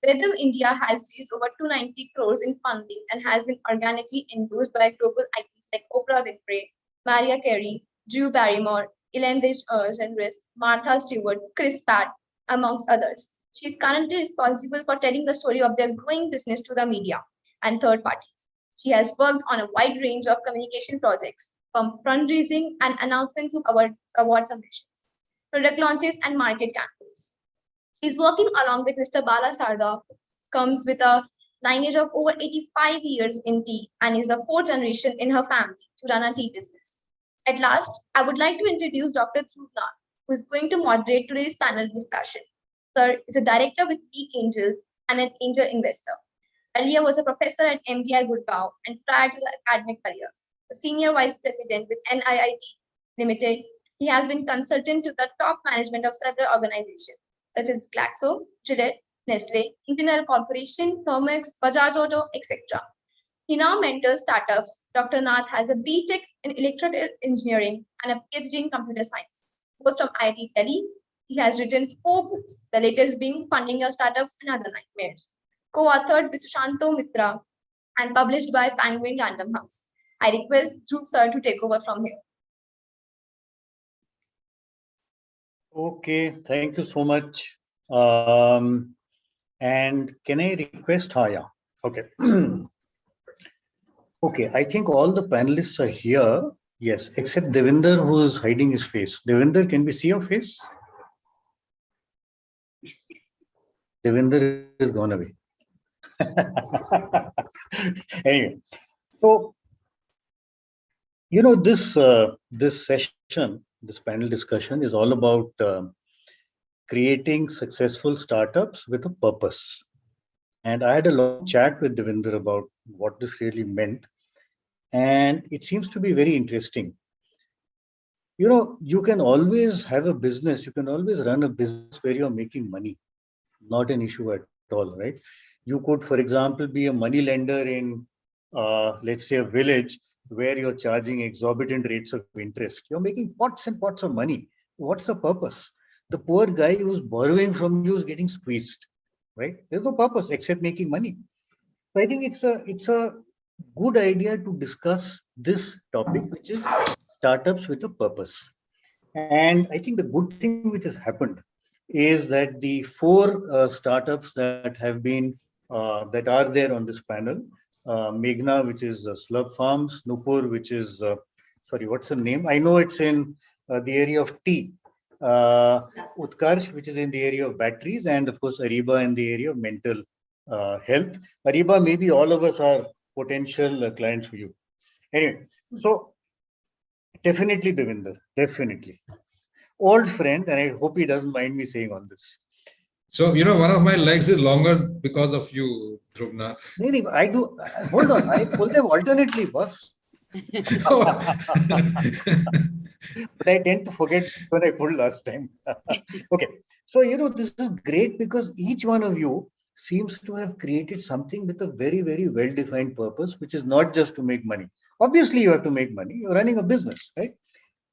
Vardham India has raised over 290 crores in funding and has been organically endorsed by global icons like Oprah Winfrey, Mariah Carey, Drew Barrymore, Ellen DeGeneres, Martha Stewart, Chris Pratt, amongst others. She is currently responsible for telling the story of their growing business to the media and third parties. She has worked on a wide range of communication projects, from fundraising and announcements to award submissions, product launches, and market campaigns. She is working along with Mr. Bala Sarda, who comes with a lineage of over 85 years in tea and is the fourth generation in her family to run a tea business. At last, I would like to introduce Dr. Dhruv Nand, who is going to moderate today's panel discussion. Sir is a director with Peak Angels and an angel investor. Earlier was a professor at MDI Gurgaon, and prior to the academic career, a senior vice president with NIIT Limited. He has been consultant to the top management of several organizations such as Glaxo, Gillette, Nestle, Internal Corporation, Thermex, Bajaj Auto, etc. He now mentors startups. Dr. Nath has a BTech in electrical engineering and a PhD in computer science. Post from IIT Delhi, he has written 4 books, the latest being Funding Your Startups and Other Nightmares, co-authored with Sushanto Mitra and published by Penguin Random House. I request Dhruv sir to take over from here. Okay, thank you so much. And can I request Haya? Okay. Okay, I think all the panelists are here. Yes, except Devinder, who is hiding his face. Devinder, can we see your face? Devinder is gone away. Anyway, so you know this session, this panel discussion is all about creating successful startups with a purpose. And I had a long chat with Devinder about what this really meant. And it seems to be very interesting. You know, you can always have a business, you can always run a business where you're making money, not an issue at all, right? You could, for example, be a money lender in, let's say, a village where you're charging exorbitant rates of interest. You're making pots and pots of money. What's the purpose? The poor guy who's borrowing from you is getting squeezed, right? There's no purpose except making money. So I think it's a good idea to discuss this topic, which is startups with a purpose. And I think the good thing which has happened is that the 4 startups that have been that are there on this panel, Meghna, which is Slurp Farms, Nupur, which is sorry, what's the name? I know it's in the area of tea. Utkarsh, which is in the area of batteries, and of course Ariba in the area of mental health. Ariba, maybe all of us are potential clients for you. Anyway, so definitely Devinder, definitely. Old friend, and I hope he doesn't mind me saying on this. So, one of my legs is longer because of you, Dhruvnath. No, I do. Hold on. I pull them alternately, boss. But I tend to forget when I pulled last time. Okay. So, this is great because each one of you seems to have created something with a very, very well-defined purpose, which is not just to make money. Obviously, you have to make money. You're running a business, right?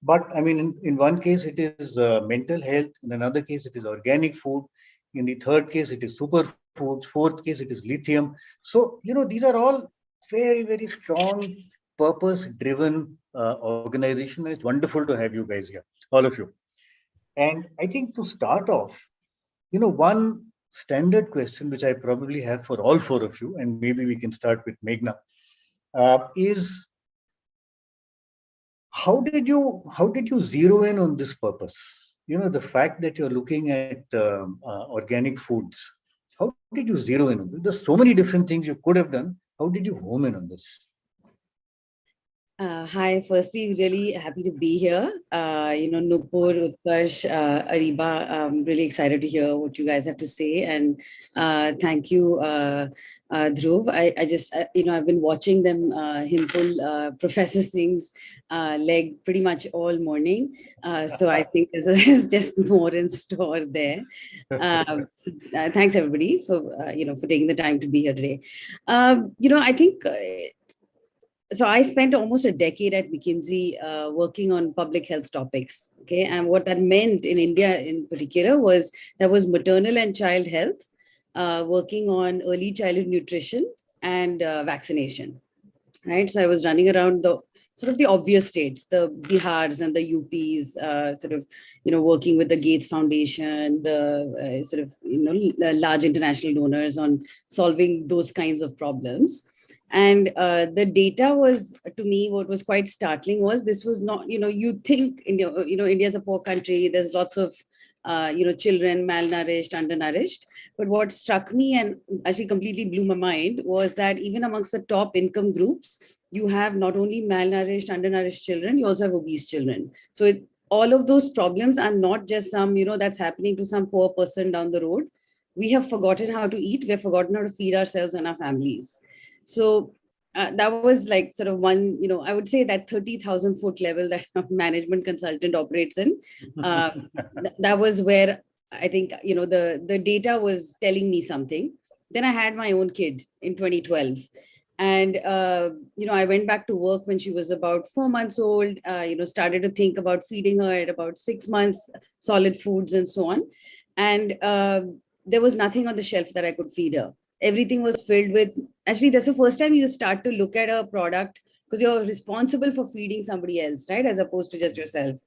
But I mean, in one case, it is mental health. In another case, it is organic food. In the third case, it is superfoods. Fourth case, it is lithium. So, these are all very, very strong, purpose-driven organization. And it's wonderful to have you guys here, all of you. And I think to start off, one standard question, which I probably have for all four of you, and maybe we can start with Meghna, is how did you zero in on this purpose? The fact that you're looking at organic foods. How did you zero in on this? There's so many different things you could have done. How did you home in on this? Hi, firstly, really happy to be here. Nupur, Utkarsh, Ariba, I'm really excited to hear what you guys have to say. And thank you, Dhruv. I just, I've been watching them, Himpul, Professor Singh's leg pretty much all morning. So I think there's just more in store there. Thanks everybody for, for taking the time to be here today. I think, so I spent almost a decade at McKinsey working on public health topics. Okay, and what that meant in India in particular was there was maternal and child health, working on early childhood nutrition and vaccination. Right, so I was running around the sort of the obvious states, the Bihars and the UPs, working with the Gates Foundation, the large international donors on solving those kinds of problems. And the data was, to me, what was quite startling was this was not, you think India, India is a poor country. There's lots of, children malnourished, undernourished. But what struck me and actually completely blew my mind was that even amongst the top income groups, you have not only malnourished, undernourished children, you also have obese children. So all of those problems are not just some, that's happening to some poor person down the road. We have forgotten how to eat. We have forgotten how to feed ourselves and our families. So that was like sort of one, I would say that 30,000 foot level that a management consultant operates in. That was where I think, the data was telling me something. Then I had my own kid in 2012. And, I went back to work when she was about 4 months old, started to think about feeding her at about 6 months, solid foods and so on. And there was nothing on the shelf that I could feed her. Everything was filled with, actually, that's the first time you start to look at a product because you're responsible for feeding somebody else, right? As opposed to just yourself.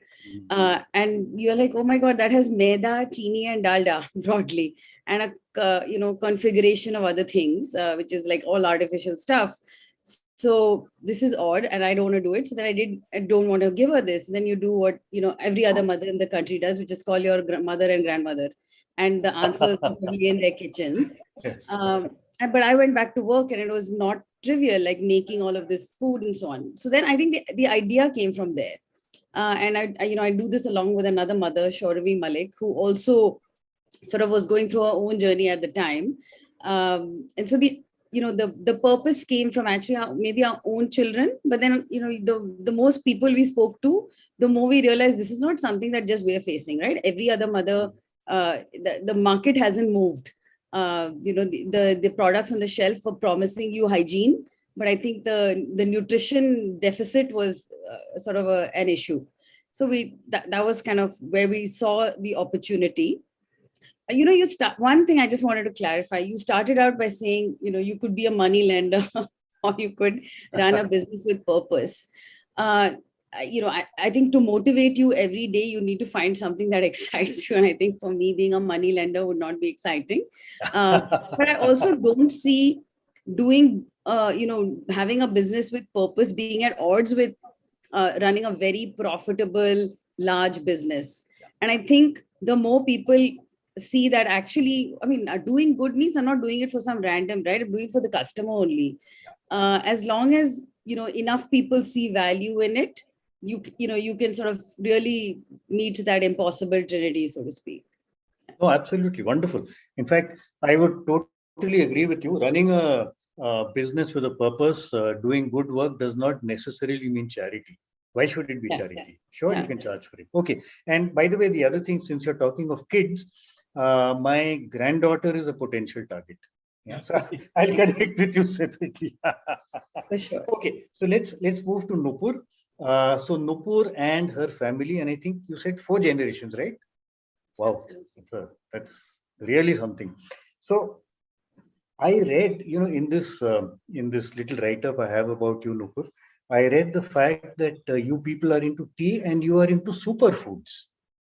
And you're like, oh my God, that has maida, chini and dalda broadly. And a, configuration of other things, which is like all artificial stuff. So this is odd and I don't want to do it. So then I don't want to give her this. And then you do what, every other mother in the country does, which is call your mother and grandmother. And the answers are probably in their kitchens. Yes. But I went back to work and it was not trivial, like making all of this food and so on. So then I think the idea came from there. And I do this along with another mother, Shauravi Malik, who also sort of was going through her own journey at the time. And so the purpose came from actually maybe our own children, but then, the most people we spoke to, the more we realized this is not something that just we're facing, right? Every other mother, the market hasn't moved. The products on the shelf were promising you hygiene, but I think the nutrition deficit was sort of an issue. So that was kind of where we saw the opportunity. One thing I just wanted to clarify, you started out by saying, you could be a money lender or you could run a business with purpose. I think to motivate you every day, you need to find something that excites you. And I think for me, being a money lender would not be exciting. But I also don't see doing, having a business with purpose being at odds with running a very profitable, large business. And I think the more people see that actually, doing good means I'm not doing it for some random, right? I'm doing it for the customer only. As long as, enough people see value in it, you can sort of really meet that impossible trinity, so to speak. Oh, absolutely. Wonderful. In fact, I would totally agree with you. Running a business with a purpose, doing good work does not necessarily mean charity. Why should it be charity? Sure, you can charge for it. Okay. And by the way, the other thing, since you're talking of kids, my granddaughter is a potential target. Yeah, so I'll connect with you separately. For sure. Okay, so let's move to Nupur. So Nupur and her family, and I think you said 4 generations, right? Wow, that's really something. So I read, in this little write-up I have about you, Nupur, I read the fact that you people are into tea and you are into superfoods,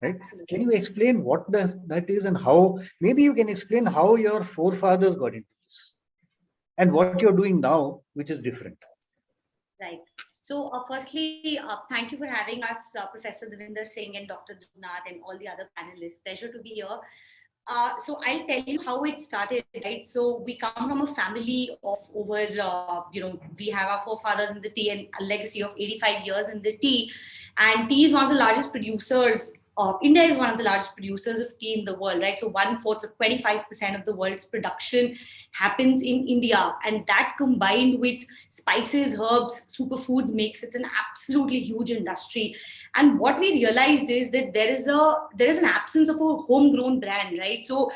right? Absolutely. Can you explain what that is and how? Maybe you can explain how your forefathers got into this and what you're doing now, which is different. Right. So firstly, thank you for having us, Professor Devinder Singh and Dr. Dhrunath and all the other panelists. Pleasure to be here. So I'll tell you how it started, right? So we come from a family of over, we have our forefathers in the tea and a legacy of 85 years in the tea. And tea is one of the largest producers. India is one of the largest producers of tea in the world, right? So 1/4 of 25% of the world's production happens in India. And that combined with spices, herbs, superfoods makes it an absolutely huge industry. And what we realized is that there is an absence of a homegrown brand, right? So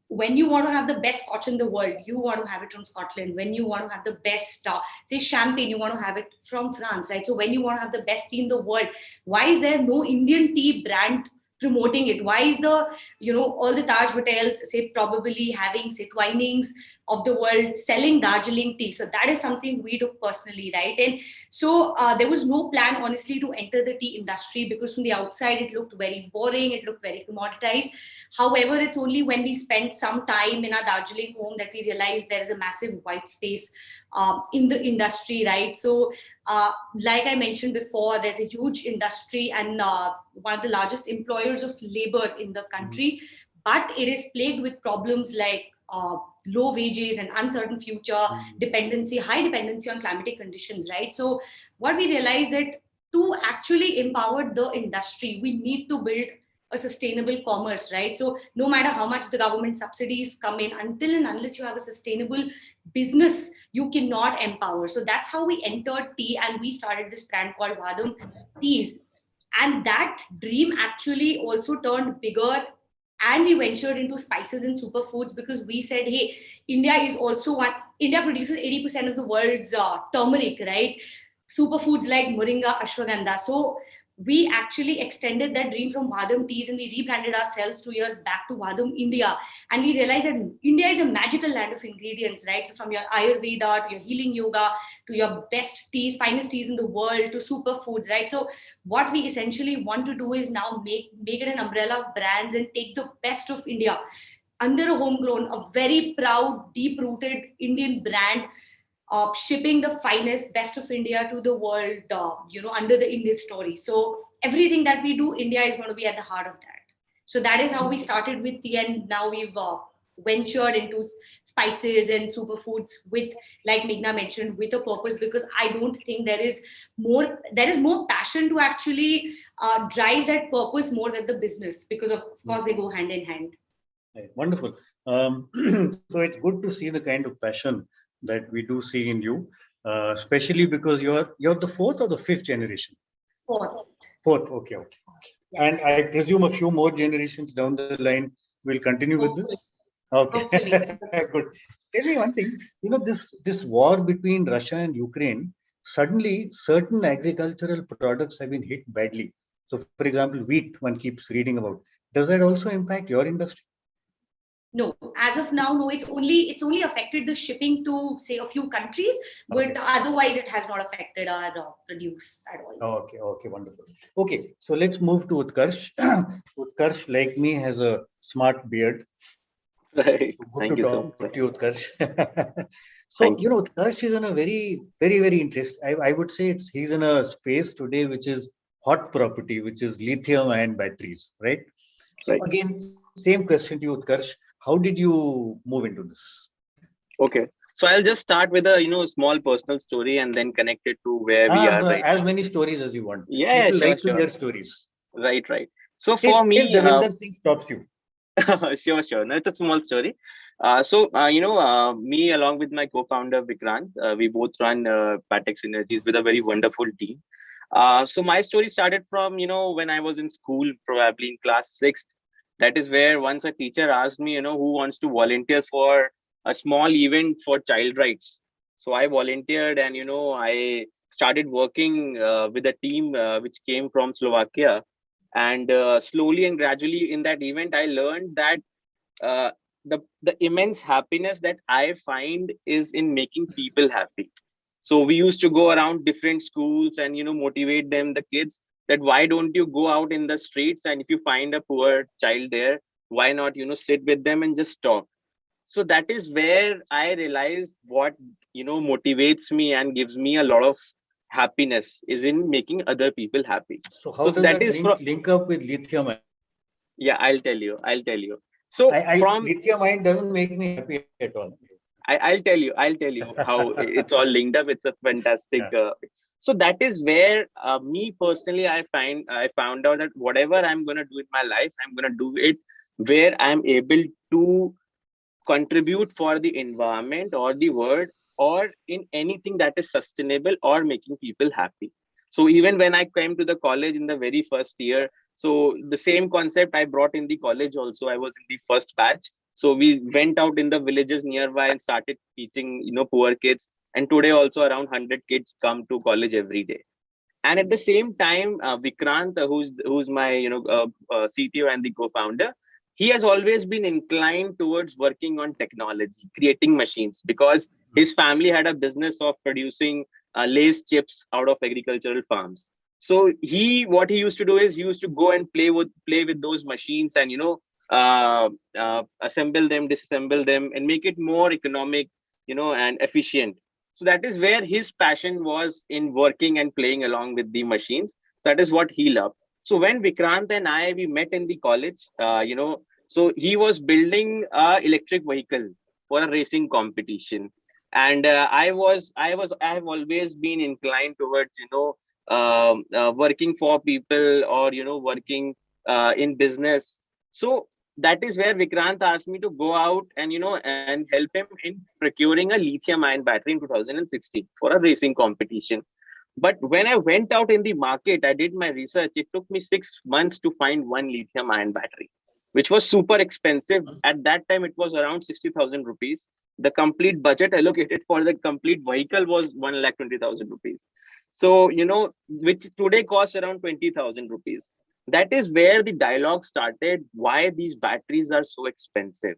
when you want to have the best scotch in the world, you want to have it from Scotland. When you want to have the best, say, champagne, you want to have it from France, right? So when you want to have the best tea in the world, why is there no Indian tea brand promoting it? Why is all the Taj hotels, say, probably having, say, Twinings of the world selling Darjeeling tea? So that is something we do personally, right? And so there was no plan, honestly, to enter the tea industry because from the outside, it looked very boring. It looked very commoditized. However, it's only when we spent some time in our Darjeeling home that we realized there is a massive white space in the industry, right? So like I mentioned before, there's a huge industry and one of the largest employers of labor in the country, but it is plagued with problems like low wages and uncertain future, high dependency on climatic conditions, right? So what we realized that to actually empower the industry, we need to build a sustainable commerce, right? So no matter how much the government subsidies come in, until and unless you have a sustainable business, you cannot empower. So that's how we entered tea and we started this brand called Vadam Teas. And that dream actually also turned bigger and we ventured into spices and superfoods because we said, hey, India produces 80% of the world's turmeric, right? Superfoods like moringa, ashwagandha. So we actually extended that dream from Vadam Teas and we rebranded ourselves 2 years back to Vadam India. And we realized that India is a magical land of ingredients, right? So from your Ayurveda to your healing yoga to your best teas, finest teas in the world to superfoods, right? So what we essentially want to do is now make it an umbrella of brands and take the best of India under a homegrown, a very proud, deep-rooted Indian brand shipping the finest, best of India to the world, under the Indian story. So everything that we do, India is going to be at the heart of that. So that is how we started with tea, and now we've ventured into spices and superfoods with, like Meghna mentioned, with a purpose, because I don't think there is more passion to actually drive that purpose more than the business, because of course they go hand in hand. Right. Wonderful. So it's good to see the kind of passion that we do see in you, especially because you're the 4th or the 5th generation? 4th. 4th, okay. Yes. And I presume a few more generations down the line will continue with this? Okay, good. Tell me one thing, this war between Russia and Ukraine, suddenly certain agricultural products have been hit badly. So for example, wheat, one keeps reading about. Does that also impact your industry? No, as of now, no. It's only affected the shipping to, say, a few countries, but otherwise it has not affected our produce at all. Okay, wonderful. Okay, so let's move to Utkarsh. Utkarsh, like me, has a smart beard. Right. So Thank you so much. To you, Utkarsh. So, Utkarsh is in a very, very, very interesting. I would say he's in a space today which is hot property, which is lithium-ion batteries, right? So again, same question to you, Utkarsh. How did you move into this? Okay, so I'll just start with a small personal story and then connect it to where we are right as now. many stories as you want. Yeah, People sure, like to hear stories. Right. So for me, Devinder Singh stops you. Sure. No, it's a small story. Me along with my co-founder Vikrant, we both run Patek Synergies with a very wonderful team. So my story started from, when I was in school, probably in class 6th. That is where once a teacher asked me, who wants to volunteer for a small event for child rights. So I volunteered, and, I started working with a team which came from Slovakia. And slowly and gradually in that event, I learned that uh, the immense happiness that I find is in making people happy. So we used to go around different schools and motivate them, the kids, that why don't you go out in the streets, and if you find a poor child there, why not sit with them and just talk. So that is where I realized what motivates me and gives me a lot of happiness is in making other people happy. So how does that that is link up with lithium? Yeah, I'll tell you. So lithium ion doesn't make me happy at all. I'll tell you how it's all linked up. It's a fantastic. So that is where me personally, I found out that whatever I'm going to do in my life, I'm going to do it where I'm able to contribute for the environment or the world, or in anything that is sustainable or making people happy. So even when I came to the college in the very first year, so the same concept I brought in the college also. I was in the first batch. So we went out in the villages nearby and started teaching, poor kids. And today also around 100 kids come to college every day. And at the same time, Vikrant, who's my CTO and the co-founder, he has always been inclined towards working on technology, creating machines, because his family had a business of producing lace chips out of agricultural farms. So what he used to do is he used to go and play with those machines and assemble them, disassemble them, and make it more economic, and efficient. So that is where his passion was, in working and playing along with the machines. That is what he loved. So when Vikrant and we met in the college, so he was building a electric vehicle for a racing competition. And I have always been inclined towards, working for people, or, working in business. So that is where Vikrant asked me to go out and, and help him in procuring a lithium ion battery in 2016 for a racing competition. But when I went out in the market, I did my research. It took me 6 months to find one lithium ion battery, which was super expensive. At that time, it was around 60,000 rupees. The complete budget allocated for the complete vehicle was 1,20,000 rupees. So, which today costs around 20,000 rupees. That is where the dialogue started, why these batteries are so expensive.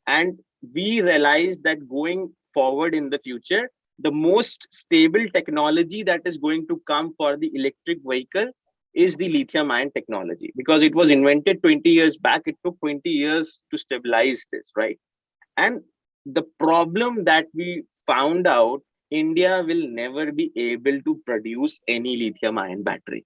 And we realized that going forward in the future, the most stable technology that is going to come for the electric vehicle is the lithium ion technology, because it was invented 20 years back. It took 20 years to stabilize this, right? And the problem that we found out, India will never be able to produce any lithium ion battery.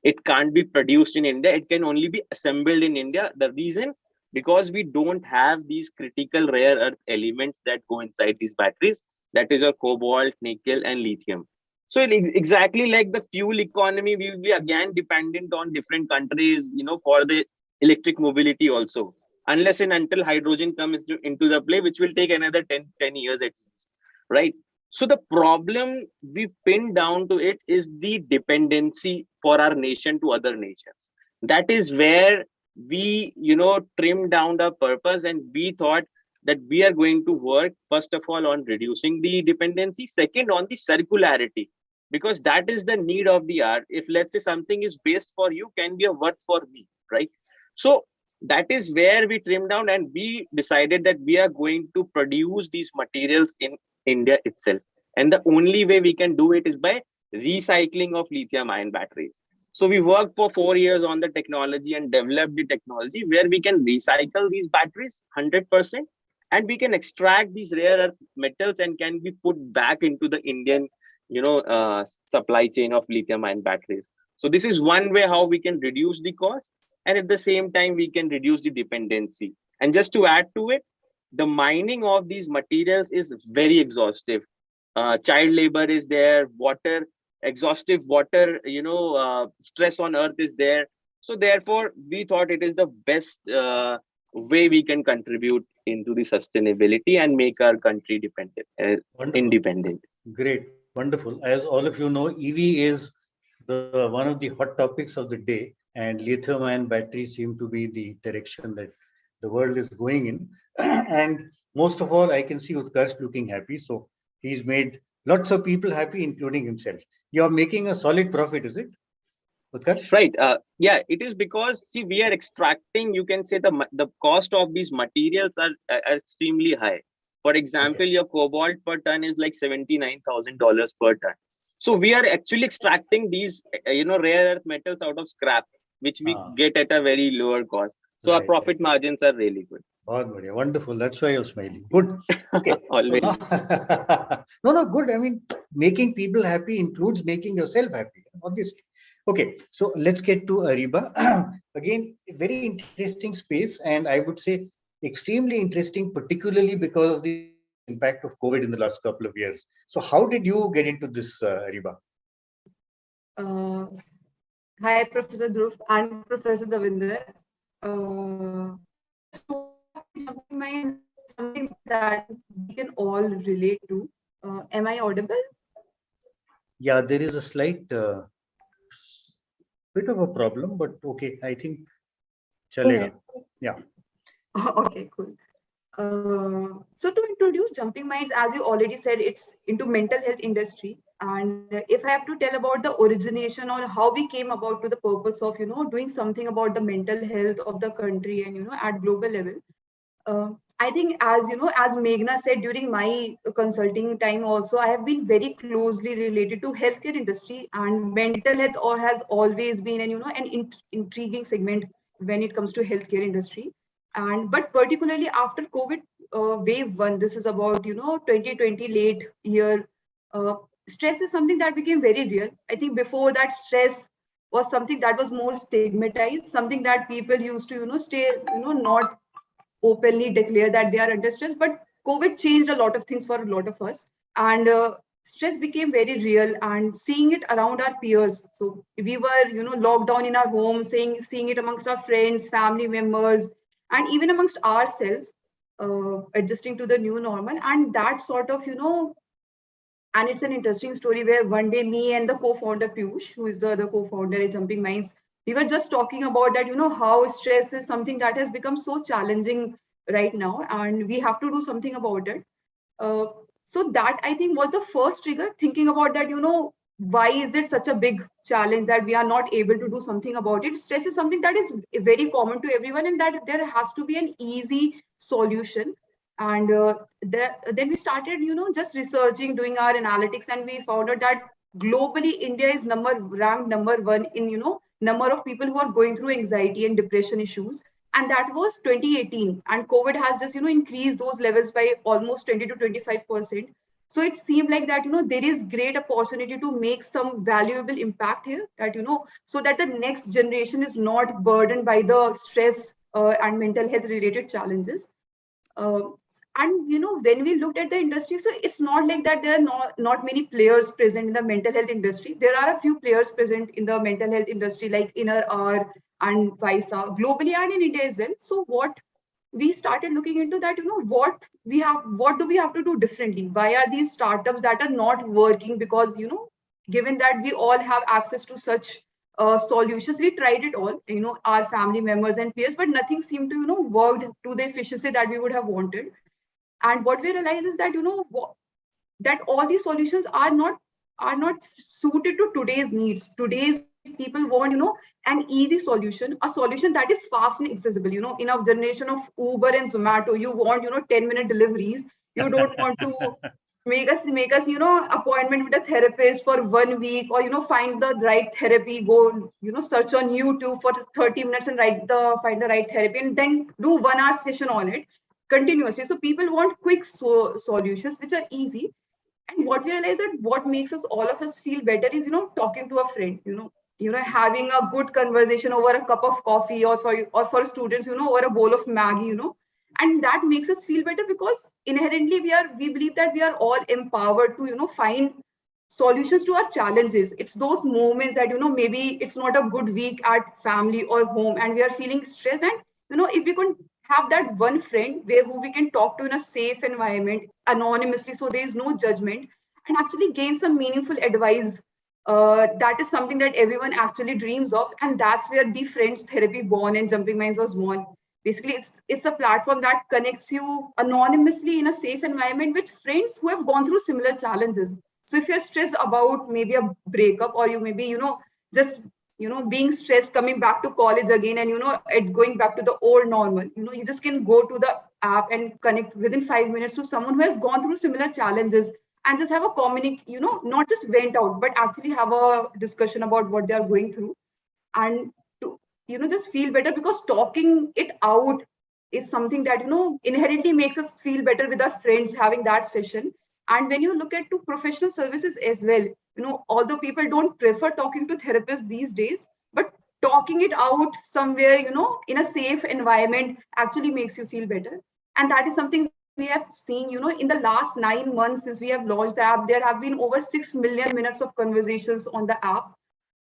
It can't be produced in India. It can only be assembled in India. The reason, because we don't have these critical rare earth elements that go inside these batteries. That is a cobalt, nickel, and lithium. So exactly like the fuel economy, we will be again dependent on different countries, for the electric mobility also, unless and until hydrogen comes into the play, which will take another 10 years at least, right? So the problem we pin down to it is the dependency for our nation to other nations. That is where we, trimmed down the purpose, and we thought that we are going to work, first of all, on reducing the dependency, second, on the circularity, because that is the need of the hour. If, let's say, something is based for you, can be a worth for me, right? So that is where we trimmed down, and we decided that we are going to produce these materials in India itself. And the only way we can do it is by recycling of lithium ion batteries. So we worked for 4 years on the technology and developed the technology where we can recycle these batteries 100%, and we can extract these rare earth metals and can be put back into the Indian, supply chain of lithium ion batteries. So this is one way how we can reduce the cost, and at the same time, we can reduce the dependency. And just to add to it, the mining of these materials is very exhaustive. Child labor is there, exhaustive water, stress on earth is there. So therefore, we thought it is the best way we can contribute into the sustainability and make our country independent. Great, wonderful. As all of you know, EV is one of the hot topics of the day, and lithium-ion batteries seem to be the direction that the world is going in. And most of all, I can see Utkarsh looking happy. So he's made lots of people happy, including himself. You're making a solid profit, is it, Utkarsh? Right. Yeah, it is because, see, we are extracting, you can say the cost of these materials are extremely high. For example, your cobalt per ton is like $79,000 per ton. So we are actually extracting these, rare earth metals out of scrap, which we get at a very lower cost. So our profit margins are really good. Wonderful. That's why you're smiling. Good. Okay. Always. No, good. I mean, making people happy includes making yourself happy, obviously. Okay. So let's get to Ariba. Again, a very interesting space, and I would say extremely interesting, particularly because of the impact of COVID in the last couple of years. So how did you get into this, Ariba? Hi, Professor Dhruv and Professor Davinder. So something that we can all relate to. Am I audible? Yeah, there is a slight bit of a problem, but okay, I think chalega. Yeah. Okay, cool. So to introduce Jumping Minds, as you already said, it's into mental health industry. And if I have to tell about the origination or how we came about to the purpose of, doing something about the mental health of the country and, at global level, I think as Meghna said during my consulting time also, I have been very closely related to healthcare industry, and mental health has always been an intriguing segment when it comes to healthcare industry. But particularly after COVID wave 1, this is about 2020 late year, stress is something that became very real. I think before that, stress was something that was more stigmatized, something that people used to stay not openly declare that they are under stress. But COVID changed a lot of things for a lot of us, and stress became very real, and seeing it around our peers. So we were locked down in our homes, seeing it amongst our friends, family members, and even amongst ourselves, adjusting to the new normal. And that sort of and it's an interesting story where one day me and the co-founder Piyush, who is the other co-founder at Jumping Minds, we were just talking about that, how stress is something that has become so challenging right now, and we have to do something about it. So that, I think, was the first trigger, thinking about that, why is it such a big challenge that we are not able to do something about it? Stress is something that is very common to everyone, and that there has to be an easy solution. And then we started, just researching, doing our analytics, and we found out that globally, India is ranked number 1 in, number of people who are going through anxiety and depression issues. And that was 2018. And COVID has just, increased those levels by almost 20 to 25%. So it seemed like that, there is great opportunity to make some valuable impact here, that, so that the next generation is not burdened by the stress and mental health related challenges. And when we looked at the industry, so it's not like that there are not many players present in the mental health industry. There are a few players present in the mental health industry, like InnerR and Vaisa, globally and in India as well. So what we started looking into that, what do we have to do differently? Why are these startups that are not working? Because given that we all have access to such solutions, we tried it all, our family members and peers, but nothing seemed to work to the efficiency that we would have wanted. And what we realized is that that all these solutions are not suited to today's needs. Today's people want an easy solution, a solution that is fast and accessible. In our generation of Uber and Zomato, you want 10-minute deliveries. You don't want to make us appointment with a therapist for 1 week, or find the right therapy, go search on YouTube for 30 minutes and find the right therapy, and then do 1 hour session on it continuously. So people want quick solutions which are easy. And what we realize that what makes all of us feel better is talking to a friend, having a good conversation over a cup of coffee, or for students over a bowl of Maggie, and that makes us feel better, because inherently we believe that we are all empowered to find solutions to our challenges. It's those moments that maybe it's not a good week at family or home, and we are feeling stressed, and if we could have that one friend who we can talk to in a safe environment, anonymously, so there is no judgment, and actually gain some meaningful advice. That is something that everyone actually dreams of, and that's where the Friends Therapy born and Jumping Minds was born. Basically, it's a platform that connects you anonymously in a safe environment with friends who have gone through similar challenges. So if you're stressed about maybe a breakup, or you maybe, just, being stressed coming back to college again, and, it's going back to the old normal, you just can go to the app and connect within 5 minutes to someone who has gone through similar challenges, and just have a not just vent out, but actually have a discussion about what they are going through, and to, just feel better, because talking it out is something that, inherently makes us feel better with our friends having that session. And when you look at to professional services as well, although people don't prefer talking to therapists these days, but talking it out somewhere, in a safe environment actually makes you feel better. And that is something we have seen, in the last 9 months since we have launched the app, there have been over 6 million minutes of conversations on the app.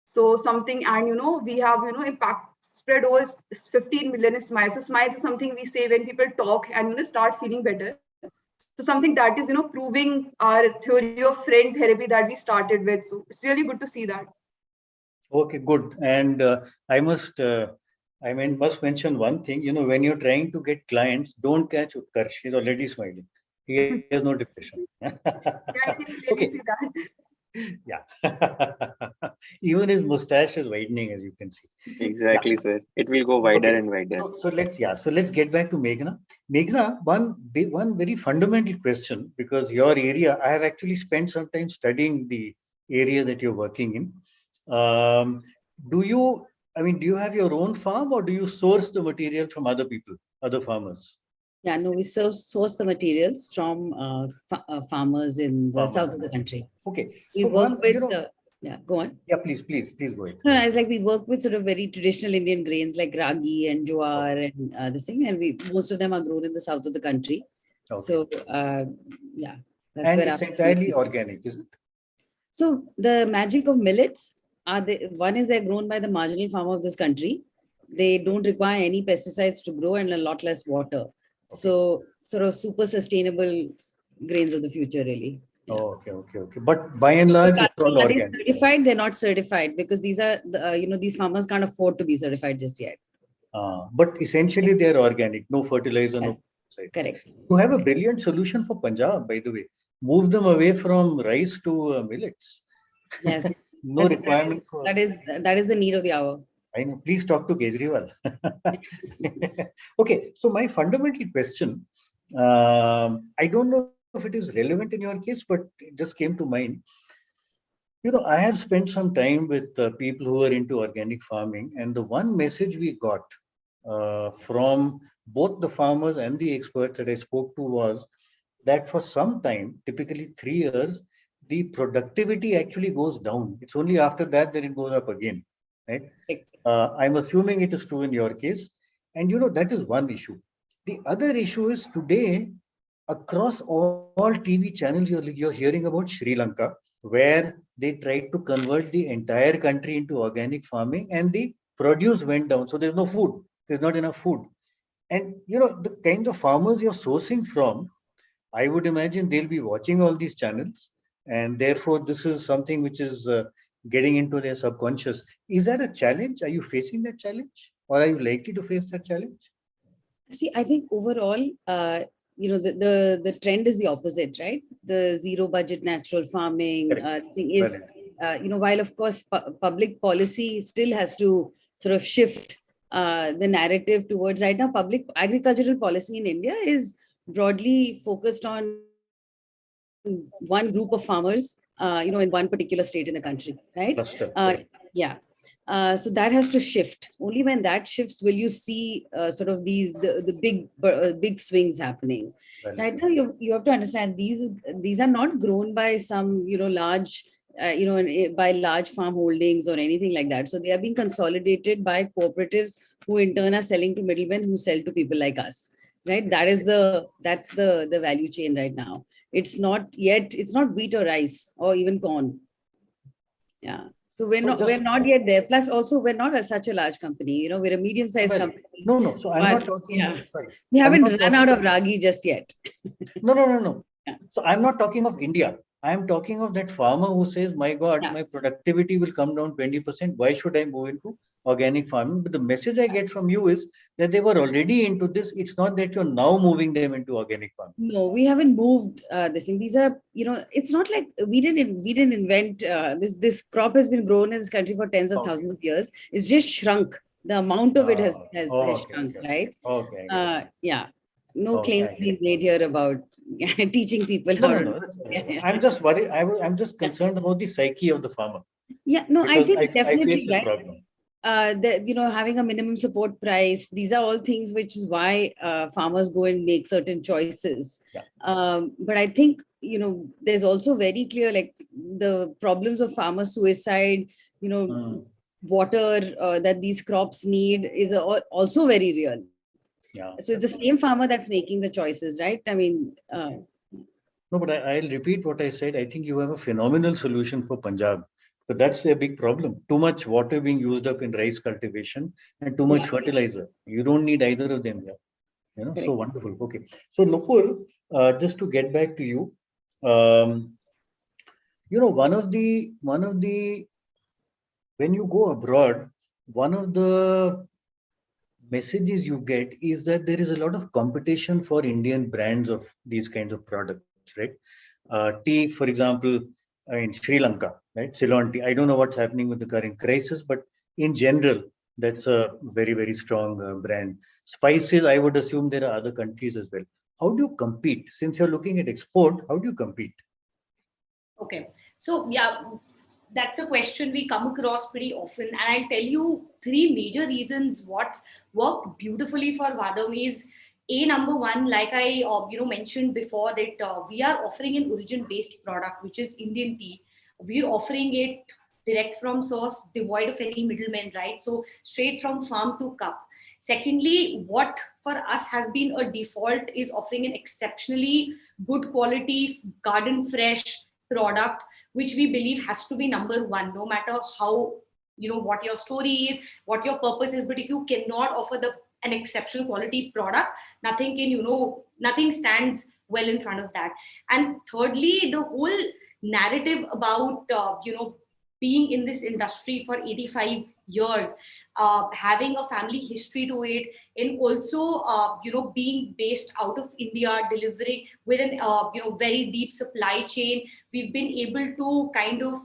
So something, and, we have, impact spread over 15 million smiles. So smiles is something we say when people talk and, start feeling better. So something that is, proving our theory of friend therapy that we started with. So it's really good to see that. Okay, good. And I must mention one thing. When you're trying to get clients, don't catch Utkarsh. He's already smiling. He has no depression. Yeah, I can clearly see that. Yeah. Even his mustache is widening, as you can see. Exactly, sir. It will go wider and wider. So let's get back to Meghna. Meghna, one very fundamental question, because your area, I have actually spent some time studying the area that you're working in. Do you have your own farm, or do you source the material from other people, other farmers? Yeah, no, we source the materials from farmers in the south of the country. Okay. We work with, yeah, go on. Yeah, please go ahead. No, it's like we work with sort of very traditional Indian grains like ragi and jowar and this thing, and most of them are grown in the south of the country. Okay. So, yeah. That's and it's entirely organic, is it? So the magic of millets one is they're grown by the marginal farmer of this country. They don't require any pesticides to grow and a lot less water. Okay. So sort of super sustainable grains of the future, really. Yeah. Oh, okay. But by and large, it's all organic. Are they certified? They're not certified because these are, these farmers can't afford to be certified just yet. But essentially, they're organic. No fertilizer, yes. No pesticide. Correct. You have a brilliant solution for Punjab, by the way. Move them away from rice to millets. Yes. No requirement for that is the need of the hour. I know. Please talk to Kejriwal. Okay, so my fundamental question, I don't know if it is relevant in your case, but it just came to mind. I have spent some time with people who are into organic farming, and the one message we got from both the farmers and the experts that I spoke to was that for some time, typically 3 years, the productivity actually goes down. It's only after that it goes up again, right? I'm assuming it is true in your case. And that is one issue. The other issue is today, across all TV channels, you're hearing about Sri Lanka, where they tried to convert the entire country into organic farming and the produce went down. So there's no food. There's not enough food. And, the kind of farmers you're sourcing from, I would imagine they'll be watching all these channels. And therefore, this is something which is getting into their subconscious. Is that a challenge? Are you facing that challenge? Or are you likely to face that challenge? See, I think overall, the trend is the opposite, right? The zero budget natural farming thing is, while of course public policy still has to sort of shift the narrative towards, right now, public agricultural policy in India is broadly focused on one group of farmers, in one particular state in the country, right? Yeah. So that has to shift. Only when that shifts will you see sort of the big swings happening. Right now, you have to understand these are not grown by some large by large farm holdings or anything like that. So they are being consolidated by cooperatives who in turn are selling to middlemen who sell to people like us. Right? That's the value chain right now. It's not wheat or rice or even corn. Yeah. So we're So we're not yet there. Plus, also we're not such a large company. You know, we're a medium-sized company. No. So I'm not But, talking. yeah, Sorry, we I'm haven't not run talking- out of ragi just yet. No. So I'm not talking of India. I'm talking of that farmer who says, "My God, my productivity will come down 20%. Why should I move into organic farming?" But the message I get from you is that they were already into this. It's not that you're now moving them into organic farming. No, we haven't moved this thing. These are, you know, it's not like we didn't invent this crop has been grown in this country for tens of thousands of years. It's just shrunk. The amount of it has shrunk, right? Okay. Yeah. No claims being made here about teaching people how to. I'm just worried. I'm just concerned about the psyche of the farmer. Yeah, no, I Because think I definitely face this right. problem. You know, having a minimum support price, these are all things which is why farmers go and make certain choices. But I think, you know, there's also very clear, like the problems of farmer suicide, you know, water that these crops need is also very real. Yeah. So it's the same farmer that's making the choices, right? I mean, No, but I'll repeat what I said. I think you have a phenomenal solution for Punjab. But that's a big problem. Too much water being used up in rice cultivation and too much fertilizer. You don't need either of them here. You know, so wonderful. Okay. So Nupur, just to get back to you, you know, one of the when you go abroad, one of the messages you get is that there is a lot of competition for Indian brands of these kinds of products, right? Tea, for example, in Sri Lanka, right? Ceylon tea. I don't know what's happening with the current crisis, but in general, that's a very, very strong brand. Spices, I would assume there are other countries as well. How do you compete? Since you're looking at export, how do you compete? Okay. So, yeah, that's a question we come across pretty often. And I'll tell you three major reasons what's worked beautifully for Vadam is number one, like I mentioned before, that we are offering an origin-based product, which is Indian tea. We're offering it direct from source, devoid of any middlemen, right? So straight from farm to cup. Secondly, what for us has been a default is offering an exceptionally good quality, garden fresh product, which we believe has to be number one, no matter how, what your story is, what your purpose is. But if you cannot offer an exceptional quality product, nothing can, nothing stands well in front of that. And thirdly, the whole narrative about, being in this industry for 85 years, having a family history to it, and also, being based out of India, delivering with an, very deep supply chain, we've been able to kind of,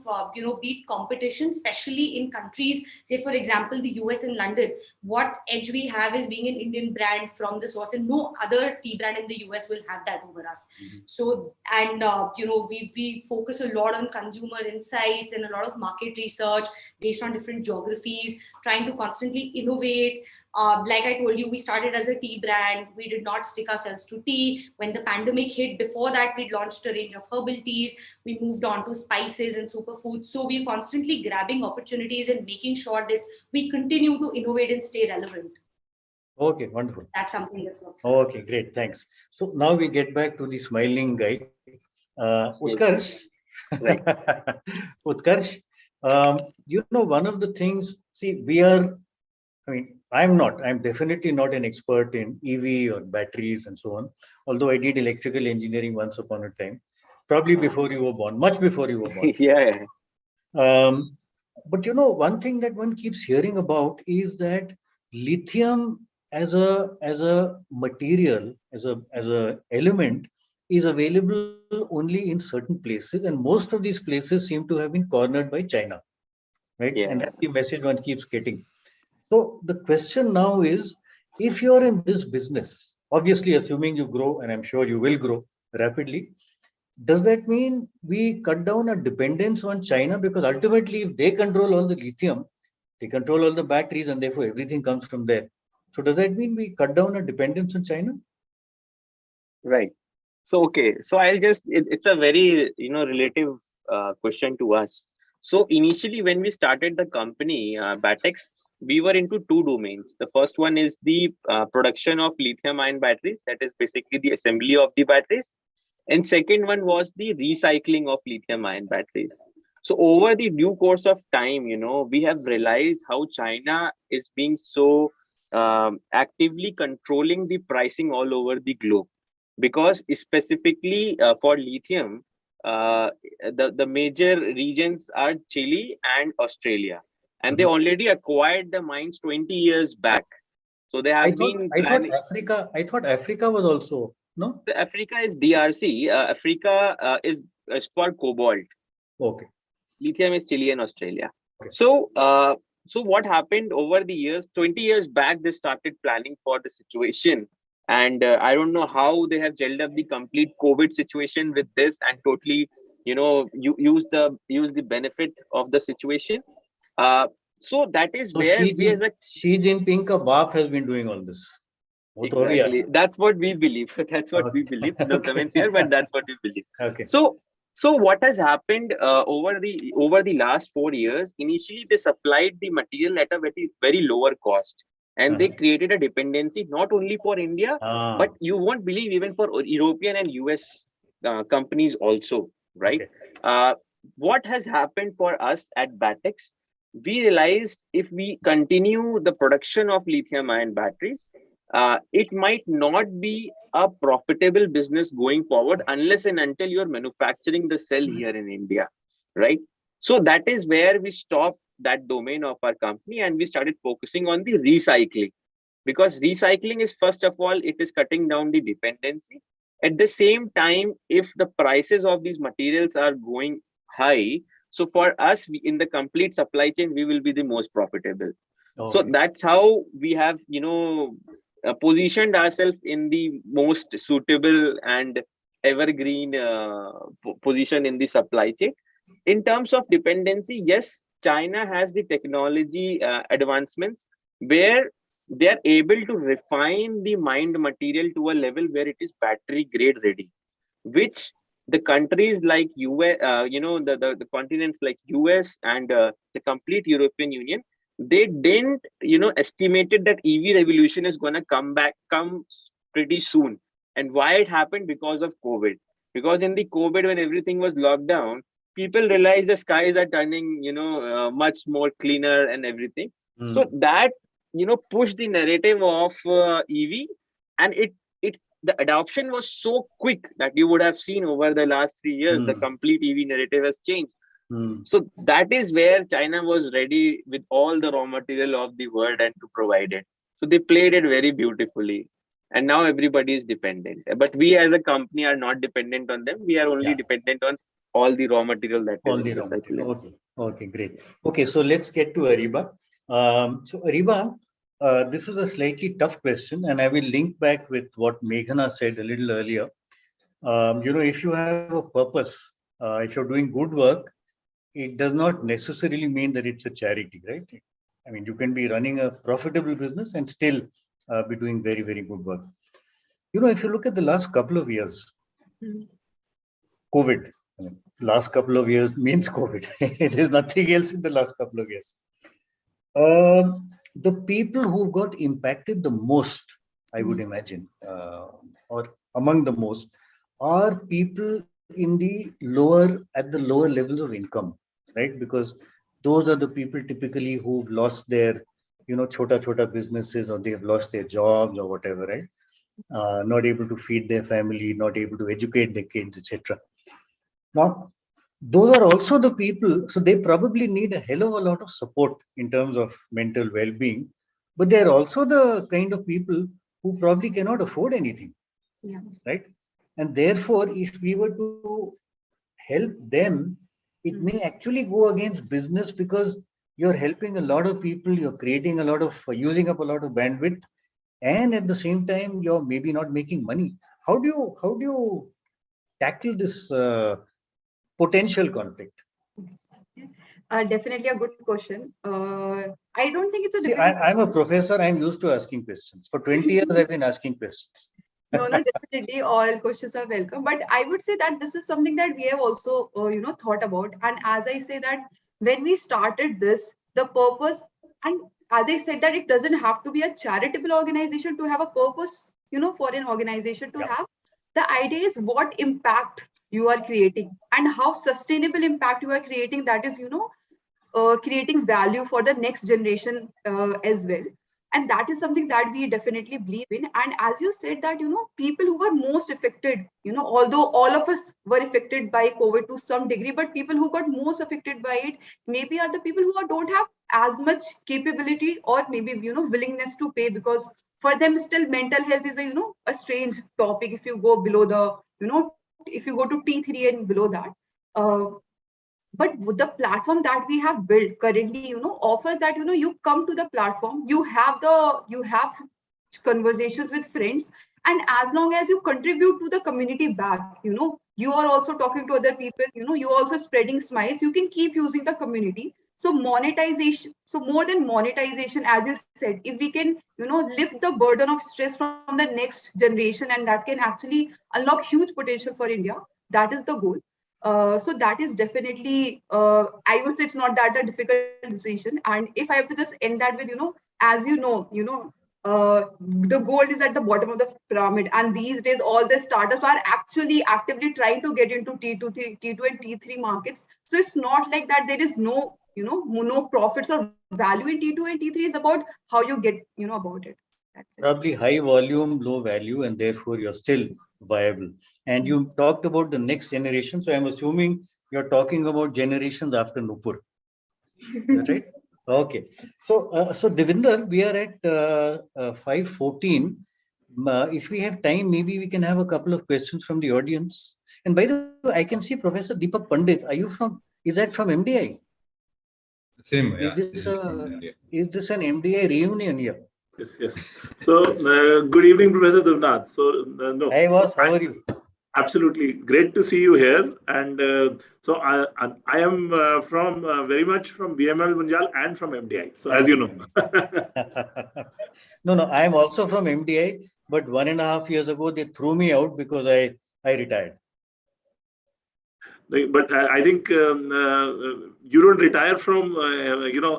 beat competition, especially in countries, say, for example, the US and London. What edge we have is being an Indian brand from the source, and no other tea brand in the US will have that over us. So, and, we focus a lot on consumer insights and a lot of market research based on different geographies, trying to constantly innovate. Like I told you, we started as a tea brand. We did not stick ourselves to tea. When the pandemic hit, before that, we launched a range of herbal teas. We moved on to spices and superfoods. So we're constantly grabbing opportunities and making sure that we continue to innovate and stay relevant. Okay, wonderful. That's something that's not. Okay, great. Thanks. So now we get back to the smiling guy, Utkarsh. Right. Utkarsh, one of the things, see, I'm definitely not an expert in EV or batteries and so on, although I did electrical engineering once upon a time, probably before you were born, much before you were born. Yeah. But one thing that one keeps hearing about is that lithium as a material, as a element, is available only in certain places, and most of these places seem to have been cornered by China, right? Yeah. And that's the message one keeps getting. So the question now is, if you're in this business, obviously assuming you grow, and I'm sure you will grow rapidly, does that mean we cut down our dependence on China? Because ultimately, if they control all the lithium, they control all the batteries, and therefore everything comes from there. So does that mean we cut down our dependence on China? Right. So, okay. So I'll just, it's a very, relative question to us. So initially, when we started the company, Batex, we were into two domains. The first one is the production of lithium ion batteries. That is basically the assembly of the batteries. And second one was the recycling of lithium ion batteries. So over the due course of time, we have realized how China is being so actively controlling the pricing all over the globe, because specifically for lithium, the major regions are Chile and Australia, and they already acquired the mines 20 years back. So they have been planning. I thought Africa was also, no? Africa is DRC. Africa is for cobalt. Okay. Lithium is Chile and Australia. Okay. So, so what happened over the years? 20 years back, they started planning for the situation, and I don't know how they have gelled up the complete COVID situation with this, and totally, use the benefit of the situation. So that is So where Xi Jinping ka baap has been doing all this. Exactly. That's what we believe. That's what we believe. No comments here, but that's what we believe. Okay. So what has happened over the last 4 years? Initially, they supplied the material at a very lower cost, and they created a dependency not only for India, but you won't believe even for European and US companies also, right? Okay. What has happened for us at Batex? We realized if we continue the production of lithium-ion batteries, it might not be a profitable business going forward unless and until you're manufacturing the cell here in India, right? So that is where we stopped that domain of our company, and we started focusing on the recycling, because recycling is, first of all, it is cutting down the dependency. At the same time, if the prices of these materials are going high, so for us, in the complete supply chain, we will be the most profitable. Okay. So that's how we have, positioned ourselves in the most suitable and evergreen position in the supply chain. In terms of dependency, yes, China has the technology advancements where they are able to refine the mined material to a level where it is battery grade ready, which the countries like US, the continents like US and the complete European Union, they didn't, estimated that EV revolution is going to come pretty soon. And why it happened? Because of COVID. Because in the COVID, when everything was locked down, people realized the skies are turning, much more cleaner and everything. So that, pushed the narrative of EV, and the adoption was so quick that you would have seen over the last 3 years, the complete EV narrative has changed. So that is where China was ready with all the raw material of the world and to provide it. So they played it very beautifully. And now everybody is dependent. But we as a company are not dependent on them. We are only dependent on all the raw material that all is the in the raw material. circulation. Okay, great. Okay, so let's get to Ariba. So Ariba, this is a slightly tough question, and I will link back with what Meghana said a little earlier. If you have a purpose, if you're doing good work, it does not necessarily mean that it's a charity, right? I mean, you can be running a profitable business and still be doing very, very good work. If you look at the last couple of years, COVID, last couple of years means COVID. There's nothing else in the last couple of years. The people who got impacted the most, I would imagine, or among the most, are people in the lower levels of income, right? Because those are the people typically who've lost their, chota businesses, or they've lost their jobs or whatever, right? Not able to feed their family, not able to educate their kids, etc. Now, those are also the people, so they probably need a hell of a lot of support in terms of mental well-being, but they're also the kind of people who probably cannot afford anything, right? And therefore, if we were to help them, it may actually go against business, because you're helping a lot of people, you're creating using up a lot of bandwidth, and at the same time, you're maybe not making money. How do you tackle this potential conflict? Definitely a good question. I don't think it's a difficult. I'm a professor. I'm used to asking questions. For 20 years, I've been asking questions. No, definitely all questions are welcome. But I would say that this is something that we have also, thought about. And as I say that when we started this, the purpose, and as I said that it doesn't have to be a charitable organization to have a purpose, for an organization to have. The idea is what impact you are creating, and how sustainable impact you are creating, that is, creating value for the next generation as well. And that is something that we definitely believe in. And as you said that, people who were most affected, although all of us were affected by COVID to some degree, but people who got most affected by it maybe are the people who don't have as much capability, or maybe, willingness to pay, because for them still mental health is a strange topic if you go below the, if you go to T3 and below that. But with the platform that we have built currently, offers that, you come to the platform, you have conversations with friends, and as long as you contribute to the community back, you are also talking to other people, you also spreading smiles, you can keep using the community. So monetization, so more than monetization, as you said, if we can, lift the burden of stress from the next generation, and that can actually unlock huge potential for India, that is the goal. So that is definitely, I would say it's not that a difficult decision. And if I have to just end that with, as the gold is at the bottom of the pyramid. And these days, all the startups are actually actively trying to get into T2 and T3 markets. So it's not like that there is no, no profits or value in T2 and T3. It's about how you get, about it. That's it. Probably high volume, low value, and therefore you're still viable. And you talked about the next generation. So I'm assuming you're talking about generations after Nupur. Is that right? Okay. So, Devinder, we are at 5:14. If we have time, maybe we can have a couple of questions from the audience. And by the way, I can see Professor Deepak Pandit. Are you from, is that from MDI? Same. Yeah, is this an MDI reunion here? Yes. So, good evening, Professor Devnath. So, no. Hey, boss, how are you? Absolutely great to see you here. And so I am from very much from BML Munjal and from MDI. So, as you know. No, I am also from MDI, but 1.5 years ago they threw me out because I retired. But I think you don't retire from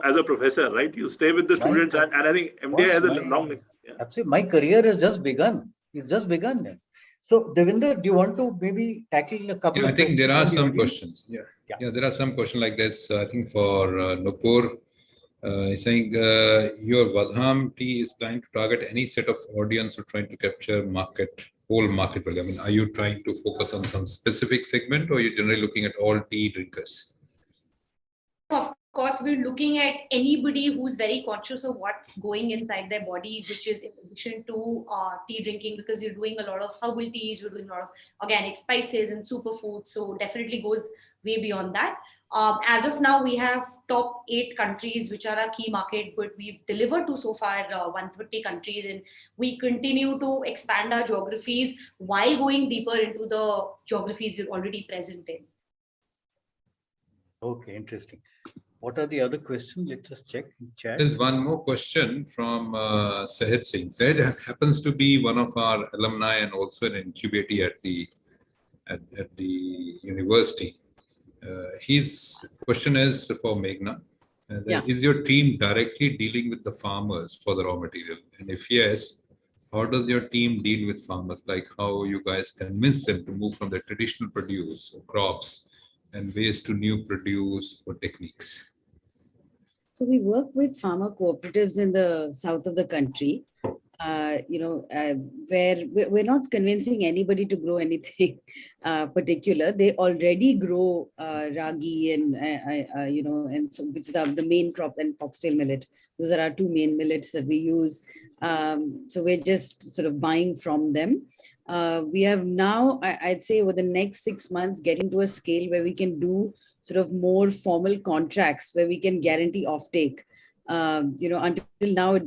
as a professor, right? You stay with the students, and I think MDI has a long. Yeah. Absolutely, my career has just begun. It's just begun then. So, Devinder, do you want to maybe tackle a couple of questions? I think there are some questions. Yeah, there are some questions like this. I think for Nupur, he's saying your Vadham tea is trying to target any set of audience or trying to capture whole market value. I mean, are you trying to focus on some specific segment, or are you generally looking at all tea drinkers? Of course, we're looking at anybody who's very conscious of what's going inside their body, which is in addition to tea drinking, because we're doing a lot of herbal teas, we're doing a lot of organic spices and superfoods. So definitely goes way beyond that. As of now, we have top 8 countries, which are our key market, but we've delivered to so far 130 countries, and we continue to expand our geographies while going deeper into the geographies we're already present in. Okay, interesting. What are the other questions? Let's just check in chat. There's one more question from Sahid Singh. Sahid happens to be one of our alumni and also an incubator at the university. His question is for Meghna. Is your team directly dealing with the farmers for the raw material? And if yes, how does your team deal with farmers? Like how you guys convince them to move from the traditional produce or crops and ways to new produce or techniques? So we work with farmer cooperatives in the south of the country, where we're not convincing anybody to grow anything particular. They already grow ragi and so, which is the main crop, and foxtail millet. Those are our 2 main millets that we use. So we're just sort of buying from them. We have now, I'd say over the next 6 months, getting to a scale where we can do sort of more formal contracts where we can guarantee offtake. Until now,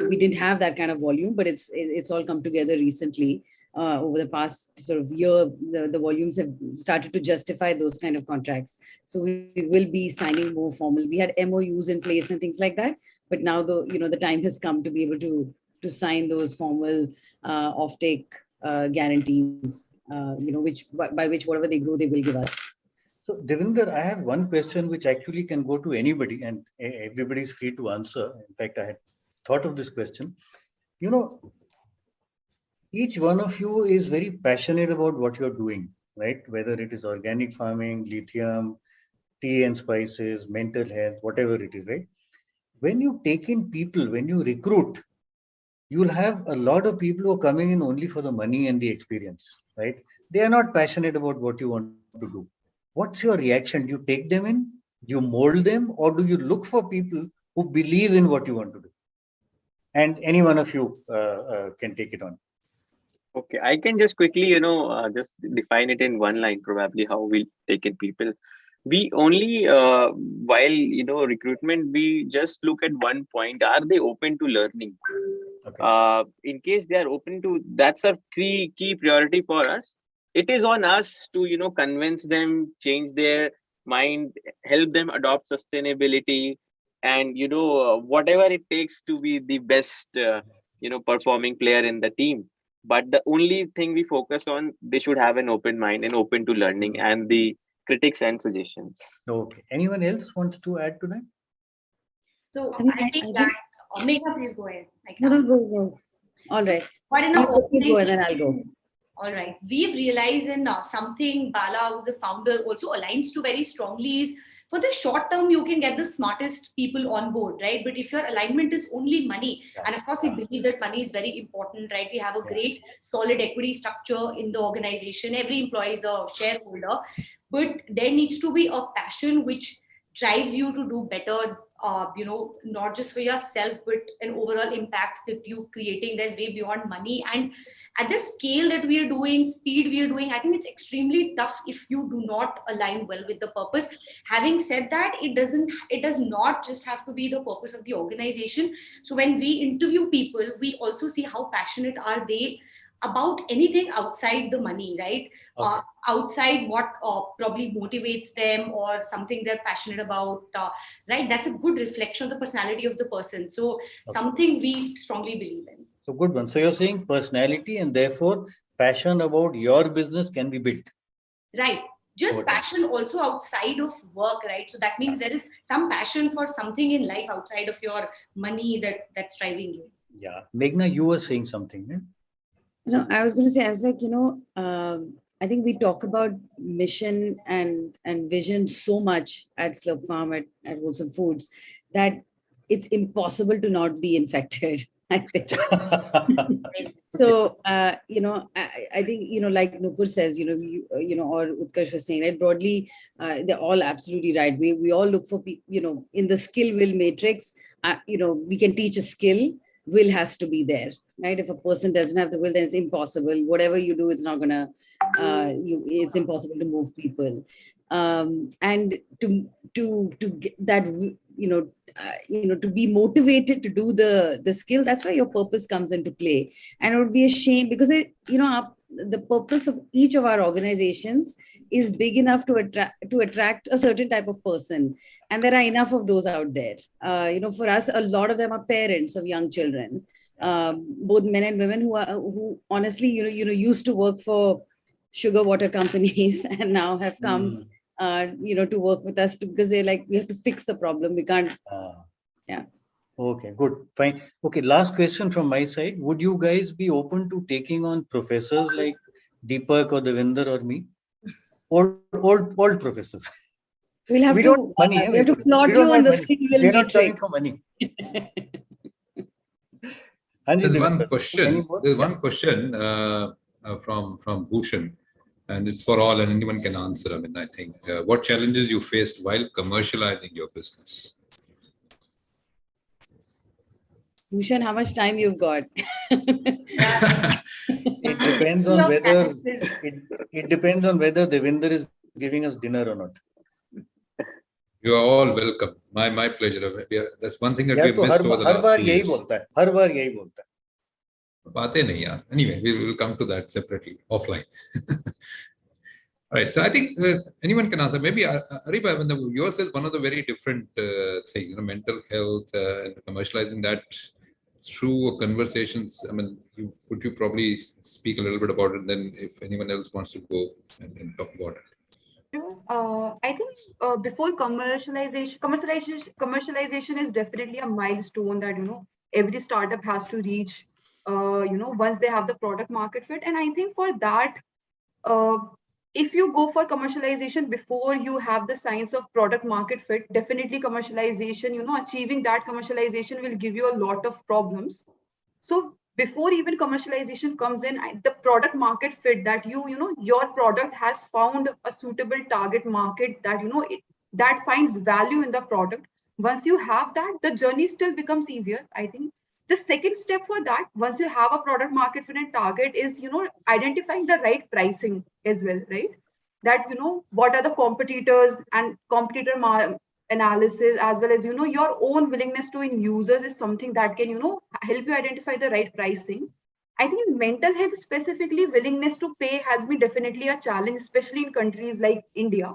we didn't have that kind of volume, but it's all come together recently. Over the past sort of year, the volumes have started to justify those kind of contracts. So we will be signing more formal. We had MOUs in place and things like that, but now the time has come to be able to sign those formal offtake guarantees, by which whatever they grow, they will give us. So, Devinder, I have one question which actually can go to anybody, and everybody is free to answer. In fact, I had thought of this question. Each one of you is very passionate about what you're doing. right? Whether it is organic farming, lithium, tea and spices, mental health, whatever it is, right? When you take in people, when you recruit, you'll have a lot of people who are coming in only for the money and the experience, right? They are not passionate about what you want to do. What's your reaction? Do you take them in, you mold them, or do you look for people who believe in what you want to do? And any one of you can take it on. Okay, I can just quickly, just define it in one line, probably how we take in people. We only, while, recruitment, we just look at one point. Are they open to learning? Okay. In case they are open to, that's a key priority for us. It is on us to, convince them, change their mind, help them adopt sustainability, and, whatever it takes to be the best, performing player in the team. But the only thing we focus on, they should have an open mind and open to learning and the critics and suggestions. Okay. Anyone else wants to add to that? So I think that, Megha, please go ahead. No, go. All right. But in You our go and then I'll go. All right. We've realized in something Bala, who's the founder, also aligns to very strongly is for the short term, you can get the smartest people on board, right? But if your alignment is only money, and of course, we believe that money is very important, right? We have a great solid equity structure in the organization. Every employee is a shareholder, but there needs to be a passion which drives you to do better, not just for yourself, but an overall impact that you creating. There's way beyond money. And at the scale that we are doing, speed we are doing, I think it's extremely tough if you do not align well with the purpose. Having said that, it does not just have to be the purpose of the organization. So when we interview people, we also see how passionate are they about anything outside the money, right? Okay. Outside what probably motivates them or something they're passionate about, right? That's a good reflection of the personality of the person. So something we strongly believe in. So good one. So you're saying personality and therefore passion about your business can be built. Right. Just passion also outside of work, right? So that means there is some passion for something in life outside of your money that's driving you. Yeah. Meghna, you were saying something, right? No, I was going to say, I was like, I think we talk about mission and vision so much at Slurp Farm, at Wholesome Foods, that it's impossible to not be infected, I think. So, I think, like Nupur says, or Utkarsh was saying, right, broadly, they're all absolutely right. We all look for, in the skill will matrix, we can teach a skill, will has to be there. Right? If a person doesn't have the will, then it's impossible. Whatever you do, it's not gonna. It's impossible to move people. And to get that, to be motivated to do the skill. That's where your purpose comes into play. And it would be a shame because the purpose of each of our organizations is big enough to attract a certain type of person, and there are enough of those out there. For us, a lot of them are parents of young children. Both men and women who honestly used to work for sugar water companies and now have come to work with us because they're like, we have to fix the problem, we can't. Okay, good, fine. Okay, last question from my side. Would you guys be open to taking on professors like Deepak or Devinder or me? Old professors. We have to plot you on the skill will matrix. We're not coming for money. There's one question. There's one question from Bhushan, and it's for all, and anyone can answer. I mean, I think what challenges you faced while commercializing your business? Bhushan, how much time you've got? It depends on whether it depends on whether Devinder is giving us dinner or not. You are all welcome. My pleasure. That's one thing that we have missed over the last 2 years. हर बार यही बोलता है. बातें नहीं यार. Anyway, we will come to that separately, offline. All right. So I think anyone can answer. Maybe Ariba, yours is one of the very different things. Mental health and commercializing that through conversations. I mean, would you probably speak a little bit about it? Then, if anyone else wants to go and talk about it. I think before commercialization is definitely a milestone that every startup has to reach. Once they have the product market fit, and I think for that, if you go for commercialization before you have the science of product market fit, definitely commercialization, achieving that commercialization will give you a lot of problems. So before even commercialization comes in, the product market fit that your product has found a suitable target market that, that finds value in the product. Once you have that, the journey still becomes easier, I think. The second step for that, once you have a product market fit and target, is identifying the right pricing as well, right? That what are the competitors and competitor analysis, as well as your own willingness to in users, is something that can help you identify the right pricing. I think in mental health specifically, willingness to pay has been definitely a challenge, especially in countries like India.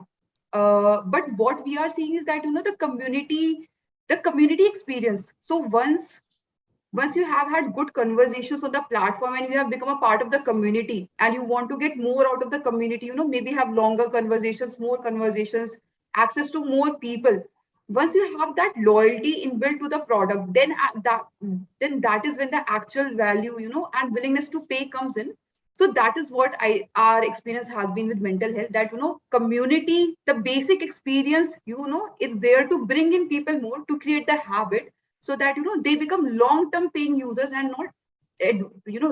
But what we are seeing is that the community experience. So once you have had good conversations on the platform and you have become a part of the community and you want to get more out of the community, maybe have longer conversations, more conversations, access to more people. Once you have that loyalty inbuilt to the product, then that is when the actual value, and willingness to pay comes in. So that is what our experience has been with mental health, that, community, the basic experience, it's there to bring in people more, to create the habit, so that they become long-term paying users and not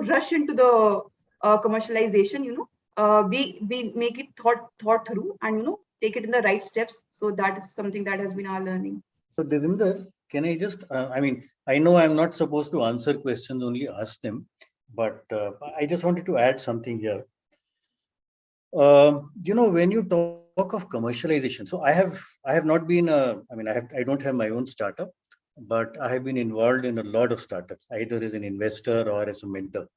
rush into the commercialization. We make it thought through and take it in the right steps. So that is something that has been our learning. So Devinder, can I just I know I'm not supposed to answer questions, only ask them, but I just wanted to add something here. When you talk of commercialization, so I have not been I don't have my own startup, but I have been involved in a lot of startups, either as an investor or as a mentor.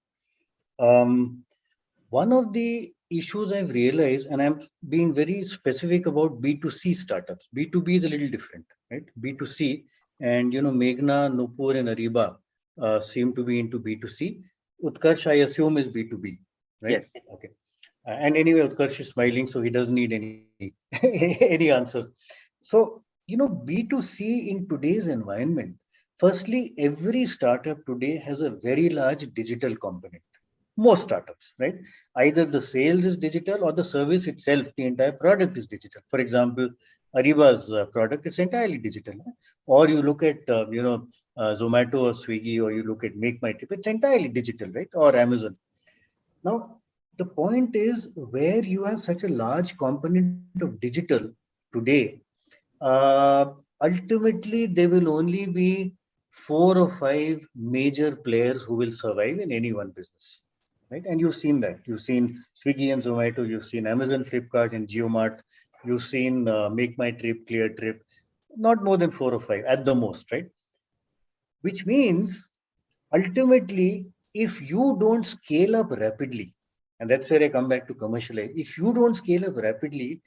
One of the issues I've realized, and I'm being very specific about B2C startups. B2B is a little different, right? B2C, and Meghna, Nupur, and Ariba seem to be into B2C. Utkarsh, I assume, is B2B, right? Yes. Okay. And anyway, Utkarsh is smiling, so he doesn't need any any answers. So, B2C in today's environment, firstly, every startup today has a very large digital component. Most startups, right? Either the sales is digital or the service itself, the entire product is digital. For example, Ariba's product is entirely digital. Or you look at, Zomato or Swiggy, or you look at Make My Trip, it's entirely digital, right? Or Amazon. Now, the point is, where you have such a large component of digital today, ultimately there will only be 4 or 5 major players who will survive in any one business, right? And you've seen that. You've seen Swiggy and Zomato, you've seen Amazon, Flipkart, and JioMart, you've seen Make My Trip, Clear Trip, not more than 4 or 5 at the most, right? Which means ultimately, if you don't scale up rapidly, and that's where I come back to commercialize, if you don't scale up rapidly,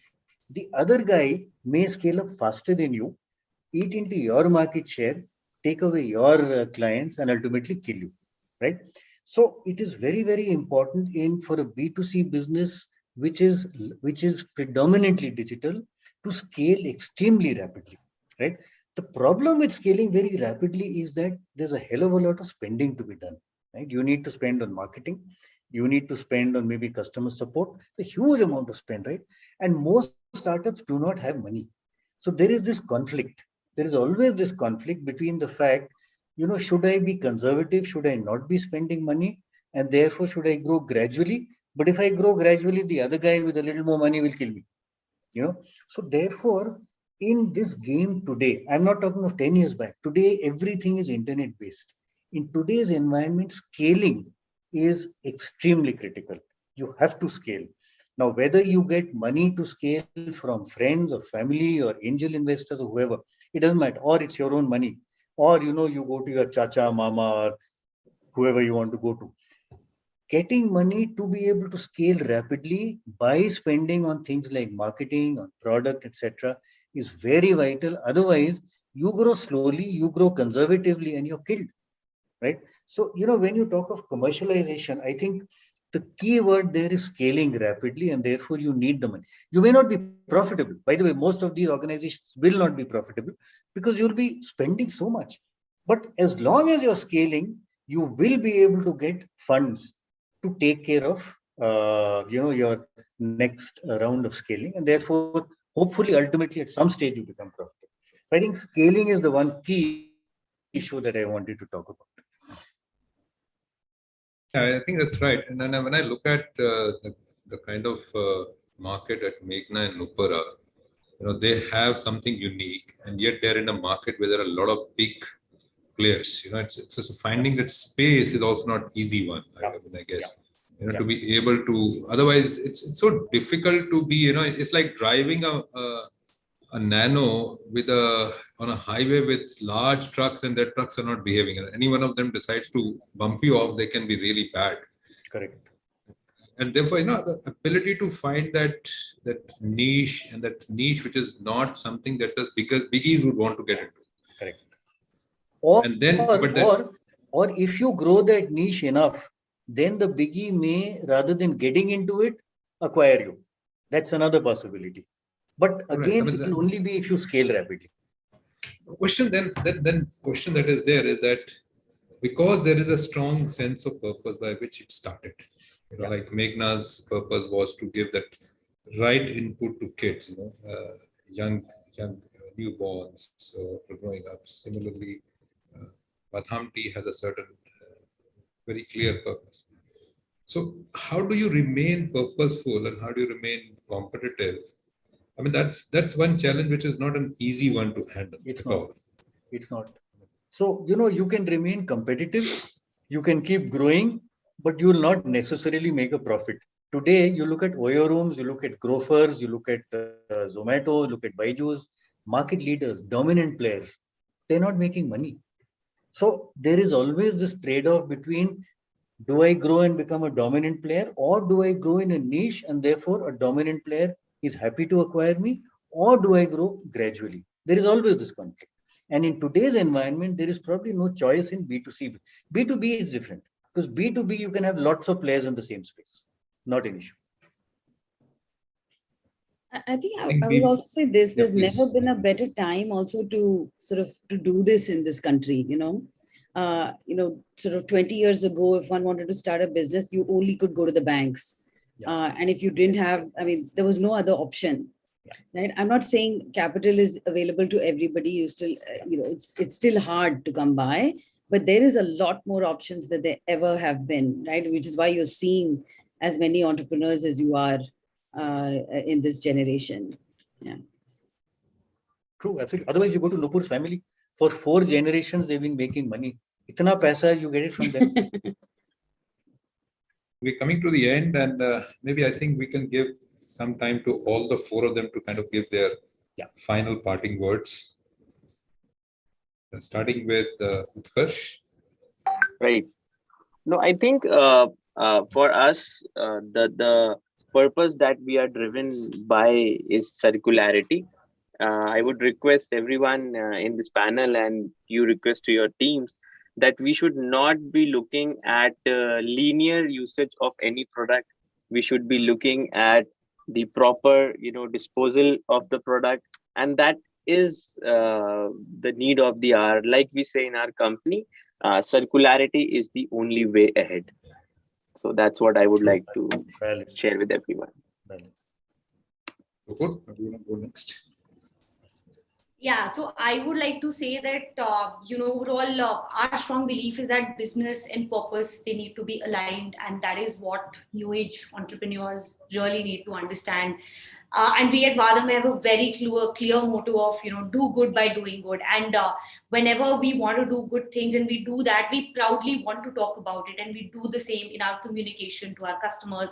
the other guy may scale up faster than you, eat into your market share, take away your clients, and ultimately kill you, right? So it is very, very important for a B2C business, which is predominantly digital, to scale extremely rapidly, right? The problem with scaling very rapidly is that there's a hell of a lot of spending to be done, right? You need to spend on marketing. You need to spend on maybe customer support, a huge amount of spend, right? And most startups do not have money. So there is this conflict. There is always this conflict between the fact, should I be conservative? Should I not be spending money? And therefore, should I grow gradually? But if I grow gradually, the other guy with a little more money will kill me. So therefore, in this game today, I'm not talking of 10 years back. Today, everything is internet based. In today's environment, scaling is extremely critical. You have to scale. Now, whether you get money to scale from friends or family or angel investors or whoever, it doesn't matter. Or it's your own money. Or, you go to your chacha, mama, or whoever you want to go to. Getting money to be able to scale rapidly by spending on things like marketing, on product, etc., is very vital. Otherwise, you grow slowly, you grow conservatively, and you're killed, right? So, when you talk of commercialization, I think the key word there is scaling rapidly, and therefore you need the money. You may not be profitable. By the way, most of these organizations will not be profitable because you'll be spending so much. But as long as you're scaling, you will be able to get funds to take care of your next round of scaling, and therefore, hopefully, ultimately, at some stage, you become profitable. I think scaling is the one key issue that I wanted to talk about. Yeah, I think that's right. And then when I look at the kind of market that Meghna and Nupur are, they have something unique, and yet they're in a market where there are a lot of big players. So finding that space is also not easy one. I guess. To be able to, otherwise it's so difficult to be, it's like driving a nano on a highway with large trucks, and their trucks are not behaving. And any one of them decides to bump you off, they can be really bad. Correct. And therefore, the ability to find that niche, and that niche which is not something that the biggies would want to get into. Correct. Or if you grow that niche enough, then the biggie may, rather than getting into it, acquire you. That's another possibility. But again, it will only be if you scale rapidly. Question question that is there is that because there is a strong sense of purpose by which it started, like Meghna's purpose was to give that right input to kids, young newborns for growing up. Similarly, Badham Tea has a certain very clear purpose. So how do you remain purposeful and how do you remain competitive? I mean, that's one challenge which is not an easy one to handle. It's not. So, you can remain competitive, you can keep growing, but you will not necessarily make a profit. Today, you look at Oyo Rooms, you look at Grofers, you look at Zomato, look at Byju's, market leaders, dominant players, they're not making money. So there is always this trade-off between, do I grow and become a dominant player, or do I grow in a niche and therefore a dominant player is happy to acquire me, or do I grow gradually? There is always this conflict. And in today's environment, there is probably no choice in B2C. B2B is different, because B2B, you can have lots of players in the same space, not an issue. I think I would also say this, there's never been a better time also to to do this in this country, sort of 20 years ago, if one wanted to start a business, you only could go to the banks. And if you didn't have, there was no other option, right? I'm not saying capital is available to everybody. You still, it's still hard to come by, but there is a lot more options than there ever have been, right? Which is why you're seeing as many entrepreneurs as you are in this generation. Yeah. True, absolutely. Otherwise, you go to Nupur's family. For 4 generations, they've been making money. Itna paisa, you get it from them. We're coming to the end, and maybe I think we can give some time to all the 4 of them to kind of give their final parting words. Starting with Utkarsh. Right. No, I think for us, the purpose that we are driven by is circularity. I would request everyone in this panel, and you request to your teams, that we should not be looking at linear usage of any product. We should be looking at the proper, disposal of the product, and that is the need of the hour. Like we say in our company, circularity is the only way ahead. So that's what I would like to share with everyone. Nupur, do you want to go next? Yeah, so I would like to say that, overall, our strong belief is that business and purpose, they need to be aligned. And that is what new age entrepreneurs really need to understand. And we at Vadam have a very clear motto of, do good by doing good. And whenever we want to do good things and we do that, we proudly want to talk about it. And we do the same in our communication to our customers,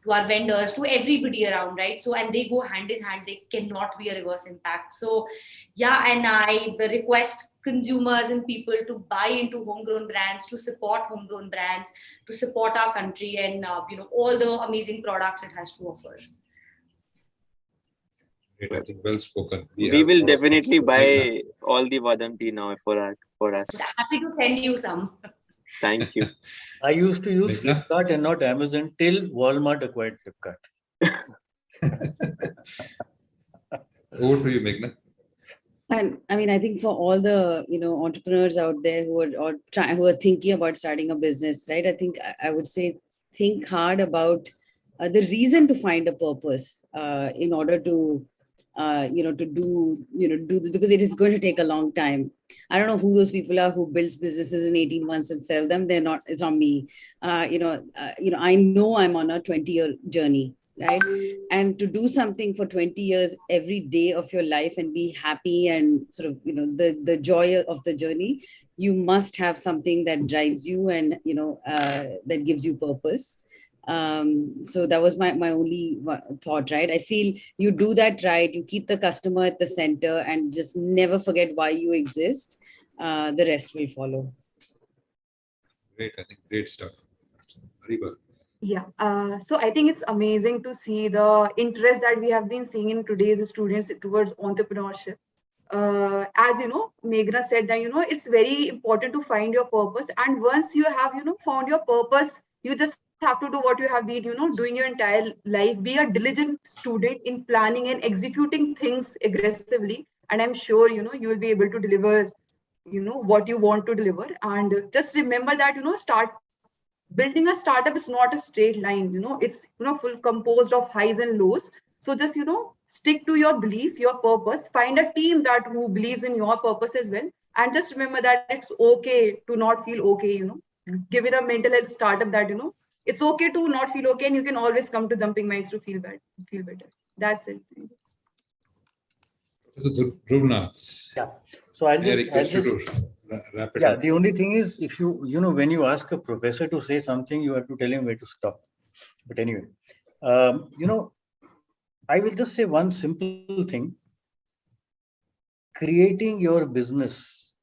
to our vendors, to everybody around, right? So, and they go hand in hand. They cannot be a reverse impact. So, yeah, and I request consumers and people to buy into homegrown brands, to support homegrown brands, to support our country and, all the amazing products it has to offer. Great, I think well spoken. We will definitely buy all the Vadam tea now for us. Happy to send you some. Thank you. I used to use Flipkart and not Amazon till Walmart acquired Flipkart. Over to you, Meghna. And I think for all the entrepreneurs out there who are thinking about starting a business, right? I think I would say think hard about the reason to find a purpose in order to do this, because it is going to take a long time. I don't know who those people are who builds businesses in 18 months and sell them. It's not me. I know I'm on a 20-year journey, right? And to do something for 20 years every day of your life and be happy and sort of, the joy of the journey, you must have something that drives you and, that gives you purpose. So that was my only thought, right? I feel you do that right, you keep the customer at the center and just never forget why you exist. The rest will follow. Great, I think great stuff. Ariba. Yeah, so I think it's amazing to see the interest that we have been seeing in today's students towards entrepreneurship. As you know, Meghna said that, it's very important to find your purpose. And once you have, found your purpose, you just have to do what you have been, doing your entire life. Be a diligent student in planning and executing things aggressively. And I'm sure, you will be able to deliver, what you want to deliver. And just remember that, building a startup is not a straight line, it's, full composed of highs and lows. So just, stick to your belief, your purpose, find a team who believes in your purpose as well. And just remember that it's okay to not feel okay, give it a mental health startup that, it's okay to not feel okay, and you can always come to Jumping Minds to feel better. That's it. Professor Dhruvnath. Yeah. So I'll just wrap it yeah, up. the only thing is, if when you ask a professor to say something, you have to tell him where to stop. But anyway, I will just say one simple thing. Creating your business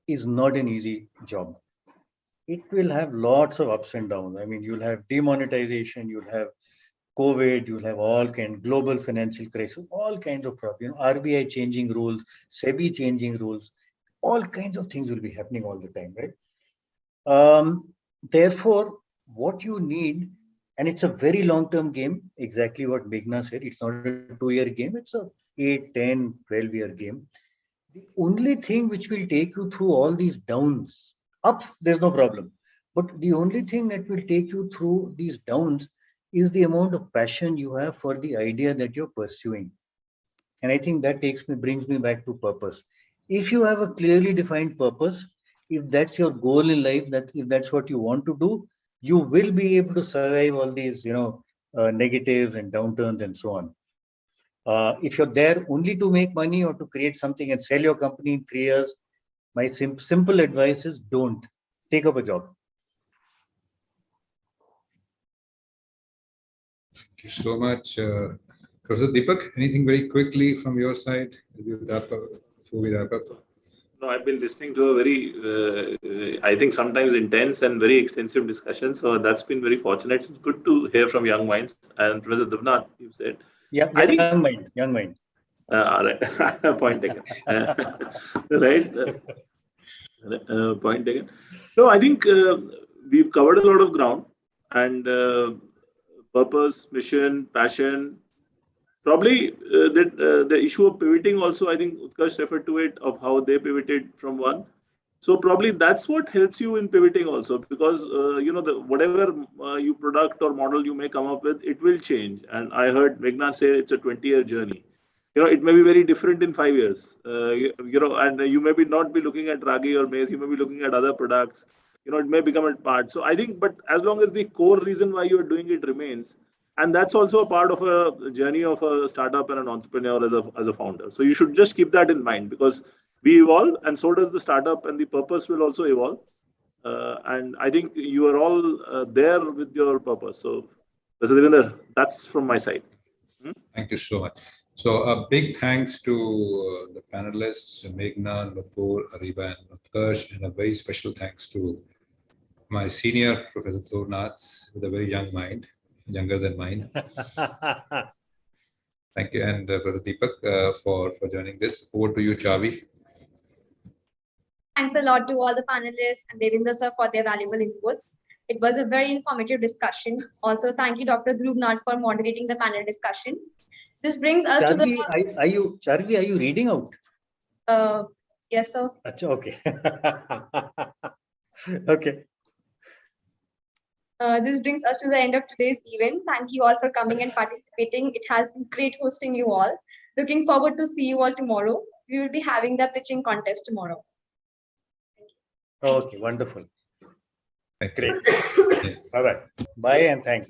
is not an easy job. It will have lots of ups and downs. I mean, you'll have demonetization, you'll have COVID, you'll have all kinds, global financial crisis, all kinds of problems. RBI changing rules, SEBI changing rules, all kinds of things will be happening all the time, right? Therefore, what you need, and it's a very long-term game, exactly what Meghna said, it's not a 2-year game, it's a 8, 10, 12-year game. The only thing which will take you through all these downs, ups, there's no problem. But the only thing that will take you through these downs is the amount of passion you have for the idea that you're pursuing. And I think that brings me back to purpose. If you have a clearly defined purpose, if that's your goal in life, if that's what you want to do, you will be able to survive all these, negatives and downturns and so on. If you're there only to make money or to create something and sell your company in 3 years, my simple advice is don't. Take up a job. Thank you so much. Professor Deepak, anything very quickly from your side before we wrap up? No, I've been listening to a very, I think sometimes intense and very extensive discussion. So that's been very fortunate. It's good to hear from young minds. And Professor Dhruvnath, you said. Yeah, I think, young mind. All right. Point taken. Right. Point taken. So I think we've covered a lot of ground, and purpose, mission, passion. Probably the issue of pivoting also, I think Utkarsh referred to it, of how they pivoted from one. So probably that's what helps you in pivoting also, because whatever you product or model you may come up with, it will change. And I heard Meghna say it's a 20-year journey. It may be very different in 5 years. And you may not be looking at Ragi or maize. You may be looking at other products. It may become a part. So I think, but as long as the core reason why you are doing it remains, and that's also a part of a journey of a startup and an entrepreneur as a founder. So you should just keep that in mind, because we evolve, and so does the startup, and the purpose will also evolve. And I think you are all there with your purpose. So, Mr. Devinder, that's from my side. Thank you so much. So a big thanks to the panelists, Meghna, Nupur, Ariba, and Utkarsh, and a very special thanks to my senior, Professor Dhruvnath, with a very young mind, younger than mine. Thank you, and Professor Deepak for joining this. Over to you, Chavi. Thanks a lot to all the panelists and Devinder sir for their valuable inputs. It was a very informative discussion. Also, thank you, Dr. Dhruvnath, for moderating the panel discussion. This brings us to the... Charvi, are you reading out? Yes, sir. Achha, okay. Okay. This brings us to the end of today's event. Thank you all for coming and participating. It has been great hosting you all. Looking forward to see you all tomorrow. We will be having the pitching contest tomorrow. Okay, wonderful. Thank Great. Bye-bye. Bye and thanks.